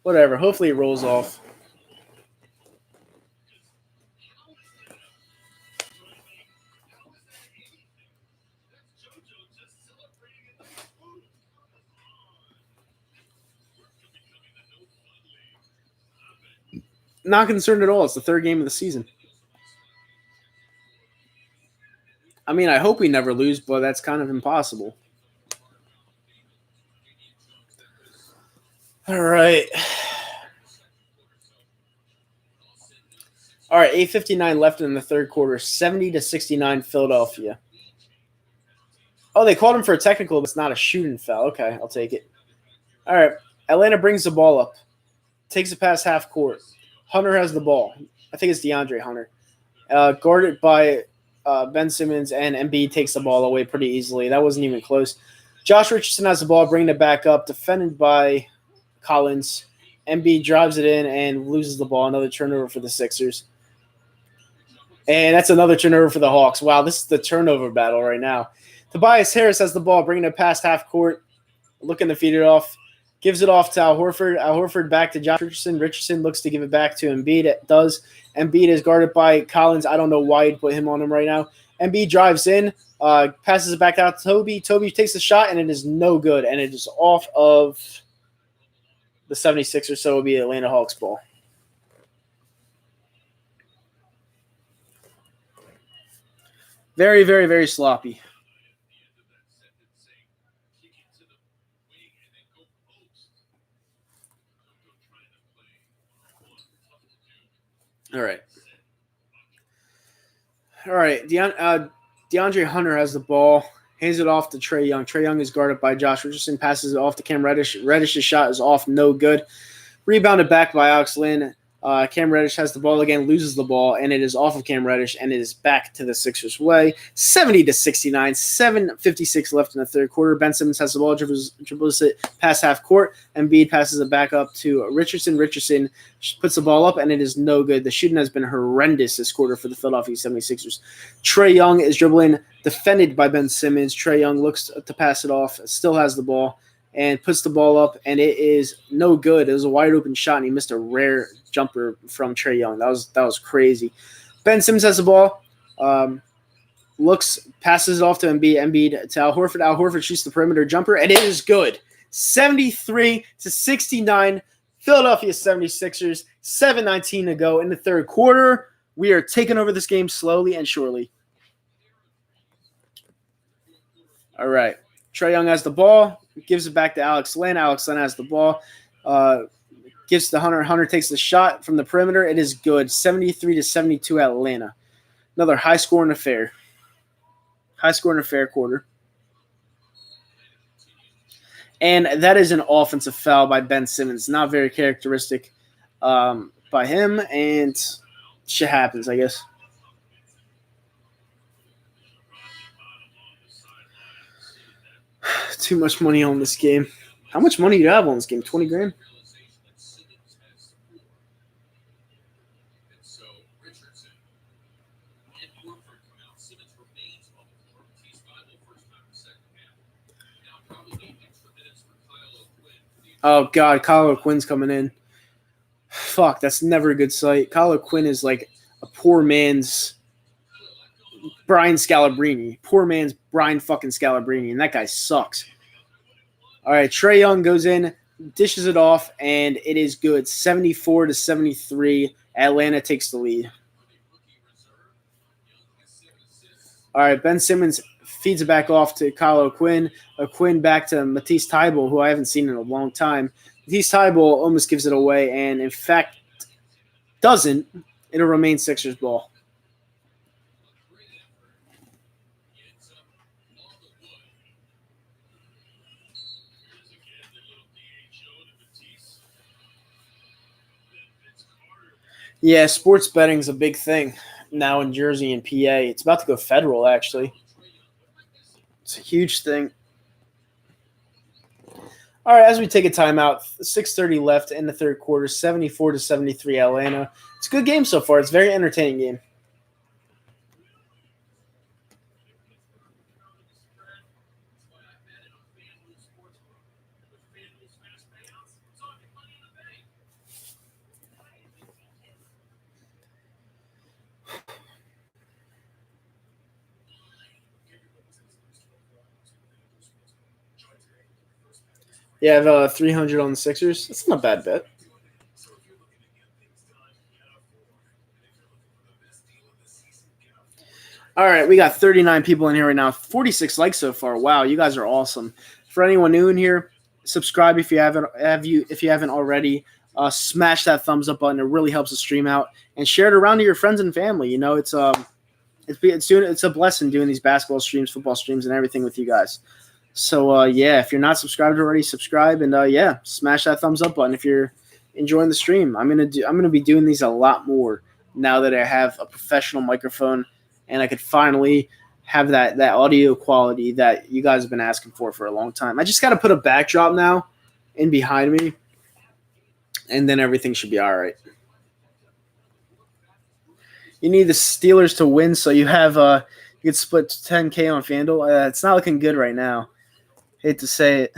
Whatever. Hopefully it rolls off. Not concerned at all. It's the third game of the season. I mean, I hope we never lose, but that's kind of impossible. All right. All right, 8:59 left in the third quarter. 70-69 Philadelphia. Oh, they called him for a technical, but it's not a shooting foul. Okay, I'll take it. All right, Atlanta brings the ball up. Takes it past half court. Hunter has the ball. I think it's DeAndre Hunter. Guarded by Ben Simmons, and Embiid takes the ball away pretty easily. That wasn't even close. Josh Richardson has the ball, bringing it back up, defended by Collins. Embiid drives it in and loses the ball. Another turnover for the Sixers. And that's another turnover for the Hawks. Wow, this is the turnover battle right now. Tobias Harris has the ball, bringing it past half court, looking to feed it off. Gives it off to Al Horford. Al Horford back to Josh Richardson. Richardson looks to give it back to Embiid. It does. Embiid is guarded by Collins. I don't know why he'd put him on him right now. Embiid drives in, passes it back out to Toby. Toby takes a shot, and it is no good. And it is off of the 76ers, so it will be Atlanta Hawks ball. Very, very, very sloppy. All right. All right. DeAndre Hunter has the ball, hands it off to Trae Young. Trae Young is guarded by Josh Richardson, passes it off to Cam Reddish. Reddish's shot is off, no good. Rebounded back by Alex Len. Cam Reddish has the ball again, loses the ball, and it is off of Cam Reddish, and it is back to the Sixers' way. 70-69, 7:56 left in the third quarter. Ben Simmons has the ball, dribbles it past half court. Embiid passes it back up to Richardson. Richardson puts the ball up, and it is no good. The shooting has been horrendous this quarter for the Philadelphia 76ers. Trae Young is dribbling, defended by Ben Simmons. Trae Young looks to pass it off, still has the ball, and puts the ball up, and it is no good. It was a wide open shot, and he missed a rare jumper from Trae Young. That was crazy. Ben Simmons has the ball, passes it off to Embiid to Al Horford. Al Horford shoots the perimeter jumper, and it is good. 73-69, Philadelphia 76ers, 7:19 to go in the third quarter. We are taking over this game slowly and surely. All right. Trae Young has the ball, gives it back to Alex Len. Alex Len has the ball, gives to Hunter. Hunter takes the shot from the perimeter. It is good. 73-72 Atlanta. Another high-scoring affair. High-scoring affair quarter. And that is an offensive foul by Ben Simmons. Not very characteristic by him, and shit happens, I guess. Too much money on this game. How much money do you have on this game? 20 grand? Oh, God. Kyle O'Quinn's coming in. Fuck, that's never a good sight. Kyle O'Quinn is like a poor man's Brian Scalabrine. Poor man's Brian fucking Scalabrine, and that guy sucks. All right, Trae Young goes in, dishes it off, and it is good. 74-73. Atlanta takes the lead. All right, Ben Simmons feeds it back off to Kyle O'Quinn. O'Quinn back to Matisse Thybulle, who I haven't seen in a long time. Matisse Thybulle almost gives it away, and in fact doesn't. It'll remain Sixers ball. Yeah, sports betting is a big thing now in Jersey and PA. It's about to go federal, actually. It's a huge thing. All right, as we take a timeout, 6:30 left in the third quarter, 74-73 Atlanta. It's a good game so far. It's a very entertaining game. You have 300 on the Sixers. That's not a bad bet. All right, we got 39 people in here right now. 46 likes so far. Wow, you guys are awesome. For anyone new in here, subscribe if you haven't already. Smash that thumbs up button. It really helps the stream out, and share it around to your friends and family. You know, it's a blessing doing these basketball streams, football streams, and everything with you guys. So yeah, if you're not subscribed already, subscribe, and yeah, smash that thumbs up button if you're enjoying the stream. I'm gonna be doing these a lot more now that I have a professional microphone and I could finally have that audio quality that you guys have been asking for a long time. I just got to put a backdrop now in behind me, and then everything should be all right. You need the Steelers to win, so you have you could split 10K on FanDuel. It's not looking good right now. Hate to say it.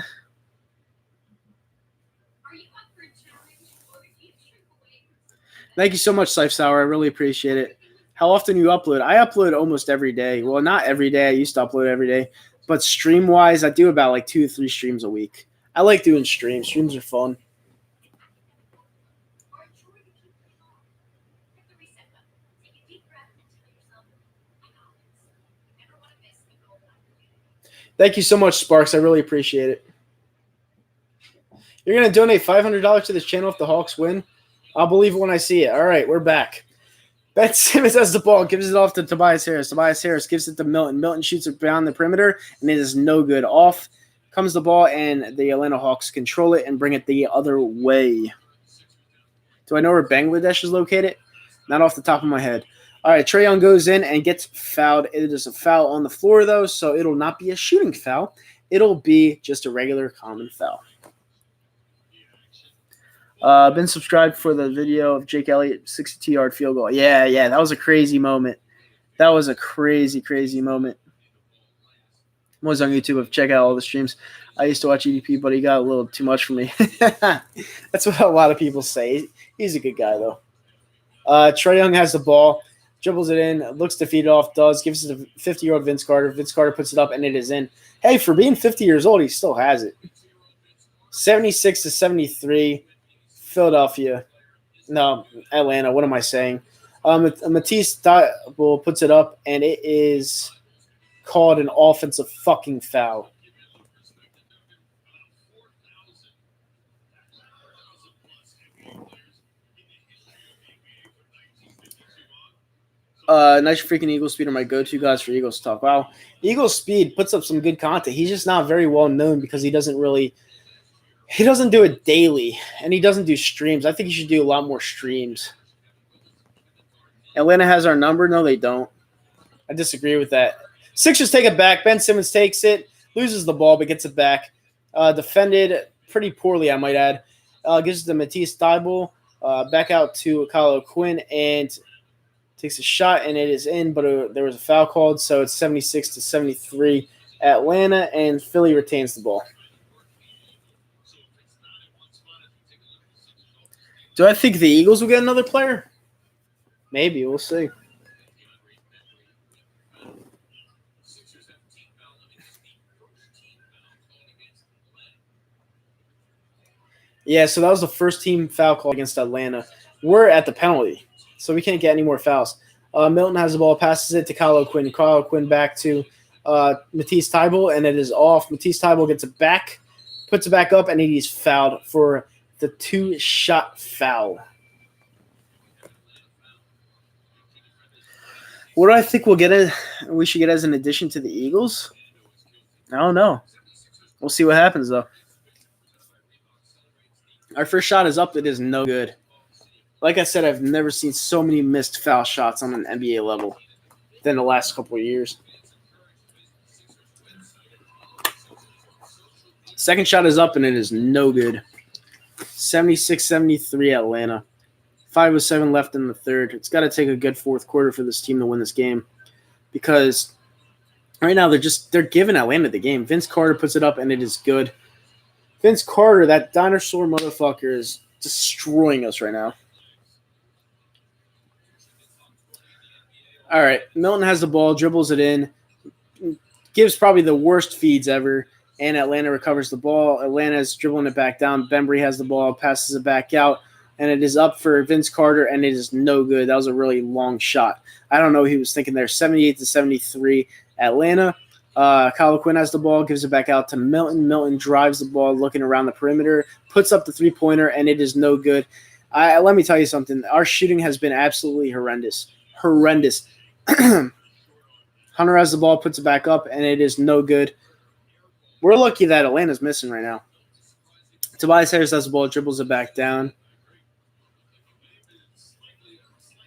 Thank you so much, Sife Sour. I really appreciate it. How often you upload? I upload almost every day. Well, not every day. I used to upload every day. But stream-wise, I do about like 2 to 3 streams a week. I like doing streams. Streams are fun. Thank you so much, Sparks. I really appreciate it. You're going to donate $500 to this channel if the Hawks win? I'll believe it when I see it. All right, we're back. Ben Simmons has the ball, gives it off to Tobias Harris. Tobias Harris gives it to Milton. Milton shoots it beyond the perimeter, and it is no good. Off comes the ball, and the Atlanta Hawks control it and bring it the other way. Do I know where Bangladesh is located? Not off the top of my head. All right, Trae Young goes in and gets fouled. It is a foul on the floor, though, so it'll not be a shooting foul. It'll be just a regular common foul. Been subscribed for the video of Jake Elliott 62-yard field goal. Yeah, that was a crazy moment. That was a crazy, crazy moment. I'm always on YouTube. Check out all the streams. I used to watch EDP, but he got a little too much for me. That's what a lot of people say. He's a good guy, though. Trae Young has the ball, dribbles it in, looks to feed it off, gives it to 50-year-old Vince Carter. Vince Carter puts it up, and it is in. Hey, for being 50 years old, he still has it. 76-73. Philadelphia. No, Atlanta. What am I saying? Matisse Thybulle puts it up, and it is called an offensive fucking foul. Nice freaking Eagles Speed are my go-to guys for Eagles talk. Wow. Eagles Speed puts up some good content. He's just not very well known because he doesn't do it daily, and he doesn't do streams. I think he should do a lot more streams. Atlanta has our number. No, they don't. I disagree with that. Sixers take it back. Ben Simmons takes it, loses the ball, but gets it back. Defended pretty poorly, I might add. Gives it to Matisse Thybulle. Back out to Kyle O'Quinn, and takes a shot, and it is in, but there was a foul called, so it's 76-73 Atlanta, and Philly retains the ball. Do I think the Eagles will get another player? Maybe. We'll see. Yeah, so that was the first team foul call against Atlanta. We're at the penalty, so we can't get any more fouls. Milton has the ball, passes it to Kyle O'Quinn. Kyle O'Quinn back to Matisse Thybulle, and it is off. Matisse Thybulle gets it back, puts it back up, and he's fouled for the 2-shot foul. What do I think we should get as an addition to the Eagles? I don't know. We'll see what happens, though. Our first shot is up. It is no good. Like I said, I've never seen so many missed foul shots on an NBA level than the last couple of years. Second shot is up, and it is no good. 76-73 Atlanta. 5:07 left in the third. It's got to take a good fourth quarter for this team to win this game, because right now they're giving Atlanta the game. Vince Carter puts it up, and it is good. Vince Carter, that dinosaur motherfucker, is destroying us right now. All right, Milton has the ball, dribbles it in, gives probably the worst feeds ever, and Atlanta recovers the ball. Atlanta is dribbling it back down. Bembry has the ball, passes it back out, and it is up for Vince Carter, and it is no good. That was a really long shot. I don't know what he was thinking there. 78-73 Atlanta. Kyle Quinn has the ball, gives it back out to Milton. Milton drives the ball, looking around the perimeter, puts up the three-pointer, and it is no good. Let me tell you something. Our shooting has been absolutely horrendous. Horrendous. Hunter has the ball, puts it back up, and it is no good. We're lucky that Atlanta's missing right now. Tobias Harris has the ball, dribbles it back down,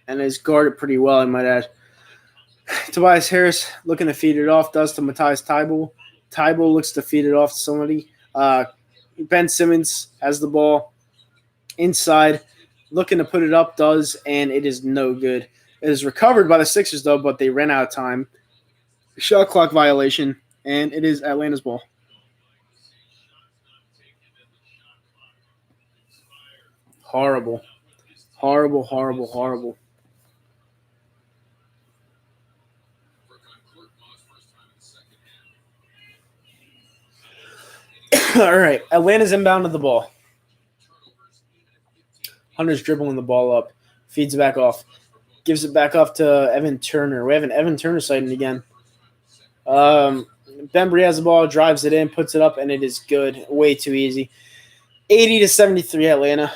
and is guarded pretty well, I might add. Tobias Harris looking to feed it off, does to Matisse Thybulle. Thybulle looks to feed it off to somebody. Ben Simmons has the ball inside, looking to put it up, does, and it is no good. It is recovered by the Sixers, though, but they ran out of time. Shot clock violation, and it is Atlanta's ball. Horrible. Horrible, horrible, horrible. All right, Atlanta's inbound to the ball. Hunter's dribbling the ball up, feeds it back off, gives it back off to Evan Turner. We have an Evan Turner sighting again. Bembry has the ball, drives it in, puts it up, and it is good. Way too easy. 80-73 Atlanta.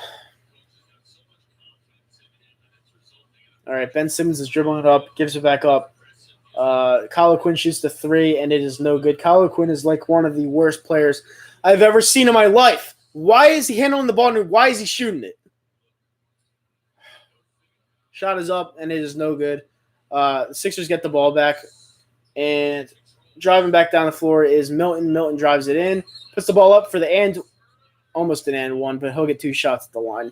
All right, Ben Simmons is dribbling it up, gives it back up. Kyle Quinn shoots the three, and it is no good. Kyle Quinn is like one of the worst players I've ever seen in my life. Why is he handling the ball, and why is he shooting it? Shot is up, and it is no good. The Sixers get the ball back, and driving back down the floor is Milton. Milton drives it in, puts the ball up for the and, almost an and one, but he'll get 2 shots at the line.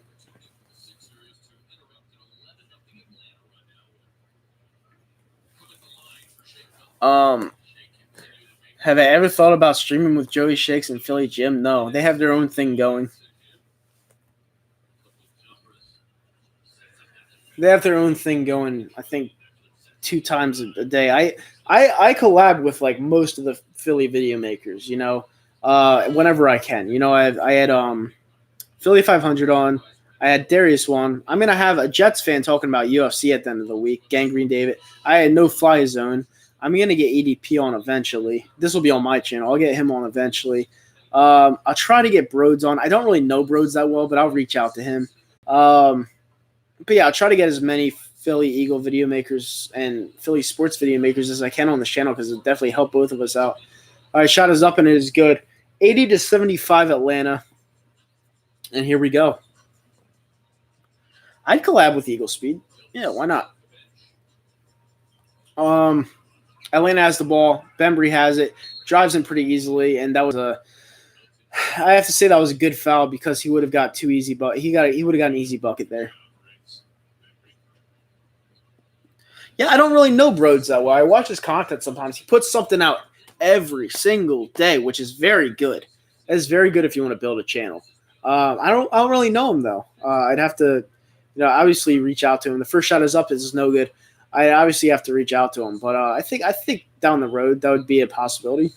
Have I ever thought about streaming with Joey Shakes and Philly Jim? No, they have their own thing going. They have their own thing going, I think, 2 times a day. I collab with like most of the Philly video makers, whenever I can. I had Philly 500 on. I had Darius one. I'm gonna have a Jets fan talking about UFC at the end of the week. Gangrene David. I had No Fly Zone. I'm gonna get ADP on eventually. This will be on my channel. I'll get him on eventually. I'll try to get Broads on. I don't really know Broads that well, but I'll reach out to him. But yeah, I'll try to get as many Philly Eagle video makers and Philly sports video makers as I can on this channel because it'll definitely help both of us out. All right, shot is up and it is good. 80-75 Atlanta. And here we go. I'd collab with Eagle Speed. Yeah, why not? Atlanta has the ball. Bembry has it. Drives in pretty easily, and that was I have to say that was a good foul because he would have got 2 easy, but he would have got an easy bucket there. Yeah, I don't really know Broads that well. I watch his content sometimes. He puts something out every single day, which is very good. That is very good if you want to build a channel. I don't really know him though. I'd have to, obviously reach out to him. The first shot is up. This is no good. I obviously have to reach out to him, but I think down the road that would be a possibility.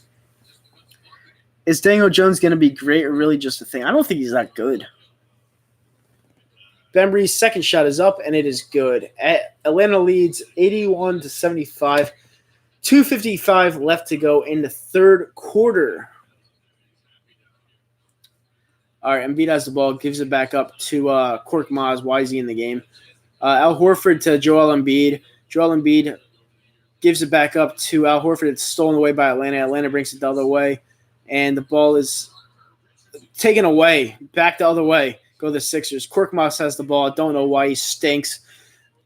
Is Daniel Jones going to be great or really just a thing? I don't think he's that good. Bembry's second shot is up, and it is good. Atlanta leads 81-75. 2:55 left to go in the third quarter. All right, Embiid has the ball, gives it back up to Korkmaz. Why is he in the game? Al Horford to Joel Embiid. Joel Embiid gives it back up to Al Horford. It's stolen away by Atlanta. Atlanta brings it the other way, and the ball is taken away, back the other way. Go the Sixers. Korkmaz has the ball. Don't know why he stinks.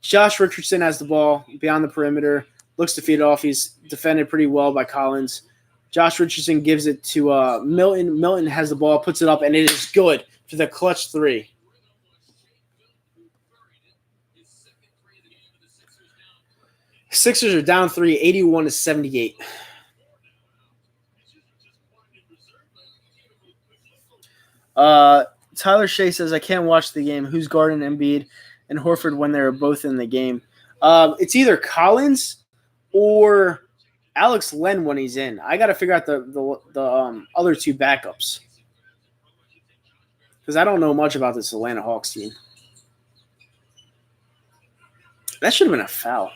Josh Richardson has the ball beyond the perimeter. Looks to feed it off. He's defended pretty well by Collins. Josh Richardson gives it to Milton. Milton has the ball, puts it up, and it is good for the clutch 3. Sixers are down 3, 81-78. Tyler Shea says, I can't watch the game. Who's guarding Embiid and Horford when they're both in the game? It's either Collins or Alex Len when he's in. I got to figure out the other 2 backups because I don't know much about this Atlanta Hawks team. That should have been a foul.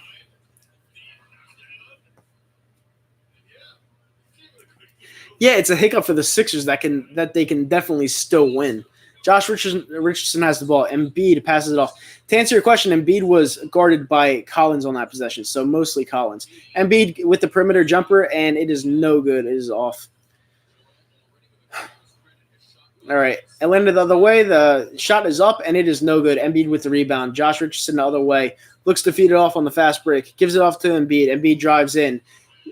Yeah, it's a hiccup for the Sixers that they can definitely still win. Josh Richardson has the ball. Embiid passes it off. To answer your question, Embiid was guarded by Collins on that possession, so mostly Collins. Embiid with the perimeter jumper, and it is no good. It is off. All right, Atlanta the other way. The shot is up, and it is no good. Embiid with the rebound. Josh Richardson the other way. Looks to feed it off on the fast break. Gives it off to Embiid. Embiid drives in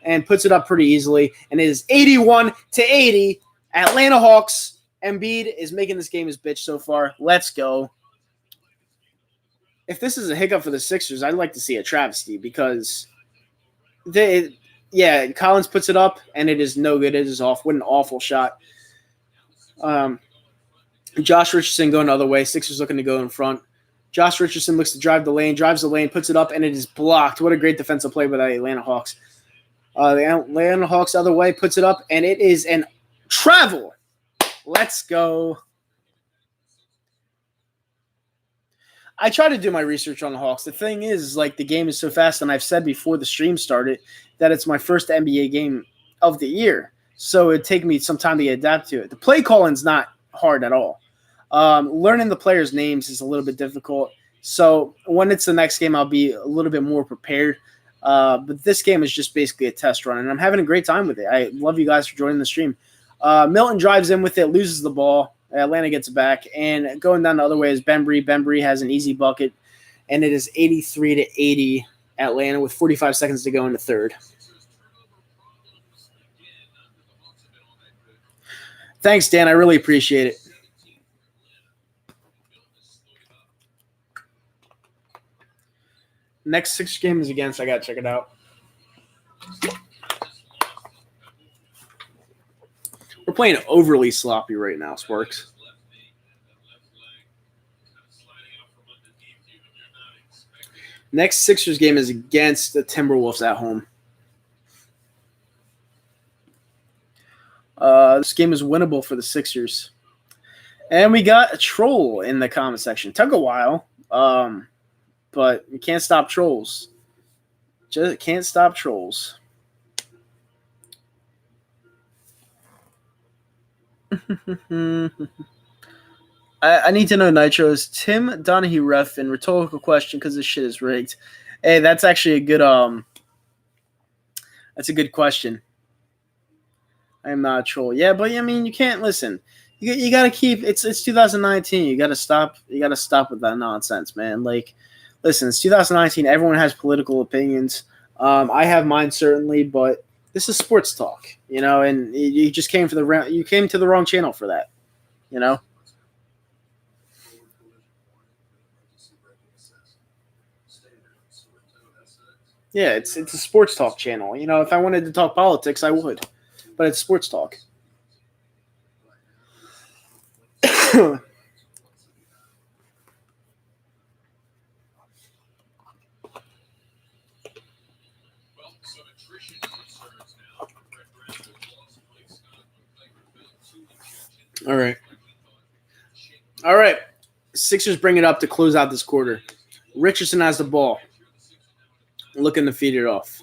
and puts it up pretty easily, and it is 81-80. Atlanta Hawks. Embiid is making this game his bitch so far. Let's go. If this is a hiccup for the Sixers, I'd like to see a travesty because Collins puts it up, and it is no good. It is off. What an awful shot. Josh Richardson going the other way. Sixers looking to go in front. Josh Richardson looks to drives the lane, puts it up, and it is blocked. What a great defensive play by the Atlanta Hawks. The Atlanta Hawks the other way, puts it up, and it is an travel. Let's go. I try to do my research on the Hawks. The thing is, like, the game is so fast, and I've said before the stream started that it's my first NBA game of the year, so it'd take me some time to adapt to it. The play calling's not hard at all. Learning the players' names is a little bit difficult. So when it's the next game, I'll be a little bit more prepared. But this game is just basically a test run, and I'm having a great time with it. I love you guys for joining the stream. Milton drives in with it, loses the ball. Atlanta gets it back, and going down the other way is Bembry. Bembry has an easy bucket, and it is 83-80 Atlanta with 45 seconds to go in the third. Thanks, Dan. I really appreciate it. Next 6 games against, I got to check it out. We're playing overly sloppy right now, Sparks. Next Sixers game is against the Timberwolves at home. This game is winnable for the Sixers. And we got a troll in the comment section. Took a while, but you can't stop trolls. Just can't stop trolls. I need to know, Nitro, is Tim Donahue ref in rhetorical question because this shit is rigged? Hey, that's actually a good that's a good question. I am not a troll. Yeah, but I mean, you can't listen. You got to keep it's 2019. You got to stop with that nonsense, man. Like, listen, it's 2019. Everyone has political opinions. I have mine certainly, but this is sports talk, and you just came to the wrong channel for that, Yeah, it's a sports talk channel. If I wanted to talk politics, I would, but it's sports talk. All right. Sixers bring it up to close out this quarter. Richardson has the ball. Looking to feed it off.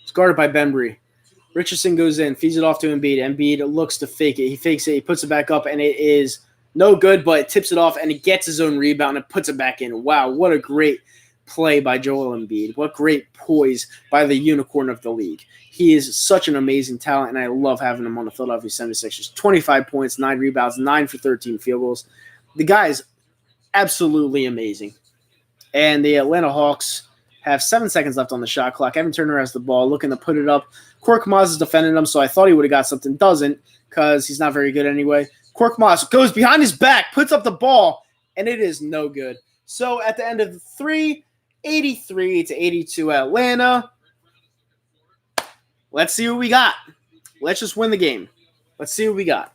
It's guarded by Bembry. Richardson goes in, feeds it off to Embiid. Embiid looks to fake it. He fakes it. He puts it back up, and it is no good, but it tips it off, and he gets his own rebound and puts it back in. Wow, what a great play by Joel Embiid. What great poise by the unicorn of the league. He is such an amazing talent, and I love having him on the Philadelphia 76ers. 25 points, 9 rebounds, 9 for 13 field goals. The guy is absolutely amazing. And the Atlanta Hawks have 7 seconds left on the shot clock. Evan Turner has the ball, looking to put it up. Korkmaz is defending him, so I thought he would have got something. Doesn't, because he's not very good anyway. Korkmaz goes behind his back, puts up the ball, and it is no good. So at the end of the 3, 83-82 Atlanta. Let's see what we got. Let's just win the game. Let's see what we got.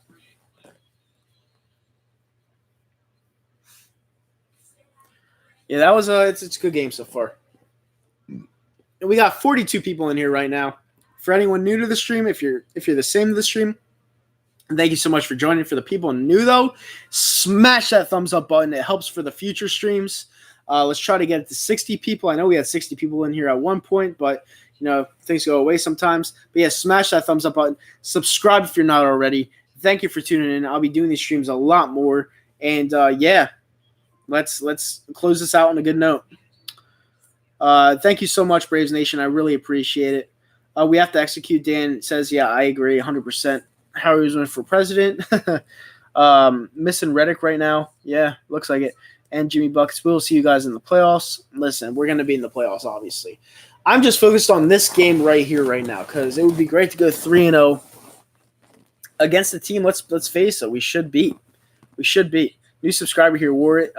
Yeah, that was it's a good game so far. We got 42 people in here right now. For anyone new to the stream, if you're the same to the stream, thank you so much for joining. For the people new though, smash that thumbs up button. It helps for the future streams. Let's try to get it to 60 people. I know we had 60 people in here at one point, but things go away sometimes. But yeah, smash that thumbs up button. Subscribe if you're not already. Thank you for tuning in. I'll be doing these streams a lot more. And yeah, let's close this out on a good note. Thank you so much, Braves Nation. I really appreciate it. We have to execute. Dan says, yeah, I agree 100%. Howie was running for president. Missing Reddick right now. Yeah, looks like it. And Jimmy Buckets. We'll see you guys in the playoffs. Listen, we're going to be in the playoffs, obviously. I'm just focused on this game right here, right now, because it would be great to go 3-0 against the team. Let's face it, we should beat. We should beat. New subscriber here, Warren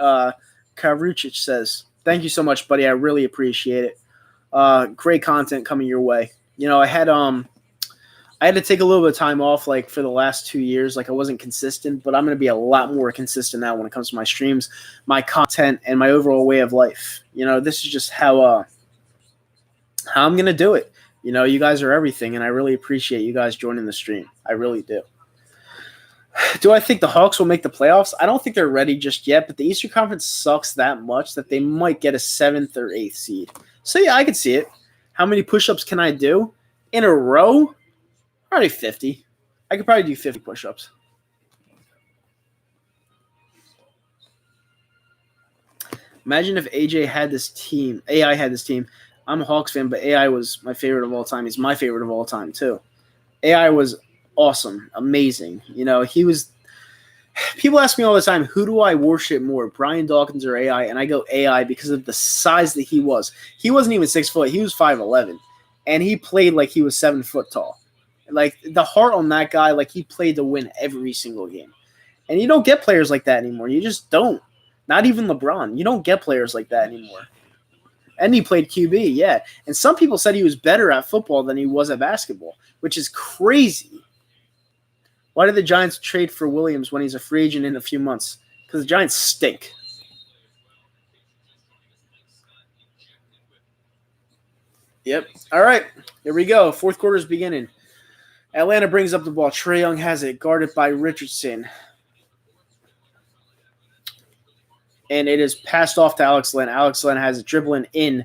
Karuchich says, thank you so much, buddy. I really appreciate it. Great content coming your way. I had to take a little bit of time off, for the last 2 years. I wasn't consistent, but I'm going to be a lot more consistent now when it comes to my streams, my content, and my overall way of life. This is just how I'm going to do it. You guys are everything, and I really appreciate you guys joining the stream. I really do. Do I think the Hawks will make the playoffs? I don't think they're ready just yet, but the Eastern Conference sucks that much that they might get a 7th or 8th seed. So, yeah, I could see it. How many push-ups can I do in a row? Probably 50. I could probably do 50 push-ups. Imagine if AI had this team. I'm a Hawks fan, but AI was my favorite of all time. He's my favorite of all time, too. AI was awesome, amazing. He was – people ask me all the time, who do I worship more, Brian Dawkins or AI? And I go AI because of the size that he was. He wasn't even 6 foot. He was 5'11", and he played like he was 7 foot tall. Like, the heart on that guy, like, he played to win every single game. And you don't get players like that anymore. You just don't. Not even LeBron. You don't get players like that anymore. And he played QB, yeah. And some people said he was better at football than he was at basketball, which is crazy. Why did the Giants trade for Williams when he's a free agent in a few months? Because the Giants stink. Yep. All right. Here we go. Fourth quarter is beginning. Atlanta brings up the ball. Trae Young has it, guarded by Richardson. And it is passed off to Alex Len. Alex Len has it dribbling in,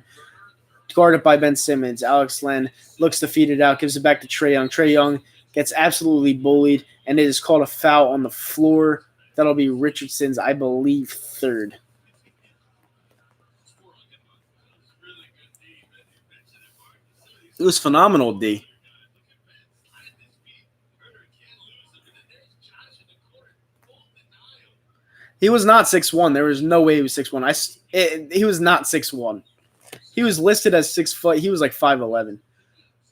guarded by Ben Simmons. Alex Len looks to feed it out, gives it back to Trae Young. Trae Young gets absolutely bullied, and it is called a foul on the floor. That'll be Richardson's, I believe, third. It was phenomenal, D. He was not 6'1". There was no way he was 6'1". He was not 6'1". He was listed as 6 foot. He was like 5'11".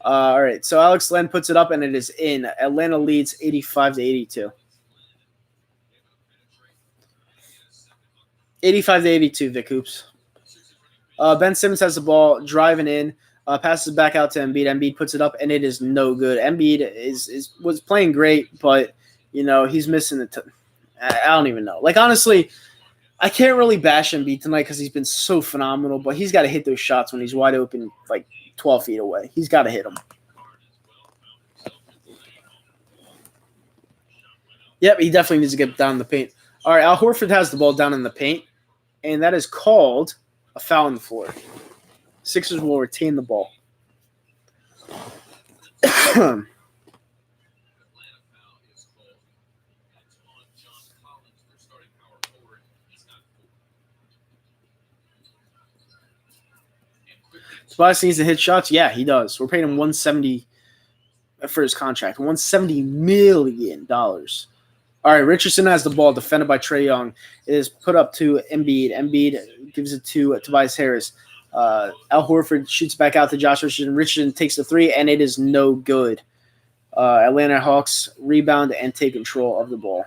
All right, so Alex Len puts it up, and it is in. Atlanta leads 85-82. 85-82, Vic Hoops. Ben Simmons has the ball, driving in, passes back out to Embiid. Embiid puts it up, and it is no good. Embiid was playing great, but he's missing the. I don't even know. Like, honestly, I can't really bash Embiid tonight because he's been so phenomenal, but he's got to hit those shots when he's wide open, like 12 feet away. He's got to hit them. Yep, he definitely needs to get down in the paint. All right, Al Horford has the ball down in the paint, and that is called a foul on the floor. Sixers will retain the ball. Tobias needs to hit shots. Yeah, he does. We're paying him $170 for his contract. $170 million. All right, Richardson has the ball, defended by Trae Young. It is put up to Embiid. Embiid gives it to Tobias Harris. Al Horford shoots back out to Josh Richardson. Richardson takes the three, and it is no good. Atlanta Hawks rebound and take control of the ball.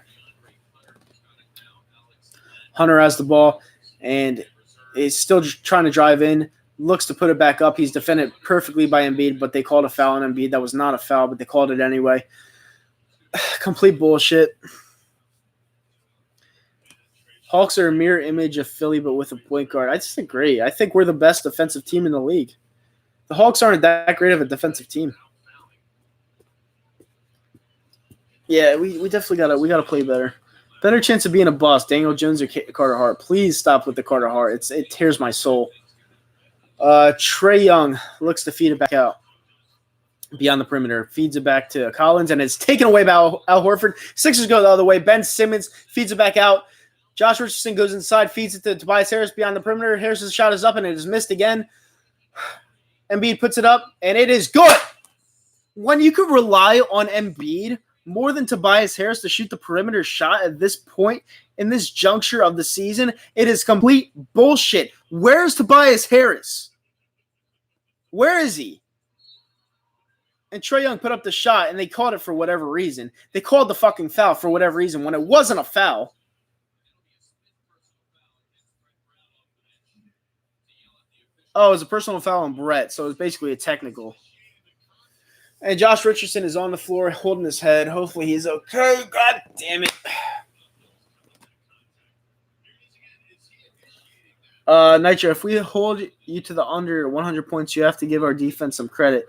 Hunter has the ball, and is still just trying to drive in. Looks to put it back up. He's defended perfectly by Embiid, but they called a foul on Embiid. That was not a foul, but they called it anyway. Complete bullshit. Hawks are a mirror image of Philly, but with a point guard. I just agree. I think we're the best defensive team in the league. The Hawks aren't that great of a defensive team. Yeah, we definitely gotta play better. Better chance of being a boss. Daniel Jones or Carter Hart. Please stop with the Carter Hart. It tears my soul. Trae Young looks to feed it back out beyond the perimeter, feeds it back to Collins, and it's taken away by Al Horford. Sixers go the other way. Ben Simmons feeds it back out. Josh Richardson goes inside, feeds it to Tobias Harris beyond the perimeter. Harris's shot is up, and it is missed again. Embiid puts it up, and it is good. When you could rely on Embiid more than Tobias Harris to shoot the perimeter shot at this point in this juncture of the season, it is complete bullshit. Where's Tobias Harris? Where is he? And Trae Young put up the shot, and they called it for whatever reason. They called the fucking foul for whatever reason when it wasn't a foul. Oh, it was a personal foul on Brett, so it was basically a technical. And Josh Richardson is on the floor holding his head. Hopefully he's okay. God damn it. Nitro, if we hold you to the under 100 points, you have to give our defense some credit.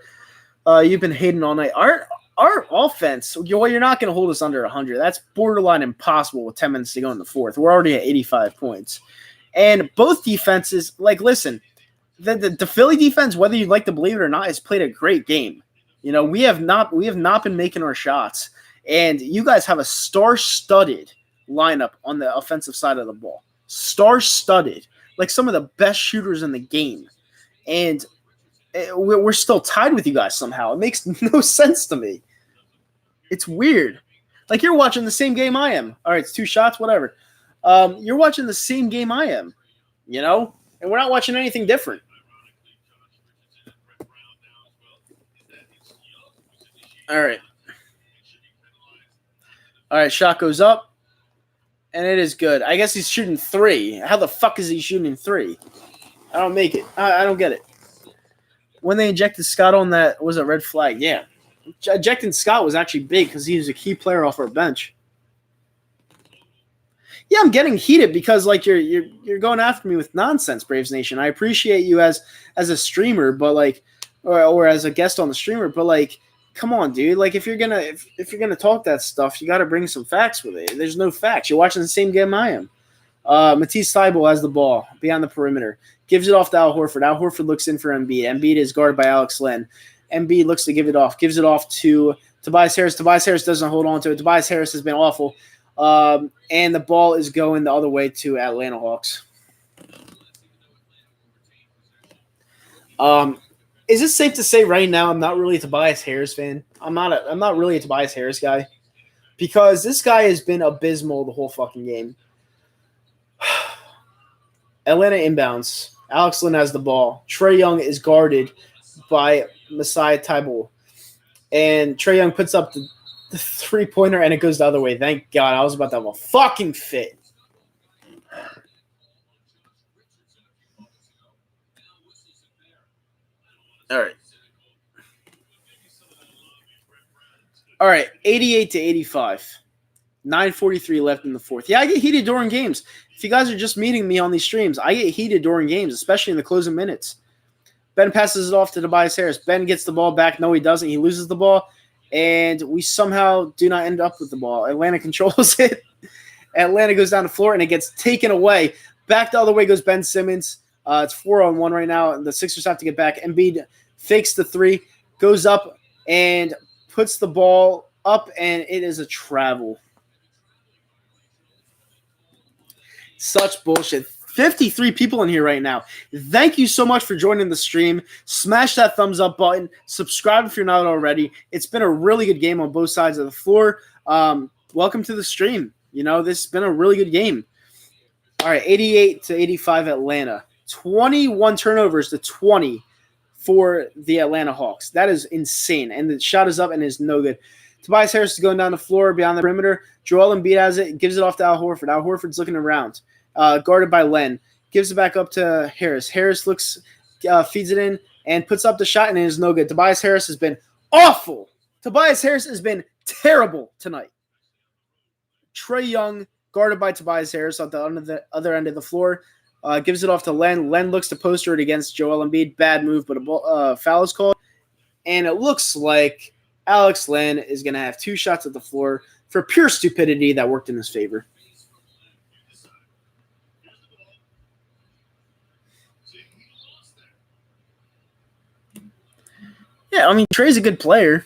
You've been hating all night. Our offense, you're not going to hold us under 100. That's borderline impossible with 10 minutes to go in the fourth. We're already at 85 points. And both defenses, like, listen, the Philly defense, whether you like to believe it or not, has played a great game. You know, we have not been making our shots, and you guys have a star-studded lineup on the offensive side of the ball. Star-studded, like some of the best shooters in the game, and we're still tied with you guys somehow. It makes no sense to me. It's weird. Like you're watching the same game I am. All right, it's 2 shots, whatever. You're watching the same game I am, you know, and we're not watching anything different. All right. Shot goes up, and it is good. I guess he's shooting 3. How the fuck is he shooting 3? I don't make it. I don't get it. When they injected Scott on that, was a red flag. Yeah. Ejecting Scott was actually big because he was a key player off our bench. Yeah, I'm getting heated because like you're going after me with nonsense, Braves Nation. I appreciate you as a streamer, but like or as a guest on the streamer, but like come on, dude. Like if you're gonna talk that stuff, you got to bring some facts with it. There's no facts. You're watching the same game I am. Matisse Thybulle has the ball beyond the perimeter, gives it off to Al Horford. Al Horford looks in for Embiid. Embiid is guarded by Alex Len. Embiid looks to give it off, gives it off to Tobias Harris. Tobias Harris doesn't hold on to it. Tobias Harris has been awful, and the ball is going the other way to Atlanta Hawks. Is it safe to say right now I'm not really a Tobias Harris fan? I'm not really a Tobias Harris guy because this guy has been abysmal the whole fucking game. Atlanta inbounds. Alex Len has the ball. Trae Young is guarded by Matisse Thybulle. And Trae Young puts up the 3-pointer and it goes the other way. Thank God. I was about to have a fucking fit. All right, 88 to 85. 9:43 left in the fourth. Yeah, I get heated during games. If you guys are just meeting me on these streams, I get heated during games, especially in the closing minutes. Ben passes it off to Tobias Harris. Ben gets the ball back. No, he doesn't. He loses the ball, and we somehow do not end up with the ball. Atlanta controls it. Atlanta goes down the floor, and it gets taken away. Back the other way goes Ben Simmons. It's 4-on-1 right now. The Sixers have to get back. Embiid fakes the 3, goes up, and puts the ball up, and it is a travel. Such bullshit. 53 people in here right now. Thank you so much for joining the stream. Smash that thumbs up button. Subscribe if you're not already. It's been a really good game on both sides of the floor. Welcome to the stream. You know, this has been a really good game. All right, 88 to 85 Atlanta. 21 turnovers to 20 for the Atlanta Hawks. That is insane. And the shot is up and is no good. Tobias Harris is going down the floor beyond the perimeter. Joel Embiid has it, gives it off to Al Horford. Al Horford's looking around, guarded by Len. Gives it back up to Harris. Harris looks, feeds it in, and puts up the shot, and it is no good. Tobias Harris has been awful. Tobias Harris has been terrible tonight. Trae Young, guarded by Tobias Harris on the other end of the floor, gives it off to Len. Len looks to poster it against Joel Embiid. Bad move, but a foul is called. And it looks like Alex Len is going to have 2 shots at the floor for pure stupidity that worked in his favor. Yeah, I mean, Trae's a good player.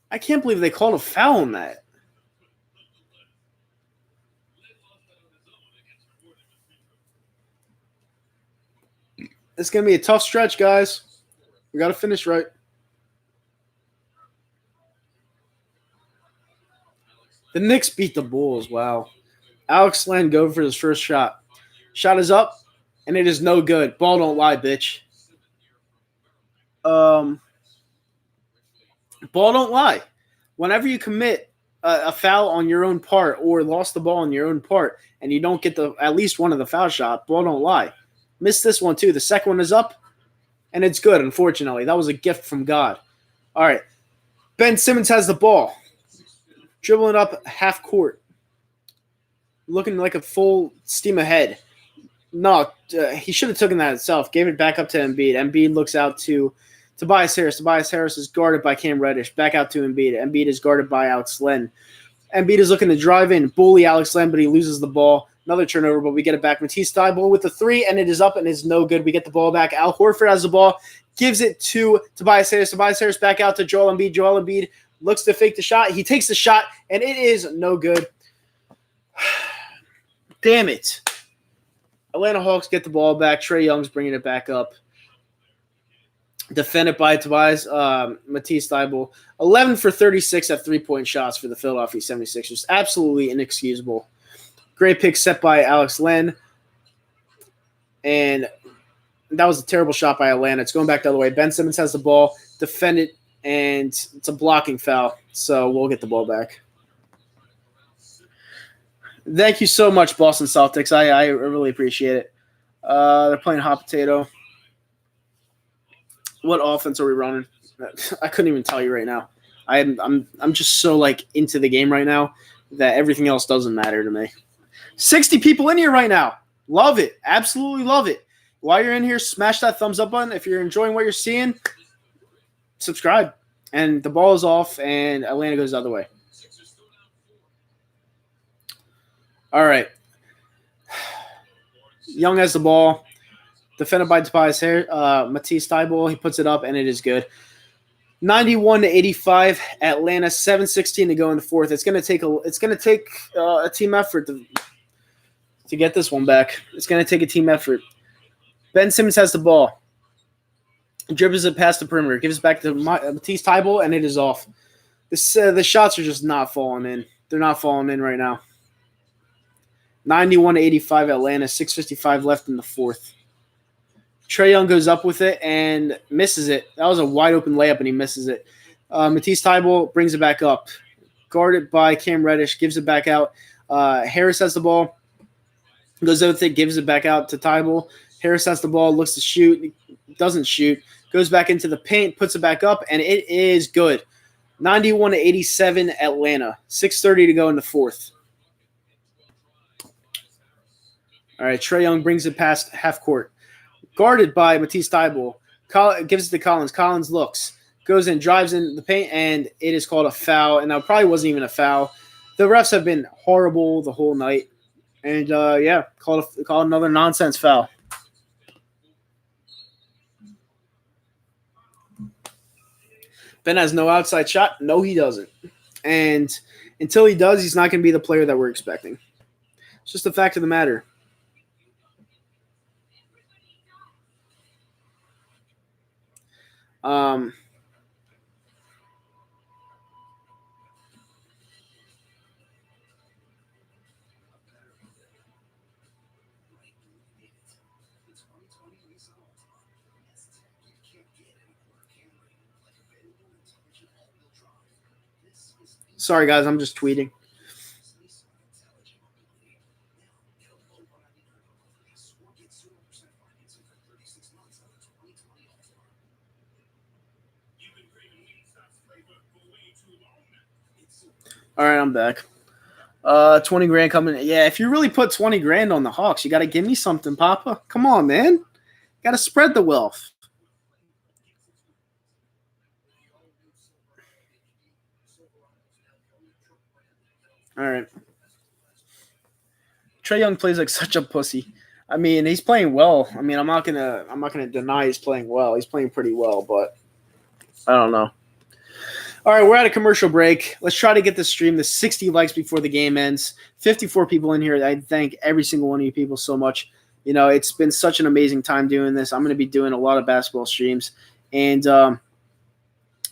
I can't believe they called a foul on that. It's going to be a tough stretch, guys. We got to finish right. The Knicks beat the Bulls. Wow. Alex Len go for his first shot. Shot is up, and it is no good. Ball don't lie, bitch. Ball don't lie. Whenever you commit a foul on your own part or lost the ball on your own part and you don't get at least one of the foul shot, ball don't lie. Missed this one too. The second one is up, and it's good, unfortunately. That was a gift from God. All right. Ben Simmons has the ball. Dribbling up half court. Looking like a full steam ahead. No, he should have taken that himself. Gave it back up to Embiid. Embiid looks out to Tobias Harris. Tobias Harris is guarded by Cam Reddish. Back out to Embiid. Embiid is guarded by Alex Len. Embiid is looking to drive in, bully Alex Len, but he loses the ball. Another turnover, but we get it back. Matisse Thybulle with the 3, and it is up and is no good. We get the ball back. Al Horford has the ball, gives it to Tobias Harris. Tobias Harris back out to Joel Embiid. Joel Embiid looks to fake the shot. He takes the shot, and it is no good. Damn it. Atlanta Hawks get the ball back. Trae Young's bringing it back up. Defended by Matisse Thybulle. 11 for 36 at three-point shots for the Philadelphia 76ers. Absolutely inexcusable. Great pick set by Alex Len. And that was a terrible shot by Atlanta. It's going back the other way. Ben Simmons has the ball. Defend it, and it's a blocking foul. So we'll get the ball back. Thank you so much, Boston Celtics. I really appreciate it. They're playing hot potato. What offense are we running? I couldn't even tell you right now. I'm just so into the game right now that everything else doesn't matter to me. 60 people in here right now. Love it. Absolutely love it. While you're in here, smash that thumbs up button. If you're enjoying what you're seeing, subscribe. And the ball is off, and Atlanta goes the other way. All right. Young has the ball. Defended by Tobias Harris, Matisse Thybulle. He puts it up, and it is good. 91-85. Atlanta, 7:16 to go in the fourth. It's gonna take a team effort to get this one back. It's gonna take a team effort. Ben Simmons has the ball. Dribbles it past the perimeter. Gives it back to Matisse Thybulle, and it is off. The shots are just not falling in. They're not falling in right now. 91-85 Atlanta. 6:55 left in the fourth. Trae Young goes up with it and misses it. That was a wide-open layup, and he misses it. Matisse Thybulle brings it back up. Guarded by Cam Reddish, gives it back out. Harris has the ball. Goes out with it, gives it back out to Thybulle. Harris has the ball, looks to shoot. Doesn't shoot. Goes back into the paint, puts it back up, and it is good. 91-87 Atlanta. 6:30 to go in the fourth. All right, Trae Young brings it past half court. Guarded by Matisse Thybulle. Gives it to Collins. Collins looks. Goes in, drives in the paint, and it is called a foul. And that probably wasn't even a foul. The refs have been horrible the whole night. And, called another nonsense foul. Ben has no outside shot. No, he doesn't. And until he does, he's not going to be the player that we're expecting. It's just a fact of the matter. Sorry, guys, I'm just tweeting. All right, I'm back. 20 grand coming. Yeah, if you really put 20 grand on the Hawks, you got to give me something, Papa. Come on, man. Got to spread the wealth. All right. Trae Young plays like such a pussy. I mean, he's playing well. I mean, I'm not gonna deny he's playing well. He's playing pretty well, but I don't know. All right, we're at a commercial break. Let's try to get this stream to 60 likes before the game ends. 54 people in here. I thank every single one of you people so much. You know, it's been such an amazing time doing this. I'm going to be doing a lot of basketball streams. And,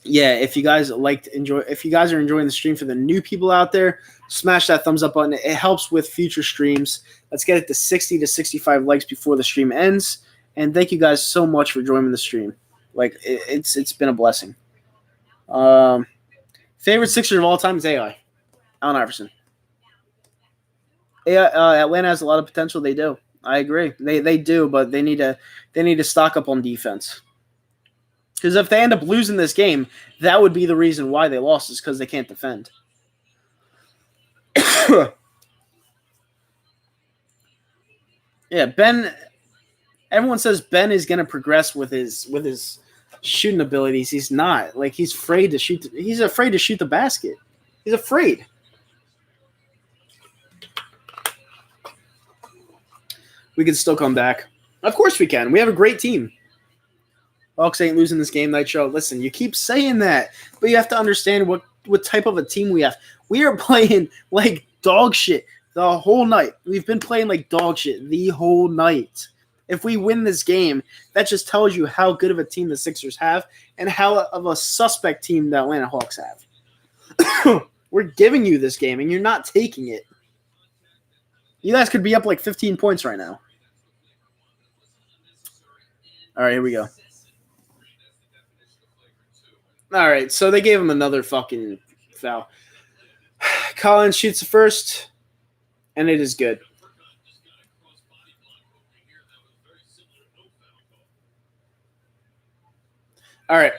if you guys are enjoying the stream, for the new people out there, smash that thumbs up button. It helps with future streams. Let's get it to 60 to 65 likes before the stream ends. And thank you guys so much for joining the stream. Like, it's been a blessing. Favorite Sixer of all time is AI. Allen Iverson. Atlanta has a lot of potential. They do. I agree. They do, but they need to stock up on defense. Because if they end up losing this game, that would be the reason why they lost, is because they can't defend. Yeah, Ben. Everyone says Ben is going to progress with his shooting abilities. He's not. Like, he's afraid to shoot. He's afraid to shoot the basket. He's afraid. We can still come back. Of course we can. We have a great team. Hawks ain't losing this game, Nitro. Listen, you keep saying that, but you have to understand what type of a team we have. We are playing like dog shit the whole night. We've been playing like dog shit the whole night. If we win this game, that just tells you how good of a team the Sixers have and how of a suspect team the Atlanta Hawks have. We're giving you this game, and you're not taking it. You guys could be up like 15 points right now. All right, here we go. All right, so they gave him another fucking foul. Collins shoots the first, and it is good. All right.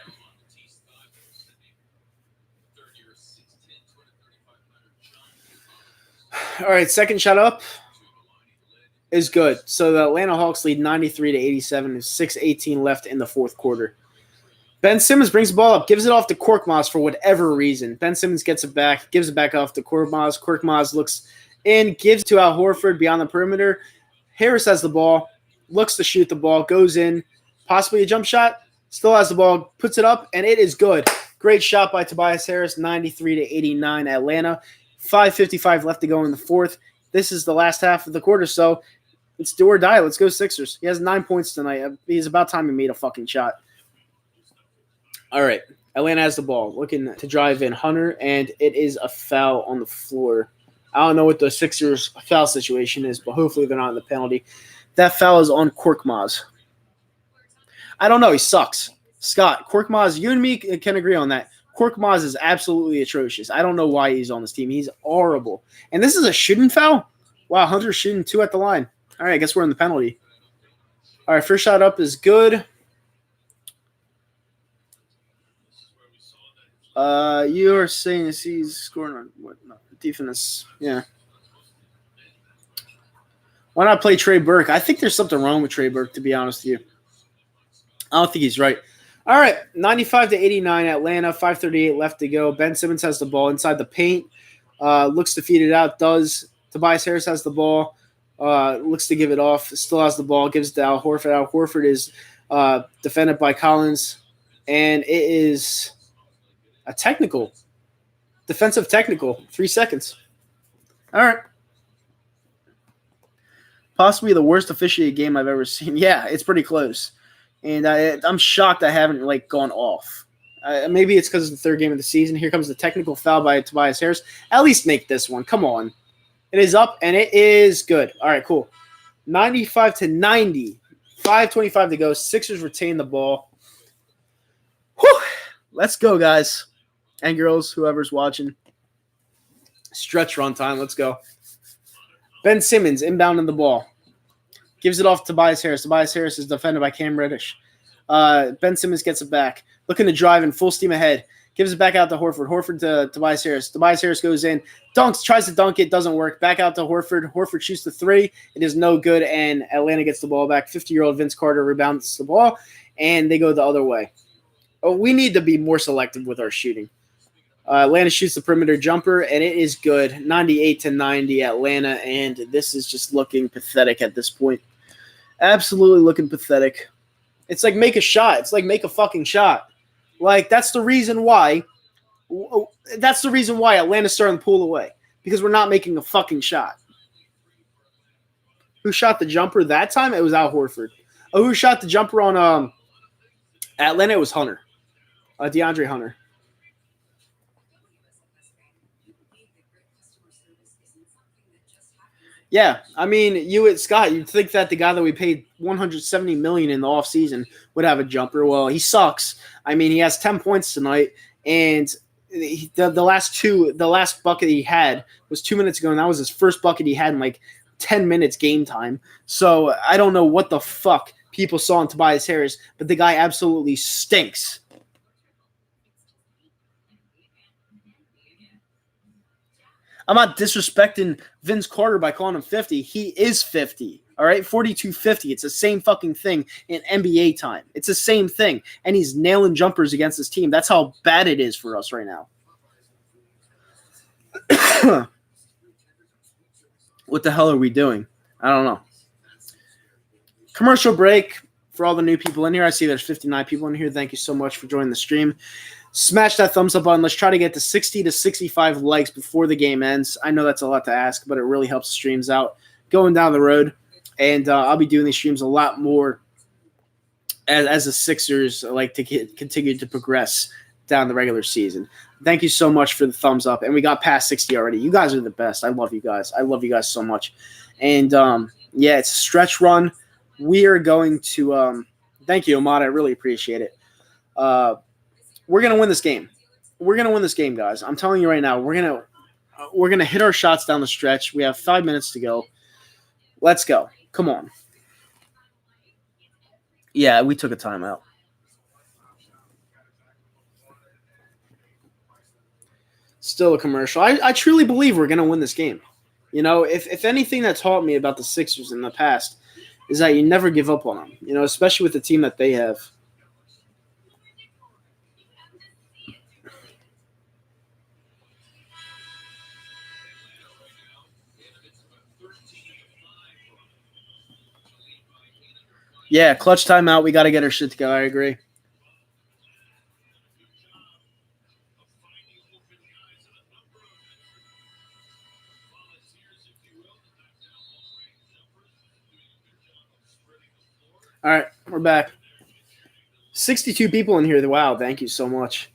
All right, second shot up is good. So the Atlanta Hawks lead 93-87. There's 6:18 left in the fourth quarter. Ben Simmons brings the ball up, gives it off to Korkmaz for whatever reason. Ben Simmons gets it back, gives it back off to Korkmaz. Korkmaz looks in, gives to Al Horford beyond the perimeter. Harris has the ball, looks to shoot the ball, goes in, possibly a jump shot, still has the ball, puts it up, and it is good. Great shot by Tobias Harris, 93-89 Atlanta. 5:55 left to go in the fourth. This is the last half of the quarter, so it's do or die. Let's go Sixers. He has 9 points tonight. It's about time he made a fucking shot. All right, Atlanta has the ball, looking to drive in Hunter, and it is a foul on the floor. I don't know what the Sixers foul situation is, but hopefully they're not in the penalty. That foul is on Korkmaz. I don't know. He sucks. Scott, Korkmaz, you and me can agree on that. Korkmaz is absolutely atrocious. I don't know why he's on this team. He's horrible. And this is a shooting foul? Wow, Hunter's shooting 2 at the line. All right, I guess we're in the penalty. All right, first shot up is good. You are saying he's scoring on what? No, defense. Yeah. Why not play Trey Burke? I think there's something wrong with Trey Burke, to be honest with you. I don't think he's right. All right, 95-89 Atlanta, 5:38 left to go. Ben Simmons has the ball inside the paint. Looks to feed it out, does. Tobias Harris has the ball. Looks to give it off. Still has the ball, gives it to Al Horford. Al Horford is defended by Collins, and it is a technical. Defensive technical. 3 seconds. All right. Possibly the worst officiated game I've ever seen. Yeah, it's pretty close. And I'm shocked I haven't gone off. Maybe it's because it's the third game of the season. Here comes the technical foul by Tobias Harris. At least make this one. Come on. It is up, and it is good. All right, cool. 95-90. 5:25 to go. Sixers retain the ball. Whew. Let's go, guys. And girls, whoever's watching. Stretch run time. Let's go. Ben Simmons inbounding the ball. Gives it off to Tobias Harris. Tobias Harris is defended by Cam Reddish. Ben Simmons gets it back. Looking to drive in full steam ahead. Gives it back out to Horford. Horford to Tobias Harris. Tobias Harris goes in. Dunks. Tries to dunk it. Doesn't work. Back out to Horford. Horford shoots the 3. It is no good, and Atlanta gets the ball back. 50-year-old Vince Carter rebounds the ball, and they go the other way. Oh, we need to be more selective with our shooting. Atlanta shoots the perimeter jumper, and it is good. 98-90 Atlanta, and this is just looking pathetic at this point. Absolutely looking pathetic. It's like make a shot. It's like make a fucking shot. Like that's the reason why. That's the reason why Atlanta's starting to pull away because we're not making a fucking shot. Who shot the jumper that time? It was Al Horford. Oh, who shot the jumper on Atlanta? It was Hunter, DeAndre Hunter. Yeah, I mean, Scott, you'd think that the guy that we paid $170 million in the offseason would have a jumper. Well, he sucks. I mean, he has 10 points tonight, and the last bucket he had was 2 minutes ago, and that was his first bucket he had in 10 minutes game time. So I don't know what the fuck people saw in Tobias Harris, but the guy absolutely stinks. I'm not disrespecting Vince Carter by calling him 50. He is 50. All right, 42-50. It's the same fucking thing in NBA time. It's the same thing. And he's nailing jumpers against his team. That's how bad it is for us right now. What the hell are we doing? I don't know. Commercial break for all the new people in here. I see there's 59 people in here. Thank you so much for joining the stream. Smash that thumbs up button. Let's try to get to 60 to 65 likes before the game ends. I know that's a lot to ask, but it really helps the streams out going down the road. And I'll be doing these streams a lot more as the Sixers like to continue to progress down the regular season. Thank you so much for the thumbs up. And we got past 60 already. You guys are the best. I love you guys. I love you guys so much. And, yeah, it's a stretch run. We are going to thank you, Ahmad. I really appreciate it. We're going to win this game. We're going to win this game, guys. I'm telling you right now, we're going to hit our shots down the stretch. We have 5 minutes to go. Let's go. Come on. Yeah, we took a timeout. Still a commercial. I truly believe we're going to win this game. You know, if anything that taught me about the Sixers in the past is that you never give up on them, you know, especially with the team that they have. Yeah, clutch timeout. We got to get our shit together. I agree. All right, we're back. 62 people in here. Wow, thank you so much.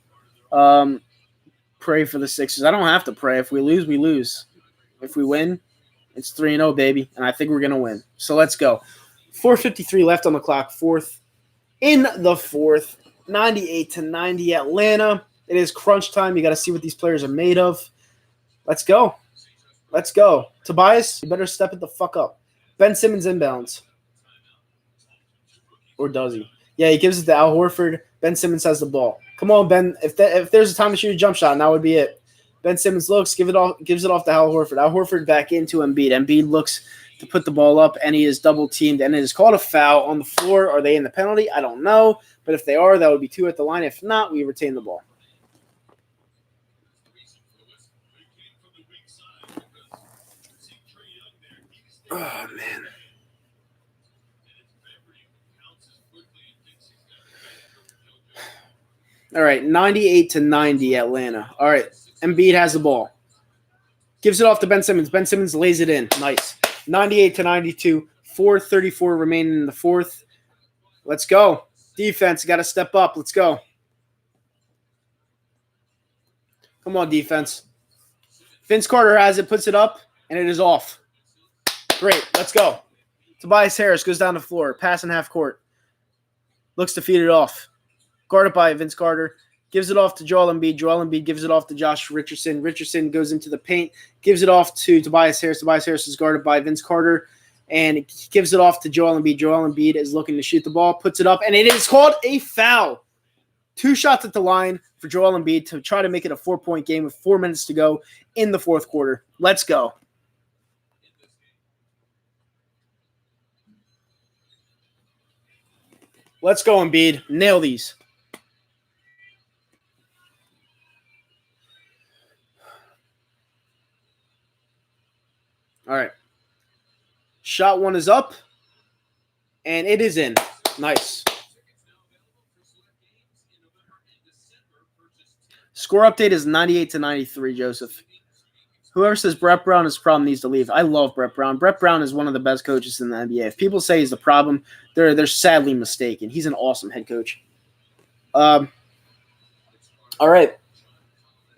Pray for the Sixers. I don't have to pray. If we lose, we lose. If we win, it's 3-0, baby, and I think we're going to win. So let's go. 4:53 left on the clock. Fourth. In the fourth, 98-90 Atlanta. It is crunch time. You got to see what these players are made of. Let's go. Let's go. Tobias, you better step it the fuck up. Ben Simmons inbounds. Or does he? Yeah, he gives it to Al Horford. Ben Simmons has the ball. Come on, Ben. If there's a time to shoot a jump shot, that would be it. Ben Simmons looks, gives it off to Al Horford. Al Horford back into Embiid. Embiid looks to put the ball up, and he is double-teamed, and it is called a foul on the floor. Are they in the penalty? I don't know. But if they are, that would be 2 at the line. If not, we retain the ball. Oh, man. All right, 98-90 Atlanta. All right, Embiid has the ball. Gives it off to Ben Simmons. Ben Simmons lays it in. Nice. 98-92. 4:34 remaining in the fourth. Let's go. Defense, got to step up. Let's go. Come on, defense. Vince Carter has it, puts it up, and it is off. Great. Let's go. Tobias Harris goes down the floor. Pass in half court. Looks to feed it off. Guarded by Vince Carter. Gives it off to Joel Embiid. Joel Embiid gives it off to Josh Richardson. Richardson goes into the paint. Gives it off to Tobias Harris. Tobias Harris is guarded by Vince Carter. And gives it off to Joel Embiid. Joel Embiid is looking to shoot the ball. Puts it up. And it is called a foul. 2 shots at the line for Joel Embiid to try to make it a 4-point game with 4 minutes to go in the fourth quarter. Let's go. Let's go, Embiid. Nail these. All right. Shot 1 is up, and it is in. Nice. Score update is 98-93, Joseph. Whoever says Brett Brown is the problem needs to leave. I love Brett Brown. Brett Brown is one of the best coaches in the NBA. If people say he's the problem, they're sadly mistaken. He's an awesome head coach. All right.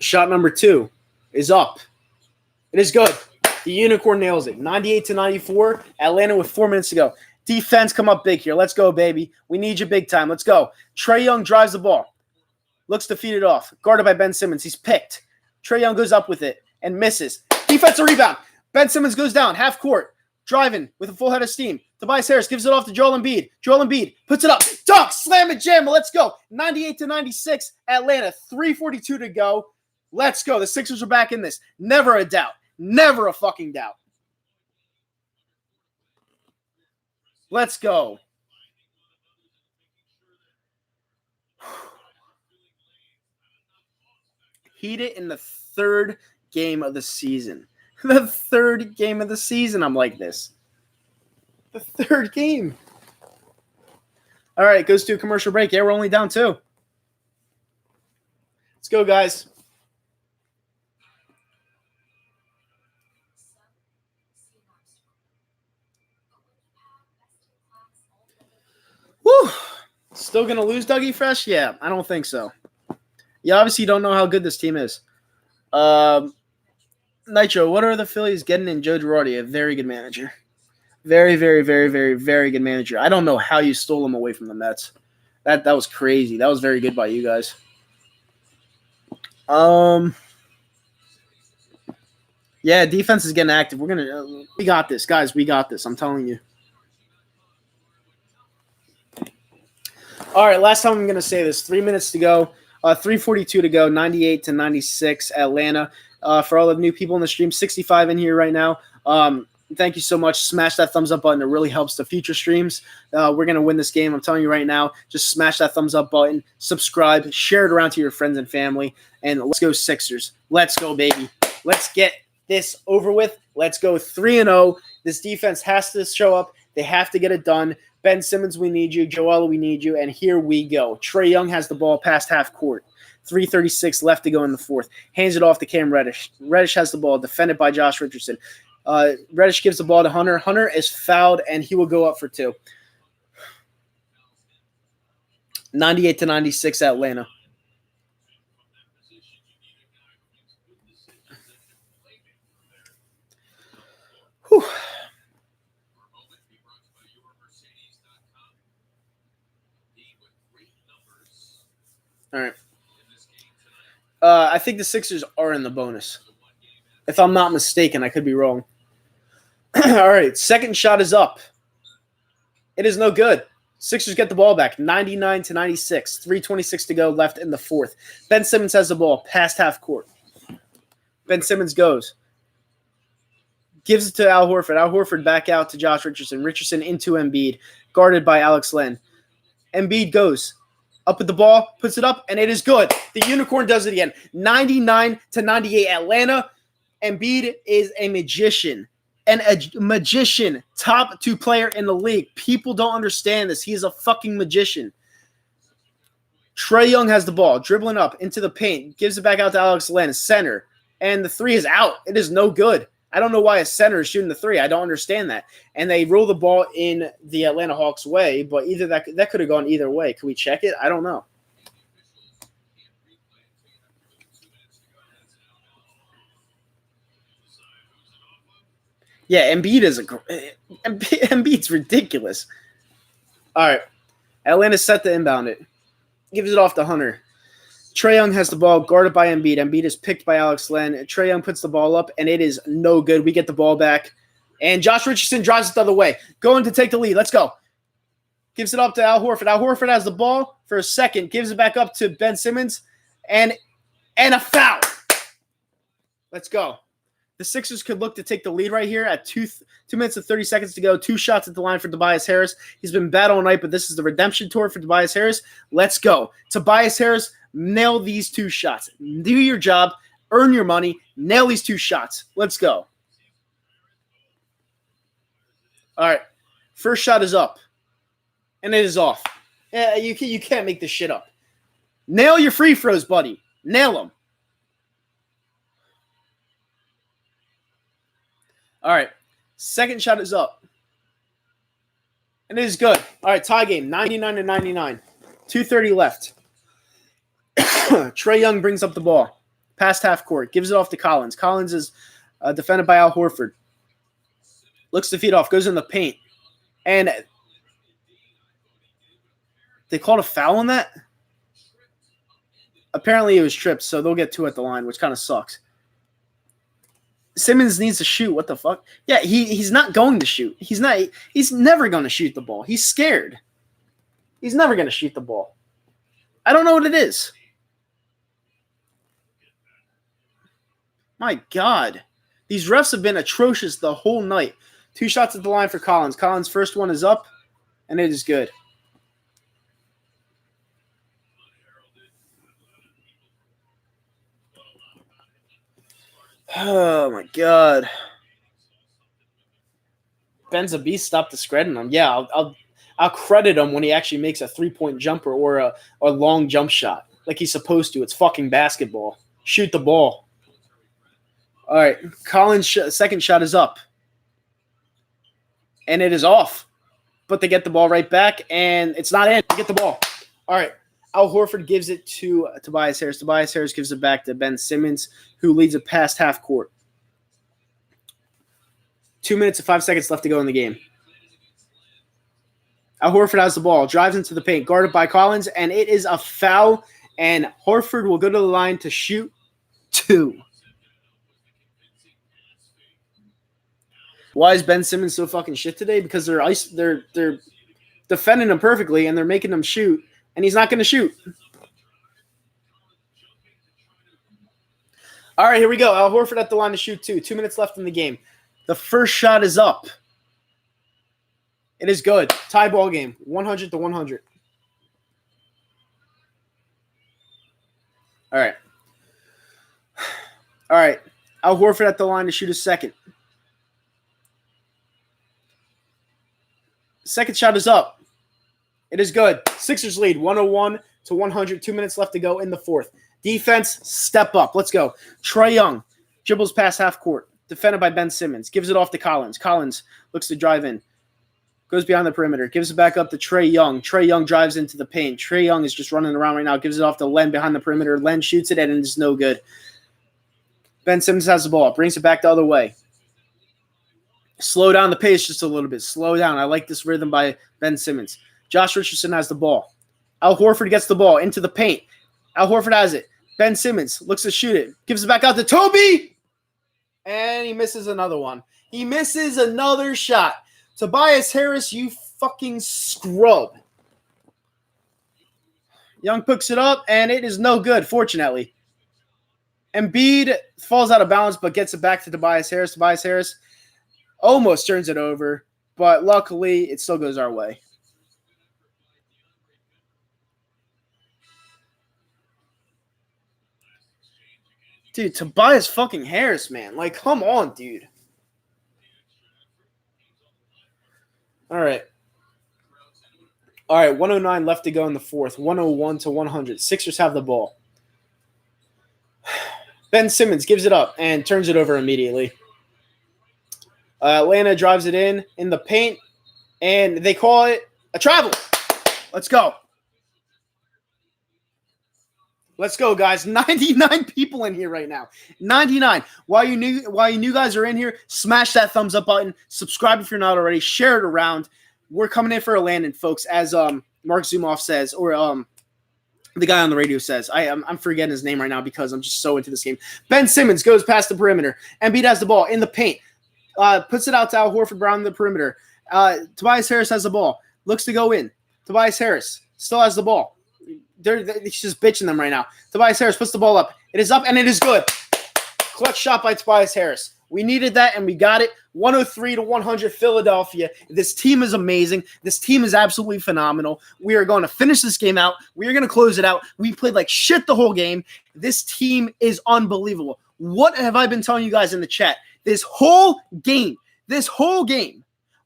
Shot number 2 is up. It is good. The Unicorn nails it. 98-94. Atlanta with 4 minutes to go. Defense, come up big here. Let's go, baby. We need you big time. Let's go. Trae Young drives the ball. Looks to feed it off. Guarded by Ben Simmons. He's picked. Trae Young goes up with it and misses. Defensive rebound. Ben Simmons goes down. Half court. Driving with a full head of steam. Tobias Harris gives it off to Joel Embiid. Joel Embiid puts it up. Dunk. Slam and jam. Let's go. 98-96. Atlanta. 3:42 to go. Let's go. The Sixers are back in this. Never a doubt. Never a fucking doubt. Let's go. Heat it in the third game of the season. The third game of the season, I'm like this. The third game. All right, goes to a commercial break. Yeah, we're only down 2. Let's go, guys. Woo! Still going to lose, Dougie Fresh? Yeah, I don't think so. You obviously don't know how good this team is. Nitro, what are the Phillies getting in Joe Girardi? A very good manager. Very, very, very, very, very good manager. I don't know how you stole him away from the Mets. That was crazy. That was very good by you guys. Yeah, defense is getting active. We got this, guys. We got this. I'm telling you. All right, last time I'm gonna say this. 3 minutes to go. 3:42 to go. 98-96 Atlanta. For all the new people in the stream, 65 in here right now. Thank you so much. Smash that thumbs up button. It really helps the future streams. We're going to win this game. I'm telling you right now. Just smash that thumbs up button. Subscribe. Share it around to your friends and family. And let's go Sixers. Let's go, baby. Let's get this over with. Let's go 3-0. This defense has to show up. They have to get it done. Ben Simmons, we need you. Joel, we need you. And here we go. Trae Young has the ball past half court. 3:36 left to go in the fourth. Hands it off to Cam Reddish. Reddish has the ball. Defended by Josh Richardson. Reddish gives the ball to Hunter. Hunter is fouled, and he will go up for 2. 98-96 Atlanta. Whew. All right. I think the Sixers are in the bonus. If I'm not mistaken, I could be wrong. All right, second shot is up. It is no good. Sixers get the ball back, 99-96. 3:26 to go left in the fourth. Ben Simmons has the ball past half court. Ben Simmons goes. Gives it to Al Horford. Al Horford back out to Josh Richardson. Richardson into Embiid, guarded by Alex Len. Embiid goes. Up with the ball, puts it up, and it is good. The Unicorn does it again. 99-98 Atlanta. Embiid is a magician. And a magician, top 2 player in the league. People don't understand this. He is a fucking magician. Trae Young has the ball, dribbling up into the paint, gives it back out to Alex Len, center, and the 3 is out. It is no good. I don't know why a center is shooting the 3. I don't understand that. And they roll the ball in the Atlanta Hawks' way, but either that could have gone either way. Can we check it? I don't know. Yeah, Embiid's ridiculous. All right. Atlanta's set to inbound it. Gives it off to Hunter. Trae Young has the ball, guarded by Embiid. Embiid is picked by Alex Len. Trae Young puts the ball up, and it is no good. We get the ball back. And Josh Richardson drives it the other way. Going to take the lead. Let's go. Gives it up to Al Horford. Al Horford has the ball for a second. Gives it back up to Ben Simmons. And a foul. Let's go. The Sixers could look to take the lead right here at 2 minutes and 30 seconds to go. 2 shots at the line for Tobias Harris. He's been bad all night, but this is the redemption tour for Tobias Harris. Let's go. Tobias Harris, nail these 2 shots. Do your job. Earn your money. Nail these 2 shots. Let's go. All right. First shot is up. And it is off. Yeah, you can't make this shit up. Nail your free throws, buddy. Nail them. All right. Second shot is up. And it is good. All right, tie game, 99-99. 2:30 left. Trae Young brings up the ball. Past half court. Gives it off to Collins. Collins is defended by Al Horford. Looks to feed off. Goes in the paint. And they called a foul on that? Apparently it was tripped, so they'll get 2 at the line, which kind of sucks. Simmons needs to shoot. What the fuck? Yeah, he's not going to shoot. He's never going to shoot the ball. He's scared. He's never going to shoot the ball. I don't know what it is. My God. These refs have been atrocious the whole night. 2 shots at the line for Collins. Collins' first one is up, and it is good. Oh, my God. Ben's a beast. Stop the spreading them. Yeah, I'll credit him when he actually makes a 3-point jumper or a long jump shot like he's supposed to. It's fucking basketball. Shoot the ball. All right, Collins' second shot is up. And it is off. But they get the ball right back, and it's not in. They get the ball. All right. Al Horford gives it to Tobias Harris. Tobias Harris gives it back to Ben Simmons, who leads it past half court. 2 minutes and 5 seconds left to go in the game. Al Horford has the ball, drives into the paint, guarded by Collins, and it is a foul, and Horford will go to the line to shoot 2. Why is Ben Simmons so fucking shit today? Because they're defending him perfectly, and they're making him shoot, and he's not going to shoot. All right, here we go. Al Horford at the line to shoot 2. 2 minutes left in the game. The first shot is up. It is good. Tie ball game, 100-100. All right. All right. Al Horford at the line to shoot a second. Second shot is up. It is good. Sixers lead, 101-100. 2 minutes left to go in the fourth. Defense, step up. Let's go. Trae Young dribbles past half court. Defended by Ben Simmons. Gives it off to Collins. Collins looks to drive in. Goes behind the perimeter. Gives it back up to Trae Young. Trae Young drives into the paint. Trae Young is just running around right now. Gives it off to Len behind the perimeter. Len shoots it, and it's no good. Ben Simmons has the ball. Brings it back the other way. Slow down the pace just a little bit. Slow down. I like this rhythm by Ben Simmons. Josh Richardson has the ball. Al Horford gets the ball into the paint. Al Horford has it. Ben Simmons looks to shoot it. Gives it back out to Toby. And he misses another one. He misses another shot. Tobias Harris, you fucking scrub. Young picks it up, and it is no good, fortunately. Embiid falls out of bounds, but gets it back to Tobias Harris. Tobias Harris almost turns it over, but luckily it still goes our way. Dude, Tobias fucking Harris, man. Like, come on, dude. All right. 109 left to go in the fourth. 101-100. Sixers have the ball. Ben Simmons gives it up and turns it over immediately. Atlanta drives it in the paint, and they call it a travel. Let's go. Let's go, guys. 99 people in here right now. 99. While you new guys are in here, smash that thumbs up button. Subscribe if you're not already. Share it around. We're coming in for a landing, folks, as Mark Zumoff says, or the guy on the radio says. I'm forgetting his name right now because I'm just so into this game. Ben Simmons goes past the perimeter. Embiid has the ball in the paint. Puts it out to Al Horford around the perimeter. Tobias Harris has the ball. Looks to go in. Tobias Harris still has the ball. He's just bitching them right now. Tobias Harris puts the ball up. It is up, and it is good. Clutch shot by Tobias Harris. We needed that, and we got it. 103-100 Philadelphia. This team is amazing. This team is absolutely phenomenal. We are going to finish this game out. We are going to close it out. We played like shit the whole game. This team is unbelievable. What have I been telling you guys in the chat? This whole game,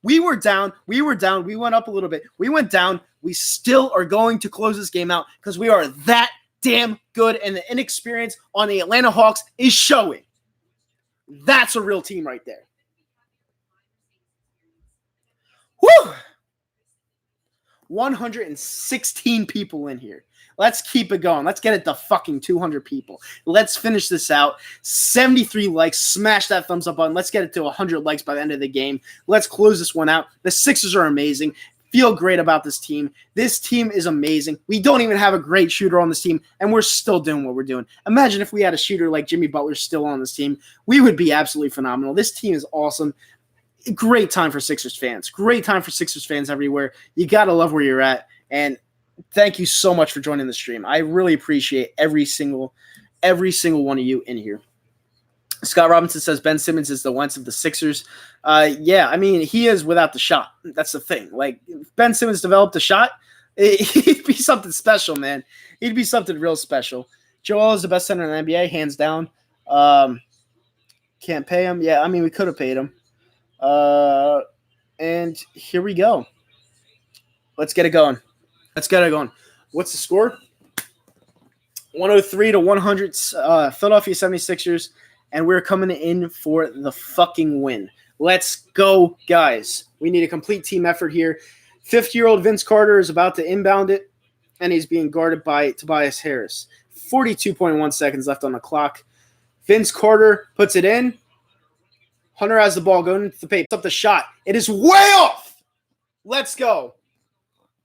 we were down, we went up a little bit, we went down, we still are going to close this game out because we are that damn good, and the inexperience on the Atlanta Hawks is showing. That's a real team right there. Woo! 116 people in here. Let's keep it going. Let's get it to fucking 200 people. Let's finish this out. 73 likes. Smash that thumbs up button. Let's get it to 100 likes by the end of the game. Let's close this one out. The Sixers are amazing. Feel great about this team. This team is amazing. We don't even have a great shooter on this team, and we're still doing what we're doing. Imagine if we had a shooter like Jimmy Butler still on this team. We would be absolutely phenomenal. This team is awesome. Great time for Sixers fans. Great time for Sixers fans everywhere. You got to love where you're at, and thank you so much for joining the stream. I really appreciate every single one of you in here. Scott Robinson says Ben Simmons is the Wentz of the Sixers. Yeah, I mean, he is without the shot. That's the thing. Like, if Ben Simmons developed a shot, he'd be something special, man. He'd be something real special. Joel is the best center in the NBA, hands down. Can't pay him. Yeah, I mean, we could have paid him. And here we go. Let's get it going. What's the score? 103 to 100, Philadelphia 76ers, and we're coming in for the fucking win. Let's go, guys. We need a complete team effort here. 50-year-old Vince Carter is about to inbound it, and he's being guarded by Tobias Harris. 42.1 seconds left on the clock. Vince Carter puts it in. Hunter has the ball going into the paint. Up the shot. It is way off. Let's go.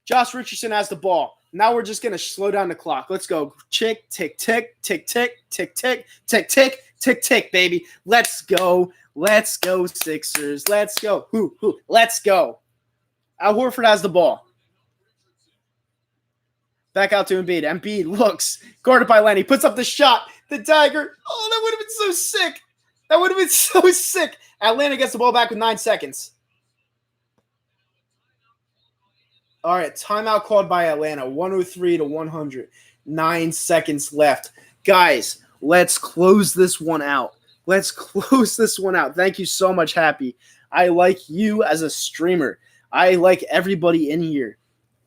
Josh Richardson has the ball. Now we're just going to slow down the clock. Let's go. Tick, tick, tick, tick, tick, tick, tick, tick, tick, tick, tick, baby. Let's go. Let's go, Sixers. Let's go. Let's go. Al Horford has the ball. Back out to Embiid. Embiid looks. Guarded by Lenny. Puts up the shot. The dagger. Oh, that would have been so sick. Atlanta gets the ball back with 9 seconds. All right, timeout called by Atlanta. 103 to 100. 9 seconds left. Guys, let's close this one out. Thank you so much, Happy. I like you as a streamer. I like everybody in here.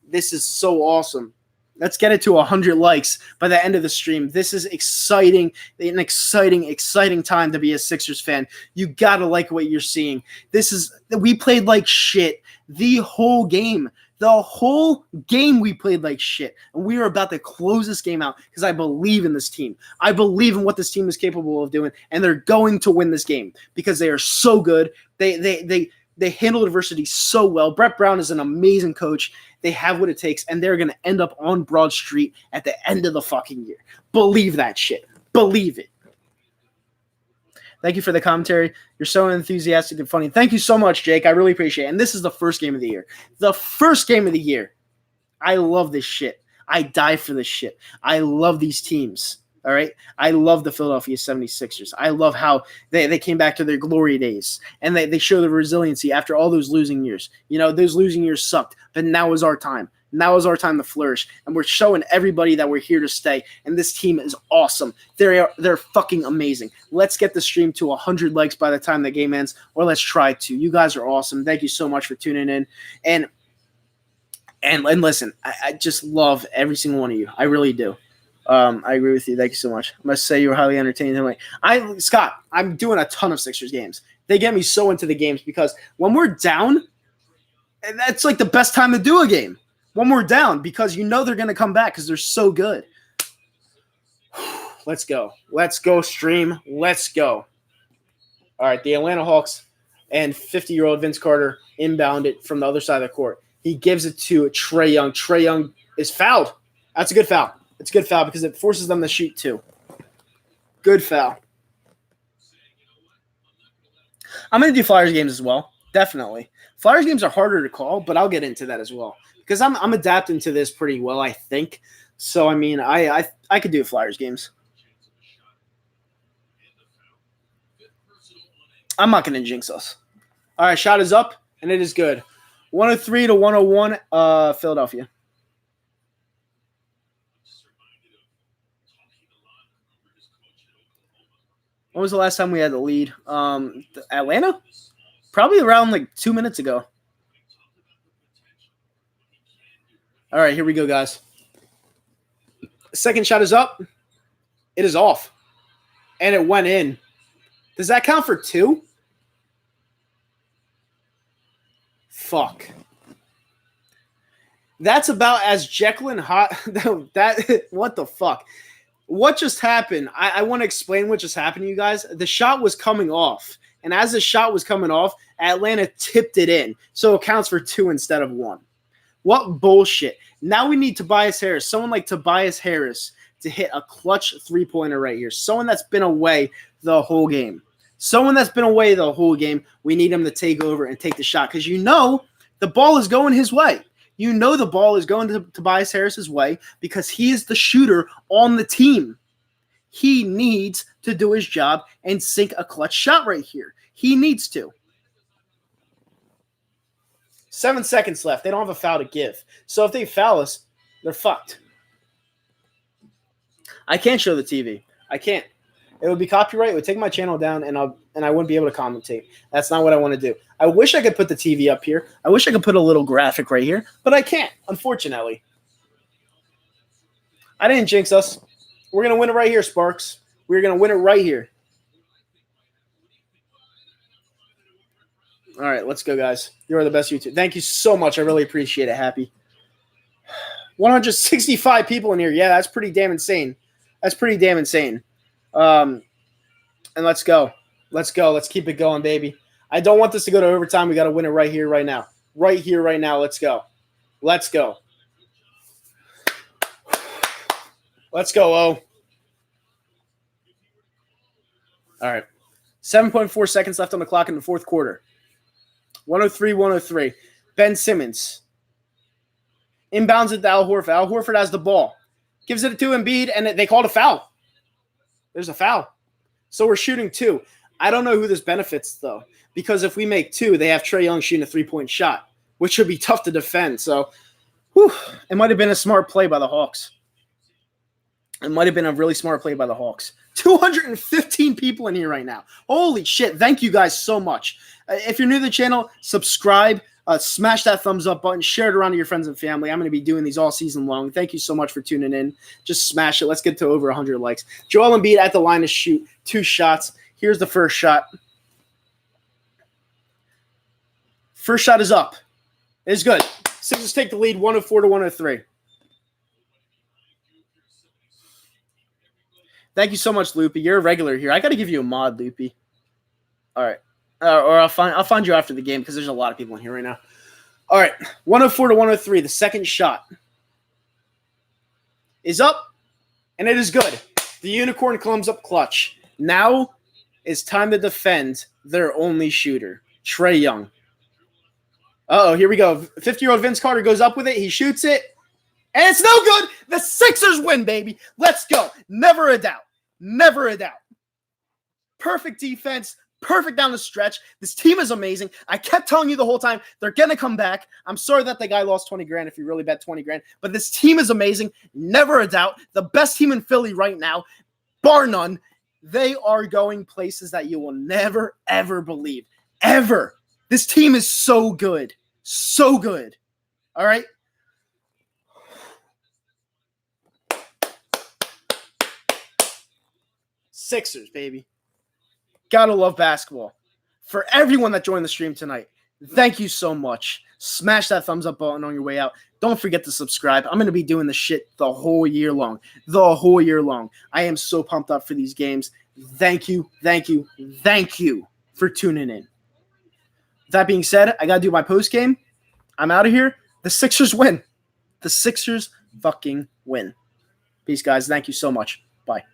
This is so awesome. Let's get it to 100 likes by the end of the stream. This is exciting, an exciting time to be a Sixers fan. You got to like what you're seeing. We played like shit the whole game. We played like shit. And we are about to close this game out because I believe in this team. I believe in what this team is capable of doing, and they're going to win this game because they are so good. They handle adversity so well. Brett Brown is an amazing coach. They have what it takes, and they're going to end up on Broad Street at the end of the fucking year. Believe that shit. Believe it. Thank you for the commentary. You're so enthusiastic and funny. Thank you so much, Jake. I really appreciate it. And this is the first game of the year. I love this shit. I die for this shit. I love these teams. All right. I love the Philadelphia 76ers. I love how they came back to their glory days, and they show the resiliency after all those losing years. You know, those losing years sucked, but now is our time. Now is our time to flourish, and we're showing everybody that we're here to stay, and this team is awesome. They're fucking amazing. Let's get the stream to 100 likes by the time the game ends, or let's try to. You guys are awesome. Thank you so much for tuning in. And listen, I just love every single one of you. I really do. I agree with you. Thank you so much. I must say you were highly entertaining. Scott, I'm doing a ton of Sixers games. They get me so into the games because when we're down, that's like the best time to do a game. When we're down, because you know they're going to come back because they're so good. Let's go. Let's go, stream. Let's go. All right, the Atlanta Hawks and 50-year-old Vince Carter inbound it from the other side of the court. He gives it to Trae Young. Trae Young is fouled. That's a good foul. It's a good foul because it forces them to shoot too. Good foul. I'm going to do Flyers games as well. Definitely. Flyers games are harder to call, but I'll get into that as well because I'm adapting to this pretty well, I think. So, I mean, I could do Flyers games. I'm not going to jinx us. All right, shot is up, and it is good. 103 to 101, Philadelphia. When was the last time we had the lead? Atlanta? Probably around like 2 minutes ago. All right, here we go, guys. Second shot is up. It is off. And it went in. Does that count for 2? Fuck. That's about as Jekyll and Hyde. What the fuck? What just happened? I want to explain what just happened to you guys. The shot was coming off. And as the shot was coming off, Atlanta tipped it in. So it counts for 2 instead of 1. What bullshit. Now we need Tobias Harris. Someone like Tobias Harris to hit a clutch three-pointer right here. Someone that's been away the whole game. We need him to take over and take the shot. Because you know the ball is going his way. You know the ball is going to Tobias Harris's way because he is the shooter on the team. He needs to do his job and sink a clutch shot right here. He needs to. 7 seconds left. They don't have a foul to give. So if they foul us, they're fucked. I can't show the TV. I can't. It would be copyright. It would take my channel down, and I wouldn't be able to commentate. That's not what I want to do. I wish I could put the TV up here. I wish I could put a little graphic right here, but I can't, unfortunately. I didn't jinx us. We're going to win it right here, Sparks. We're going to win it right here. All right, let's go, guys. You are the best YouTube. Thank you so much. I really appreciate it, Happy. 165 people in here. Yeah, that's pretty damn insane. That's pretty damn insane. And let's go. Let's go. Let's keep it going, baby. I don't want this to go to overtime. We got to win it right here, right now. Right here, right now. Let's go. Let's go. Let's go, O. All right. 7.4 seconds left on the clock in the fourth quarter. 103-103. Ben Simmons. Inbounds it to Al Horford. Al Horford has the ball. Gives it to Embiid, and they called a foul. There's a foul. So we're shooting 2. I don't know who this benefits, though, because if we make 2, they have Trae Young shooting a 3-point shot, which should be tough to defend. So it might have been a smart play by the Hawks. It might have been a really smart play by the Hawks. 215 people in here right now. Holy shit. Thank you guys so much. If you're new to the channel, subscribe. Smash that thumbs up button. Share it around to your friends and family. I'm going to be doing these all season long. Thank you so much for tuning in. Just smash it. Let's get to over 100 likes. Joel Embiid at the line to shoot 2 shots. Here's the first shot. First shot is up. It's good. Sixers take the lead 104-103. Thank you so much, Loopy. You're a regular here. I got to give you a mod, Loopy. All right. Or I'll find you after the game because there's a lot of people in here right now. All right. 104-103. The second shot is up, and it is good. The Unicorn comes up clutch. Now it's time to defend their only shooter, Trae Young. Uh-oh, here we go. 50-year-old Vince Carter goes up with it. He shoots it, and it's no good. The Sixers win, baby. Let's go. Never a doubt. Never a doubt. Perfect defense. Perfect down the stretch. This team is amazing. I kept telling you the whole time, they're going to come back. I'm sorry that the guy lost 20 grand if you really bet 20 grand. But this team is amazing. Never a doubt. The best team in Philly right now, bar none. They are going places that you will never, ever believe. Ever. This team is so good. So good. All right? Sixers, baby. Gotta love basketball. For everyone that joined the stream tonight, thank you so much. Smash that thumbs up button on your way out. Don't forget to subscribe. I'm going to be doing this shit the whole year long. The whole year long. I am so pumped up for these games. Thank you, thank you, thank you for tuning in. That being said, I got to do my post game. I'm out of here. The Sixers win. The Sixers fucking win. Peace, guys. Thank you so much. Bye.